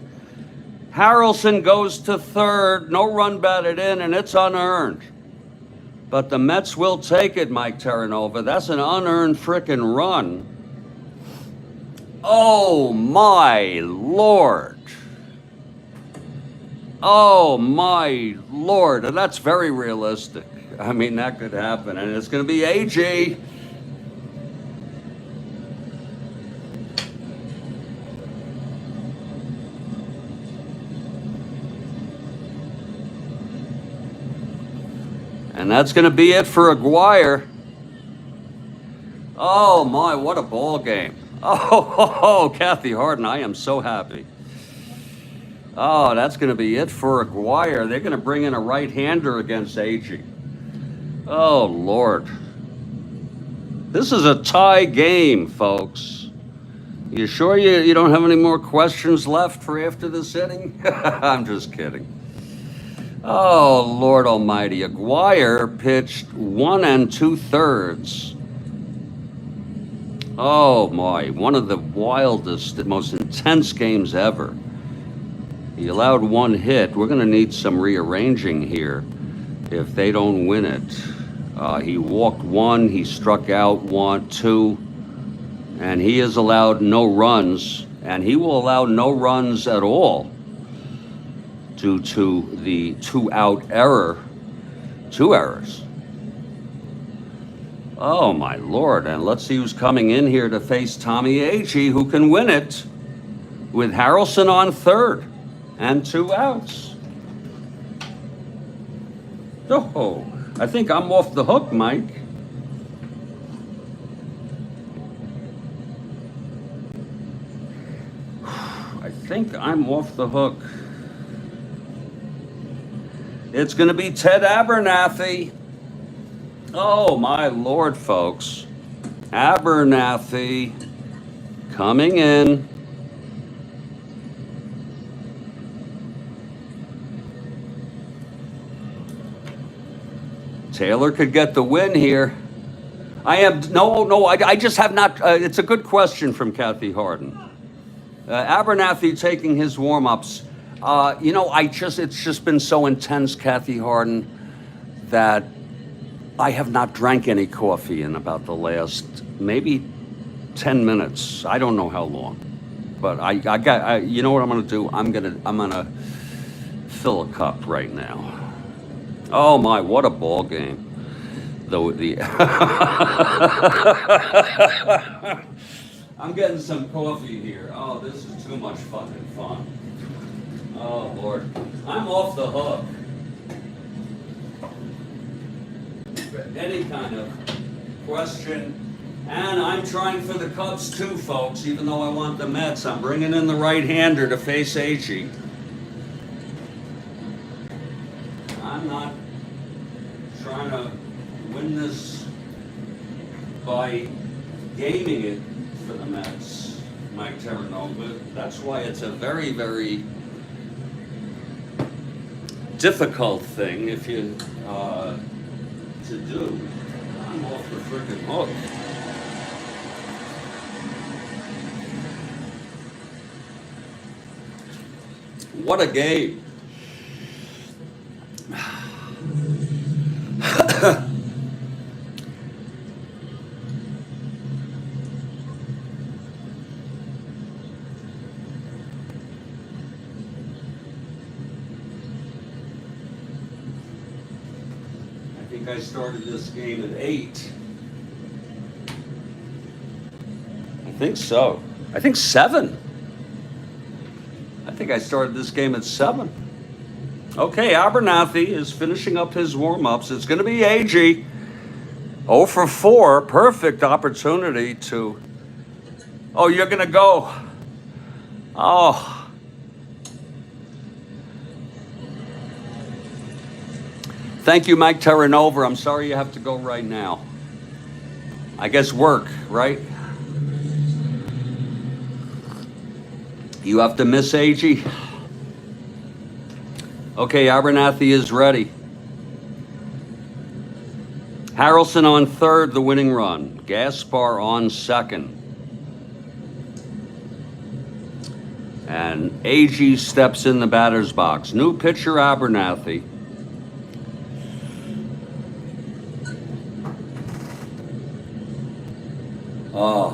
Speaker 1: Harrelson goes to third. No run batted in, and it's unearned. But the Mets will take it, Mike Terranova. That's an unearned frickin' run. Oh, my Lord. Oh, my Lord. And that's very realistic. I mean, that could happen. And it's going to be AG. And that's going to be it for Aguirre. Oh, my, what a ball game. Oh, Kathy Harden, I am so happy. Oh, that's going to be it for Aguirre. They're going to bring in a right-hander against AG. Oh, Lord. This is a tie game, folks. You sure you don't have any more questions left for after this inning? I'm just kidding. Oh, Lord Almighty. Aguirre pitched 1 2/3. Oh, my. One of the wildest, most intense games ever. He allowed 1 hit. We're going to need some rearranging here if they don't win it. He walked 1. He struck out 2. And he has allowed no runs. And he will allow no runs at all, due to the 2-out error. 2 errors. Oh, my Lord. And let's see who's coming in here to face Tommy Agee, who can win it with Harrelson on third and 2 outs. Oh, I think I'm off the hook, Mike. I think I'm off the hook. It's going to be Ted Abernathy. Oh, my Lord, folks. Abernathy coming in. Taylor could get the win here. I just have not. It's a good question from Kathy Harden. Abernathy taking his warm-ups. It's just been so intense, Kathy Harden, that I have not drank any coffee in about the last maybe 10 minutes. I don't know how long, but you know what I'm gonna do? I'm gonna fill a cup right now. Oh my, what a ball game. I'm getting some coffee here. Oh, this is too much fucking fun. Oh Lord, I'm off the hook. Any kind of question. And I'm trying for the Cubs too, folks, even though I want the Mets. I'm bringing in the right-hander to face Agee. I'm not trying to win this by gaming it for the Mets, Mike Terranova. That's why it's a very, very difficult thing if you to do. I'm off the frickin' hook. What a game. I started this game at 8. I think so. I think 7. I think I started this game at 7. Okay, Abernathy is finishing up his warm-ups. It's going to be Agee. 0 for 4. Perfect opportunity to... Oh, you're going to go. Oh. Thank you, Mike Terranova. I'm sorry you have to go right now. I guess work, right? You have to miss Agee. Okay, Abernathy is ready. Harrelson on third, the winning run. Gaspar on second. And Agee steps in the batter's box. New pitcher, Abernathy. Oh,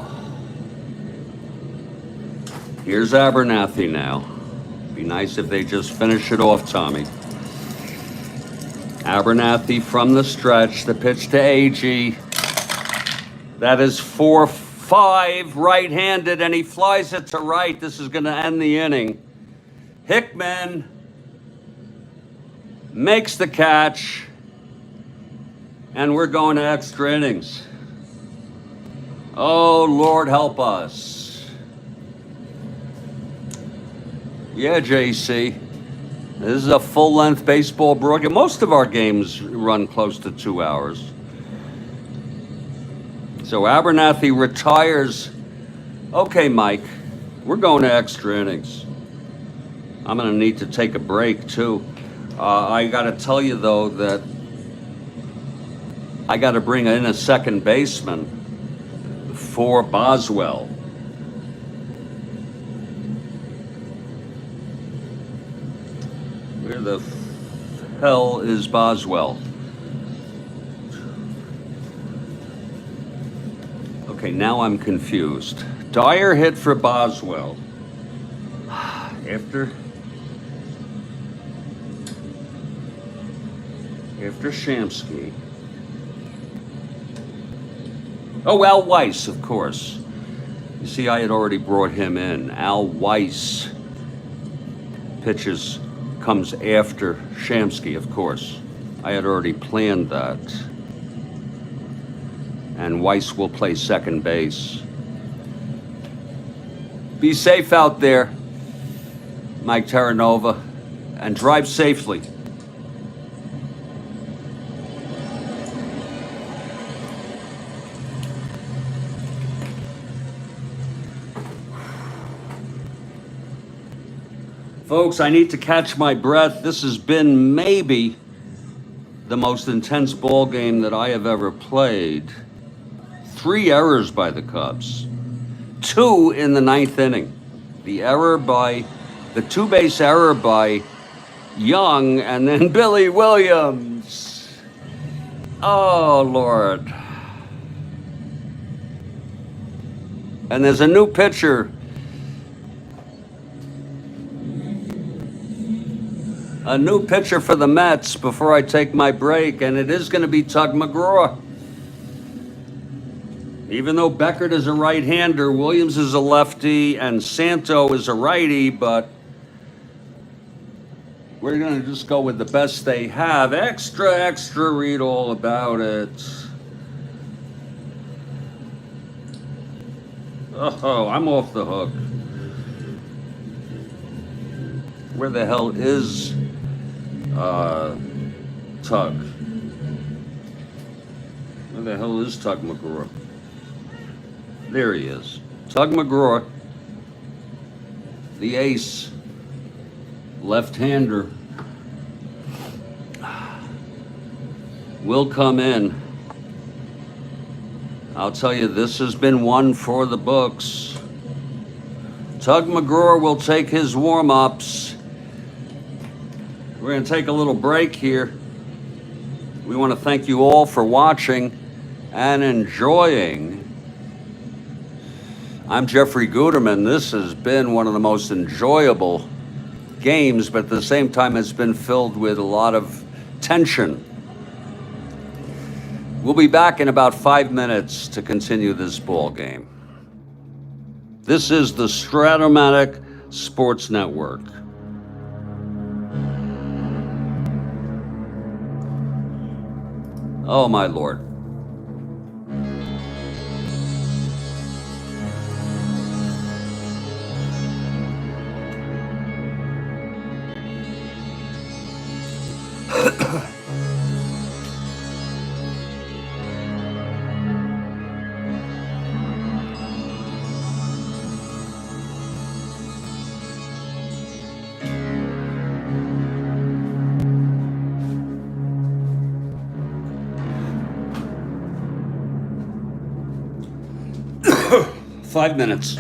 Speaker 1: here's Abernathy now. Be nice if they just finish it off, Tommy. Abernathy from the stretch, the pitch to Agee. That is 4-5, right-handed, and he flies it to right. This is going to end the inning. Hickman makes the catch, and we're going to extra innings. Oh, Lord, help us. Yeah, JC. This is a full-length baseball broadcast. Most of our games run close to 2 hours. So Abernathy retires. Okay, Mike, we're going to extra innings. I'm going to need to take a break, too. I got to tell you, though, that I got to bring in a second baseman for Boswell. Where the hell is Boswell? Okay, now I'm confused. Dyer hit for Boswell. After Shamsky. Oh, Al Weiss, of course. You see, I had already brought him in. Al Weiss pitches, comes after Shamsky, of course. I had already planned that. And Weiss will play second base. Be safe out there, Mike Terranova, and drive safely. Folks, I need to catch my breath. This has been maybe the most intense ball game that I have ever played. 3 errors by the Cubs. 2 in the 9th inning. The two-base error by Young, and then Billy Williams. Oh, Lord. And there's a new pitcher. A new pitcher for the Mets before I take my break, and it is going to be Tug McGraw. Even though Beckert is a right-hander, Williams is a lefty, and Santo is a righty, but we're going to just go with the best they have. Extra, read all about it. Oh, I'm off the hook. Where the hell is Tug? Where the hell is Tug McGraw? There he is. Tug McGraw, the ace, left-hander, will come in. I'll tell you, this has been one for the books. Tug McGraw will take his warm-ups. We're going to take a little break here. We want to thank you all for watching and enjoying. I'm Jeffrey Guterman. This has been one of the most enjoyable games, but at the same time, it's been filled with a lot of tension. We'll be back in about 5 minutes to continue this ball game. This is the Strat-O-Matic Sports Network. Oh, my Lord. Five minutes.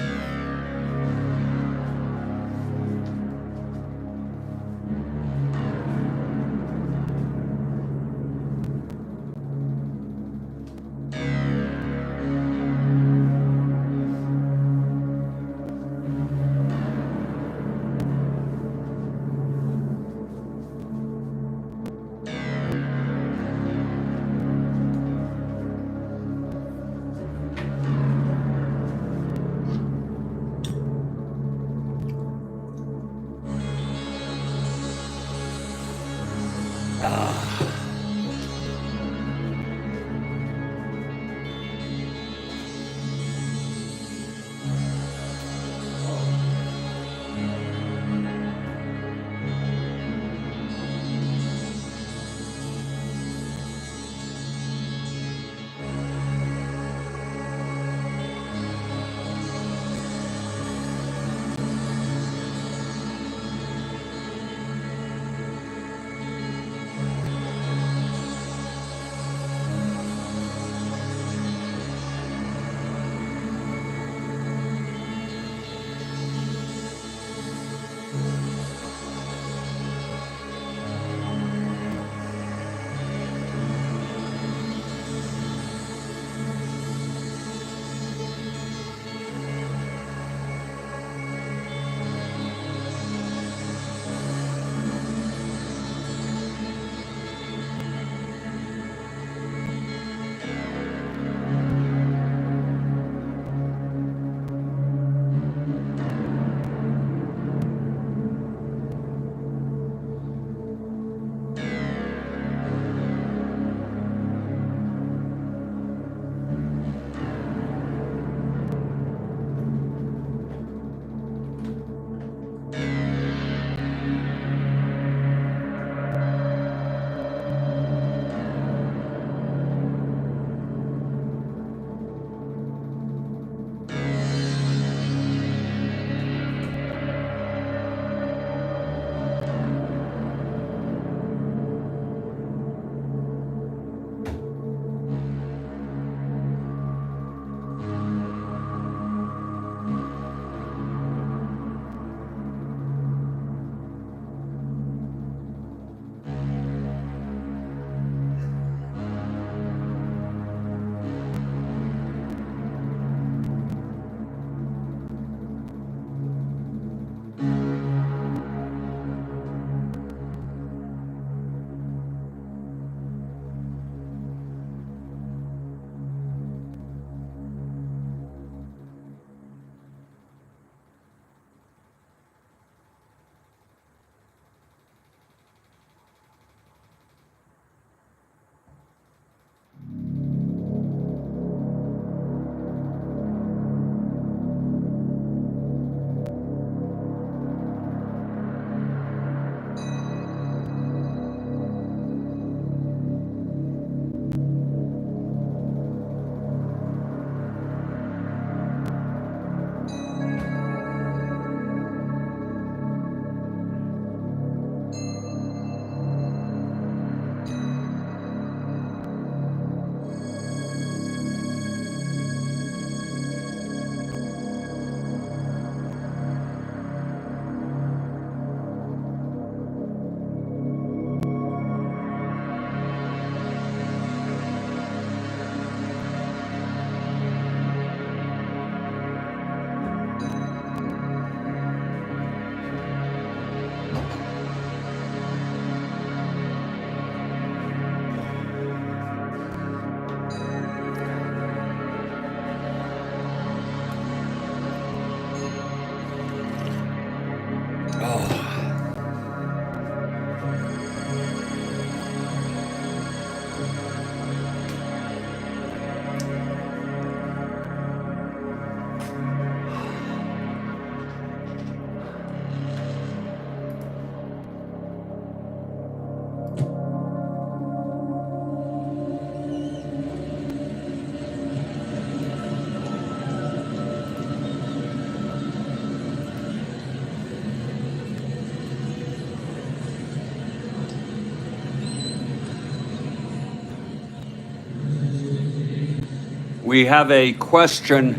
Speaker 1: We have a question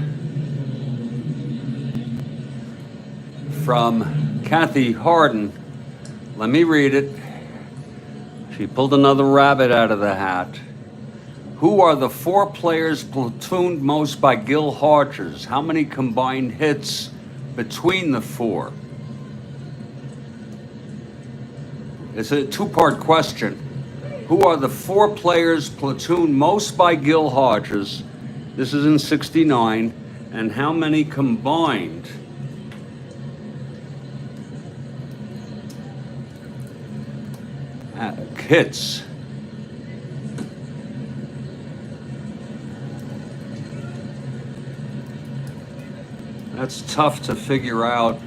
Speaker 1: from Kathy Harden. Let me read it. She pulled another rabbit out of the hat. Who are the 4 players platooned most by Gil Hodges? How many combined hits between the 4? It's a 2-part question. Who are the 4 players platooned most by Gil Hodges? This is in 69. And how many combined hits? That's tough to figure out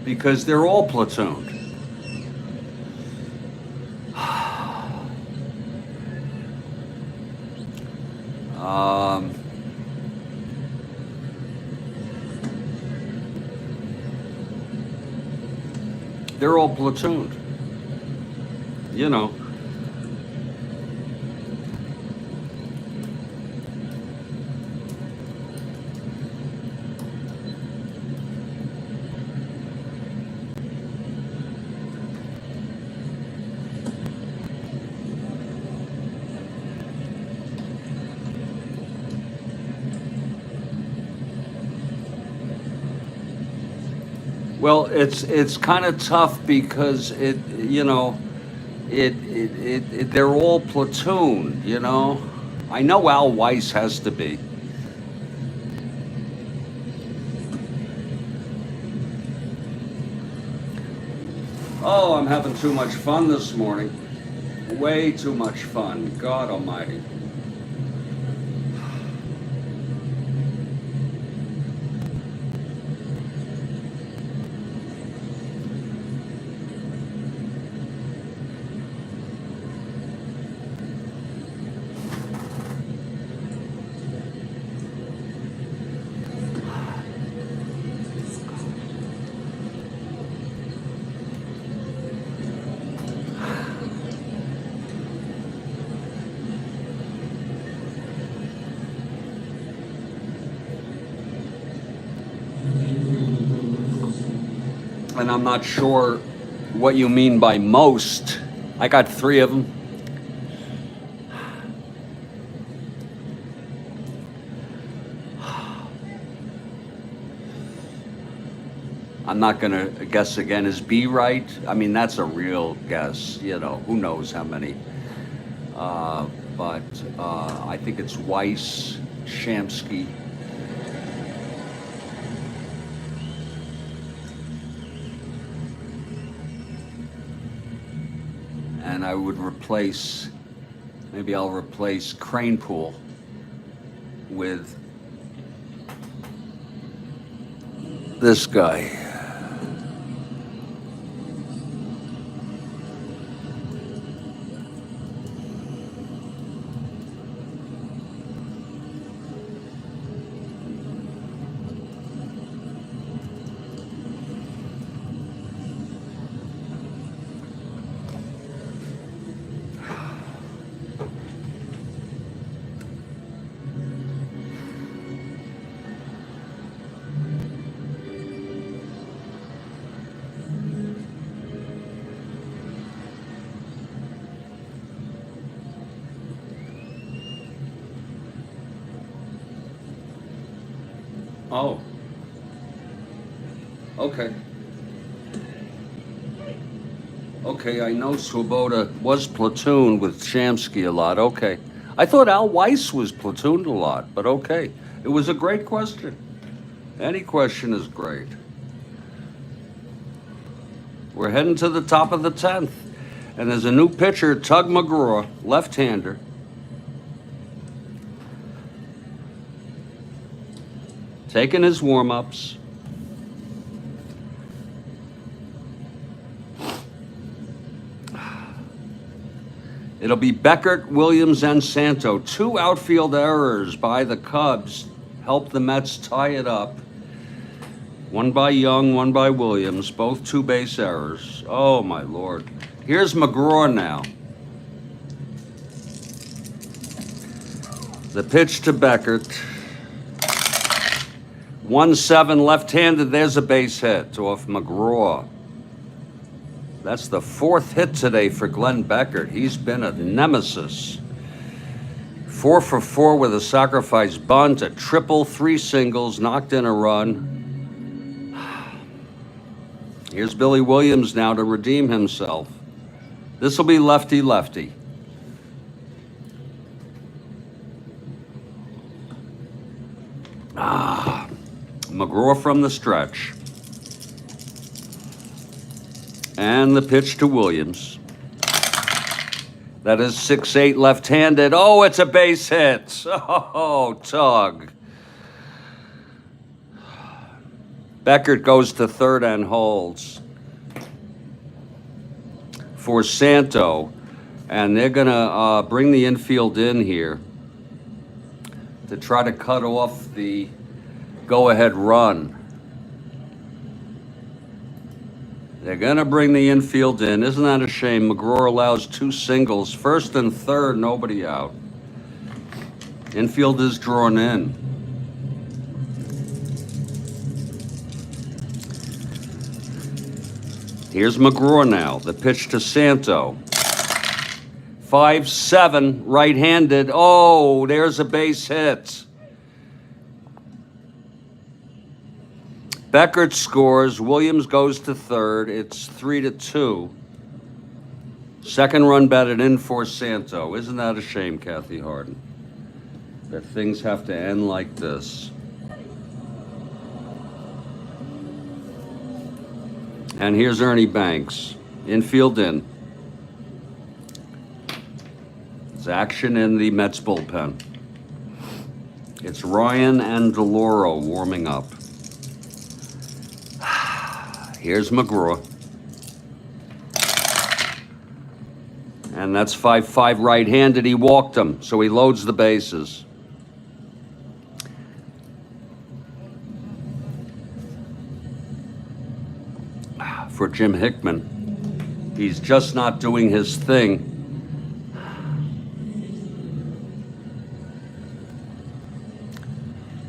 Speaker 1: because they're all platooned. They're all platooned. You know. Well, it's kind of tough because they're all platooned, you know. I know Al Weiss has to be. Oh, I'm having too much fun this morning. Way too much fun. God almighty. And I'm not sure what you mean by most. I got 3 of them. I'm not going to guess again. Is B right? I mean, that's a real guess. You know, who knows how many. But I think it's Weiss, Shamsky. And I would replace, maybe I'll replace Cranepool with this guy. Oh. Okay. Okay, I know Swoboda was platooned with Shamsky a lot. Okay. I thought Al Weiss was platooned a lot, but okay. It was a great question. Any question is great. We're heading to the top of the 10th. And there's a new pitcher, Tug McGraw, left-hander. Taking his warm-ups. It'll be Beckert, Williams, and Santo. 2 outfield errors by the Cubs helped the Mets tie it up. One by Young, one by Williams, both 2 base errors. Oh, my Lord. Here's McGraw now. The pitch to Beckert. 1-7 left-handed. There's a base hit off McGraw. That's the 4th hit today for Glenn Beckert. He's been a nemesis. 4 for 4 with a sacrifice bunt, a triple, 3 singles, knocked in a run. Here's Billy Williams now to redeem himself. This will be lefty-lefty. McGraw from the stretch. And the pitch to Williams. That is 6-8 left-handed. Oh, it's a base hit. Oh, Tug. Beckert goes to third and holds for Santo. And they're going to bring the infield in here to try to cut off the go-ahead run. They're going to bring the infield in. Isn't that a shame? McGraw allows 2 singles. First and third, nobody out. Infield is drawn in. Here's McGraw now. The pitch to Santo. 5-7, right-handed. Oh, there's a base hit. Beckert scores. Williams goes to third. It's 3-2. Second run batted in for Santo. Isn't that a shame, Kathy Harden, that things have to end like this? And here's Ernie Banks. Infield in. It's action in the Mets bullpen. It's Ryan and DeLauro warming up. Here's McGraw. And that's 5-5 right-handed. He walked him, so he loads the bases. For Jim Hickman, he's just not doing his thing.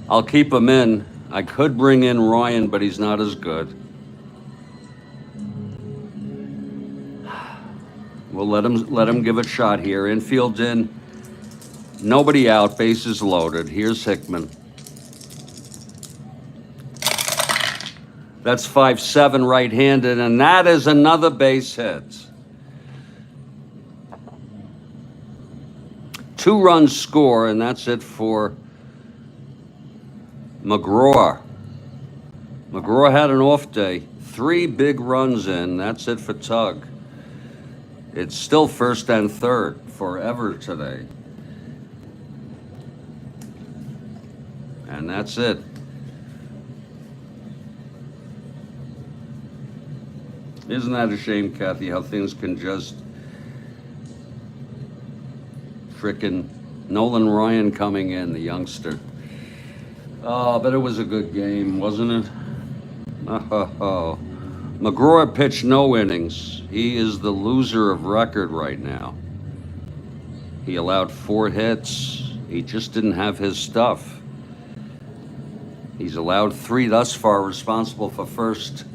Speaker 1: I'll keep him in. I could bring in Ryan, but he's not as good. We'll let him give it a shot here. Infield in. Nobody out. Bases loaded. Here's Hickman. That's 5-7 right-handed, and that is another base hit. 2 runs score, and that's it for McGraw. McGraw had an off day. 3 big runs in. That's it for Tug. It's still first and third forever today. And that's it. Isn't that a shame, Kathy, how things can just frickin' Nolan Ryan coming in, the youngster. Oh, but it was a good game, wasn't it? Oh. McGraw pitched no innings. He is the loser of record right now. He allowed 4 hits. He just didn't have his stuff. He's allowed 3 thus far, responsible for first.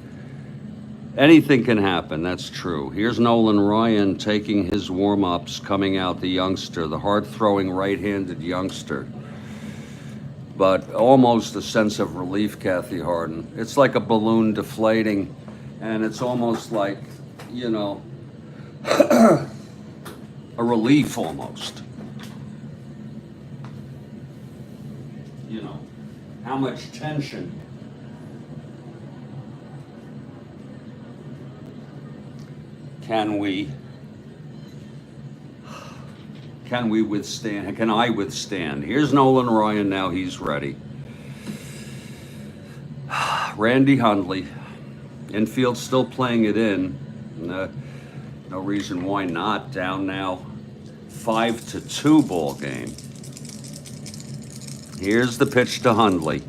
Speaker 1: Anything can happen, that's true. Here's Nolan Ryan taking his warm-ups, coming out, the youngster, the hard-throwing right-handed youngster. But almost a sense of relief, Kathy Harden. It's like a balloon deflating, and it's almost like, you know, a relief almost. You know, how much tension can we withstand? Can I withstand? Here's Nolan Ryan now. He's ready. Randy Hundley. Infield still playing it in. No reason why not. Down now 5-2 ball game. Here's the pitch to Hundley.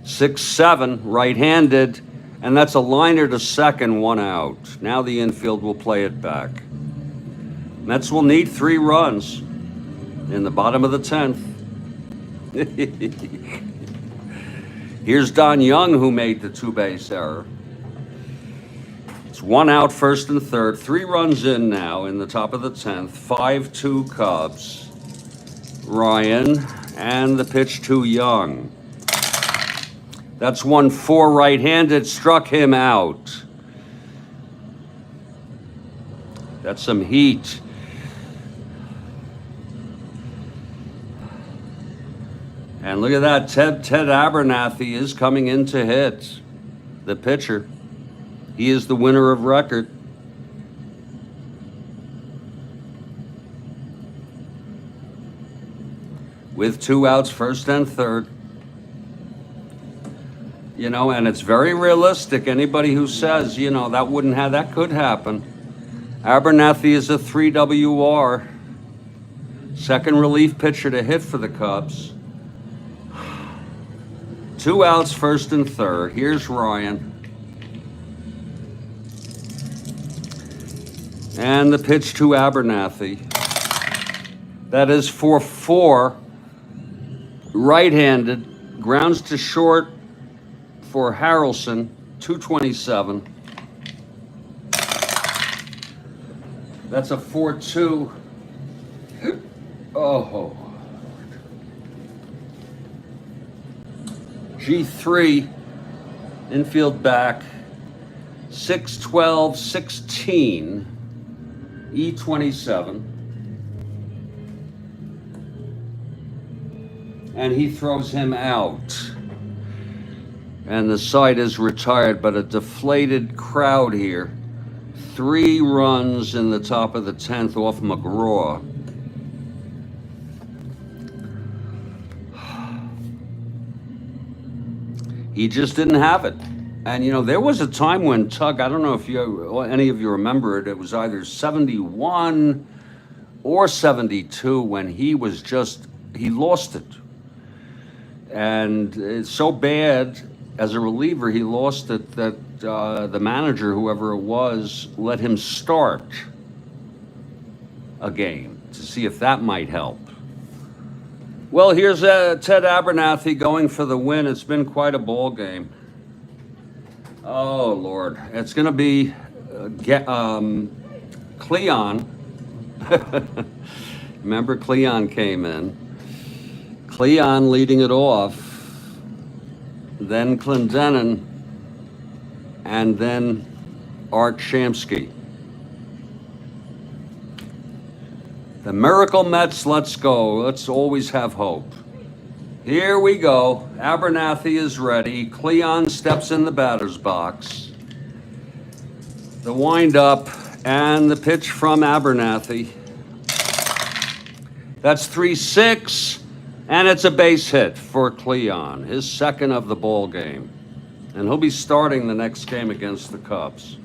Speaker 1: 6-7 right-handed. And that's a liner to second, 1 out. Now the infield will play it back. Mets will need 3 runs. in the bottom of the 10th. Here's Don Young, who made the 2-base error. It's 1 out, first and third. 3 runs in now in the top of the 10th. 5-2 Cubs. Ryan, and the pitch to Young. That's 1-4 right-handed, struck him out. That's some heat. And look at that, Ted Abernathy is coming in to hit, the pitcher. He is the winner of record. With 2 outs, first and third. You know, and it's very realistic. Anybody who says, you know, that could happen. Abernathy is a 3 WR. Second relief pitcher to hit for the Cubs. 2 outs, first and third. Here's Ryan. And the pitch to Abernathy. That is 4-4. Right-handed. Grounds to short for Harrelson. 227. That's a 4-2. Oh. G3, infield back, 6-12, 16, E27. And he throws him out. And the side is retired, but a deflated crowd here. 3 runs in the top of the 10th off McGraw. He just didn't have it. And, you know, there was a time when Tug, I don't know if any of you remember it, it was either 71 or 72 when he lost it. And it's so bad as a reliever, he lost it that the manager, whoever it was, let him start a game to see if that might help. Well, here's Ted Abernathy going for the win. It's been quite a ball game. Oh, Lord. It's going to be Cleon. Remember, Cleon came in. Cleon leading it off. Then Clendenin. And then Art Shamsky. The Miracle Mets, let's go. Let's always have hope. Here we go. Abernathy is ready. Cleon steps in the batter's box. The wind-up and the pitch from Abernathy. That's 3-6, and it's a base hit for Cleon, his second of the ball game. And he'll be starting the next game against the Cubs.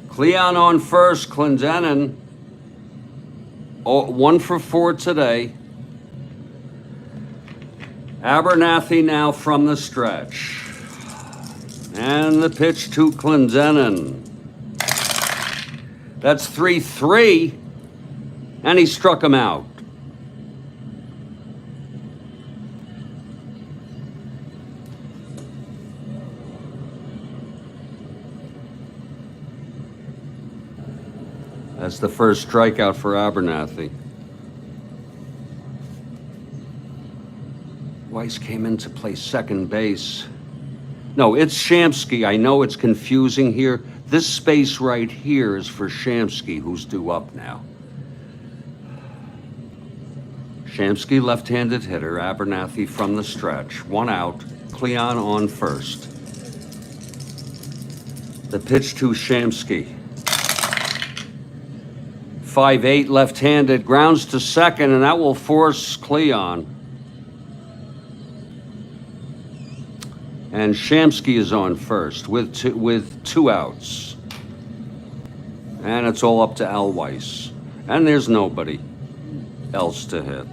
Speaker 1: Cleon on first, Clendenin 1 for 4 today. Abernathy now from the stretch. And the pitch to Clendenin. That's 3-3, and he struck him out. That's the first strikeout for Abernathy. Weiss came in to play second base. No, it's Shamsky. I know it's confusing here. This space right here is for Shamsky, who's due up now. Shamsky, left-handed hitter. Abernathy from the stretch. 1 out. Cleon on first. The pitch to Shamsky. 5-8 left-handed, grounds to second, and that will force Cleon. And Shamsky is on first with two outs. And it's all up to Al Weiss. And there's nobody else to hit.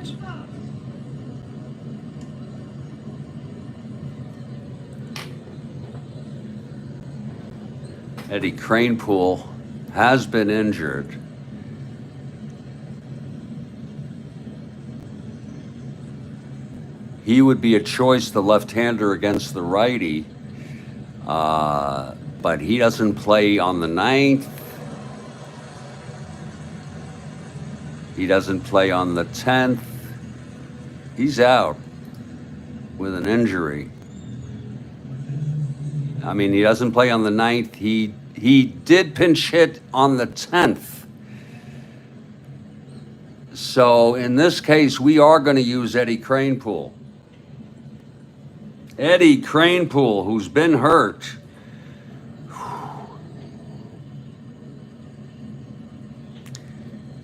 Speaker 1: Eddie Kranepool has been injured. he would be a choice, the left-hander against the righty. But he doesn't play on the 9th. He doesn't play on the 10th. He's out with an injury. I mean, he doesn't play on the 9th. He did pinch hit on the 10th. So in this case, we are going to use Eddie Kranepool. Eddie Kranepool, who's been hurt.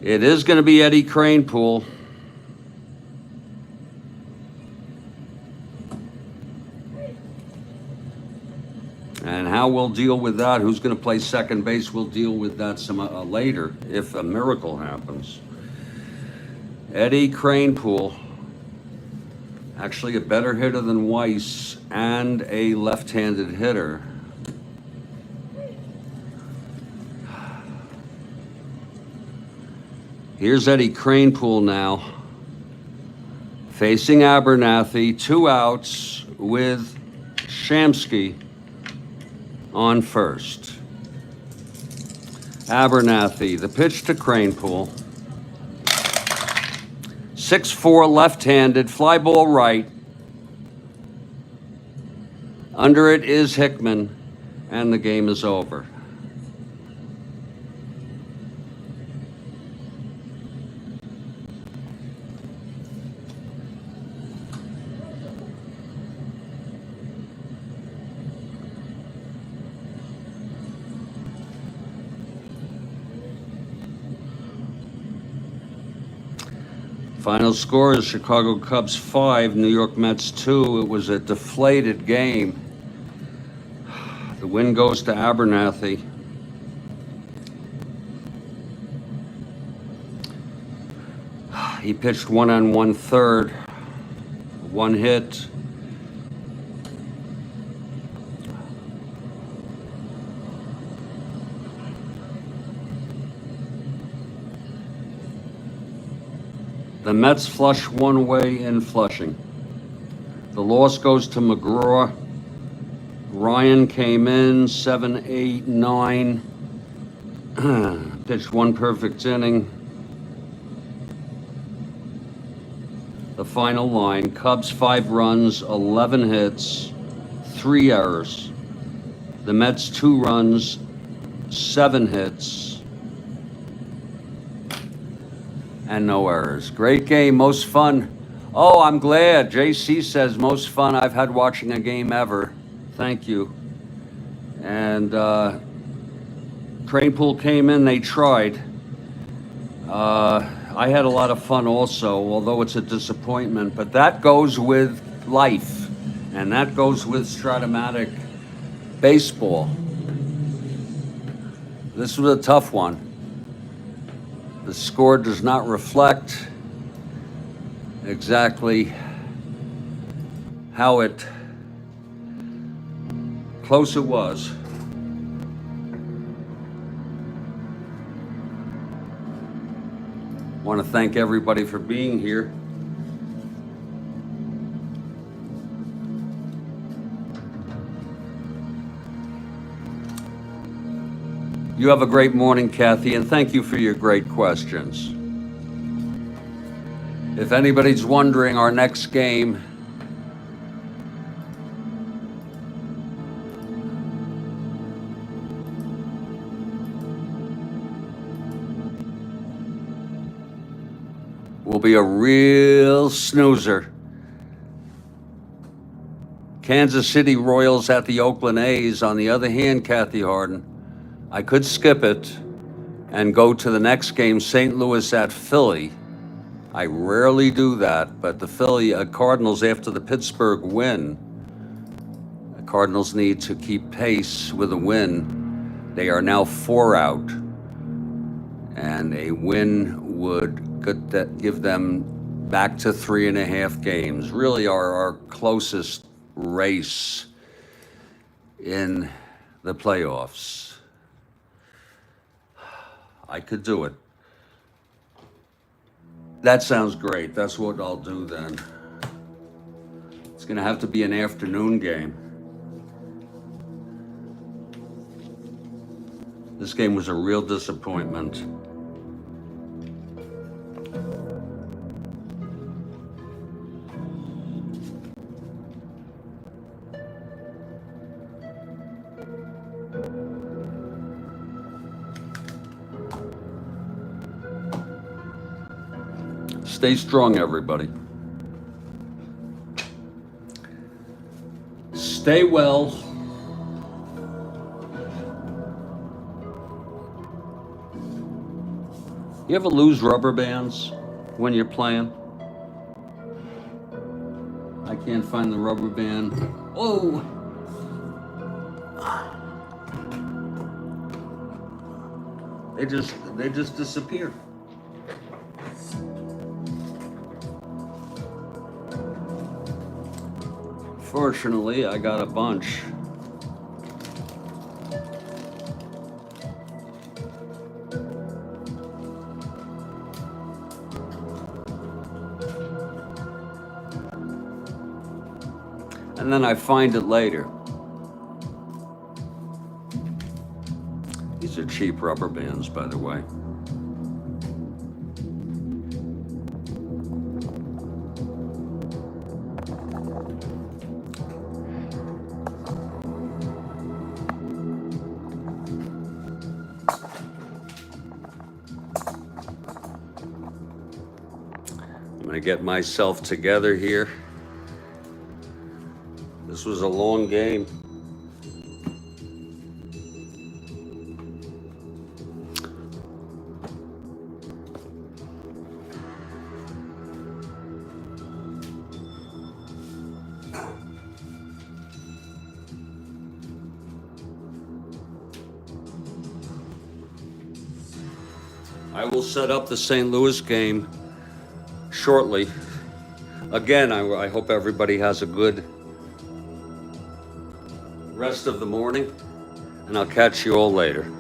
Speaker 1: It is going to be Eddie Kranepool. And how we'll deal with that, who's going to play second base, we'll deal with that some later if a miracle happens. Eddie Kranepool, actually a better hitter than Weiss and a left-handed hitter. Here's Eddie Kranepool now, facing Abernathy, 2 outs with Shamsky on first. Abernathy, the pitch to Kranepool. 6'4", left-handed, fly ball right. Under it is Hickman, and the game is over. Final score is Chicago Cubs 5, New York Mets 2. It was a deflated game. The win goes to Abernathy. He pitched 1 1/3, 1 hit. The Mets flush one way in Flushing. The loss goes to McGraw. Ryan came in 7, 8, 9. Pitched 1 perfect inning. The final line, Cubs 5 runs, 11 hits, 3 errors. The Mets 2 runs, 7 hits, and no errors. Great game, most fun. Oh, I'm glad. JC says most fun I've had watching a game ever. Thank you. And Kranepool came in, they tried. I had a lot of fun also, although it's a disappointment, but that goes with life, and that goes with Strat-O-Matic baseball. This was a tough one. The score does not reflect exactly how close it was. I want to thank everybody for being here. You have a great morning, Kathy, and thank you for your great questions. If anybody's wondering, our next game will be a real snoozer. Kansas City Royals at the Oakland A's. On the other hand, Kathy Harden, I could skip it and go to the next game, St. Louis at Philly. I rarely do that, but the Philly Cardinals, after the Pittsburgh win, the Cardinals need to keep pace with a win. They are now 4 out, and a win would give them back to 3.5 games. Really our closest race in the playoffs. I could do it. That sounds great. That's what I'll do then. going to have to be an afternoon game. This game was a real disappointment. Stay strong, everybody. Stay well. You ever lose rubber bands when you're playing? I can't find the rubber band. Oh! They just disappeared. Fortunately, I got a bunch. And then I find it later. These are cheap rubber bands, by the way. I'm going to get myself together here. This was a long game. I will set up the St. Louis game shortly. Again, I hope everybody has a good rest of the morning, and I'll catch you all later.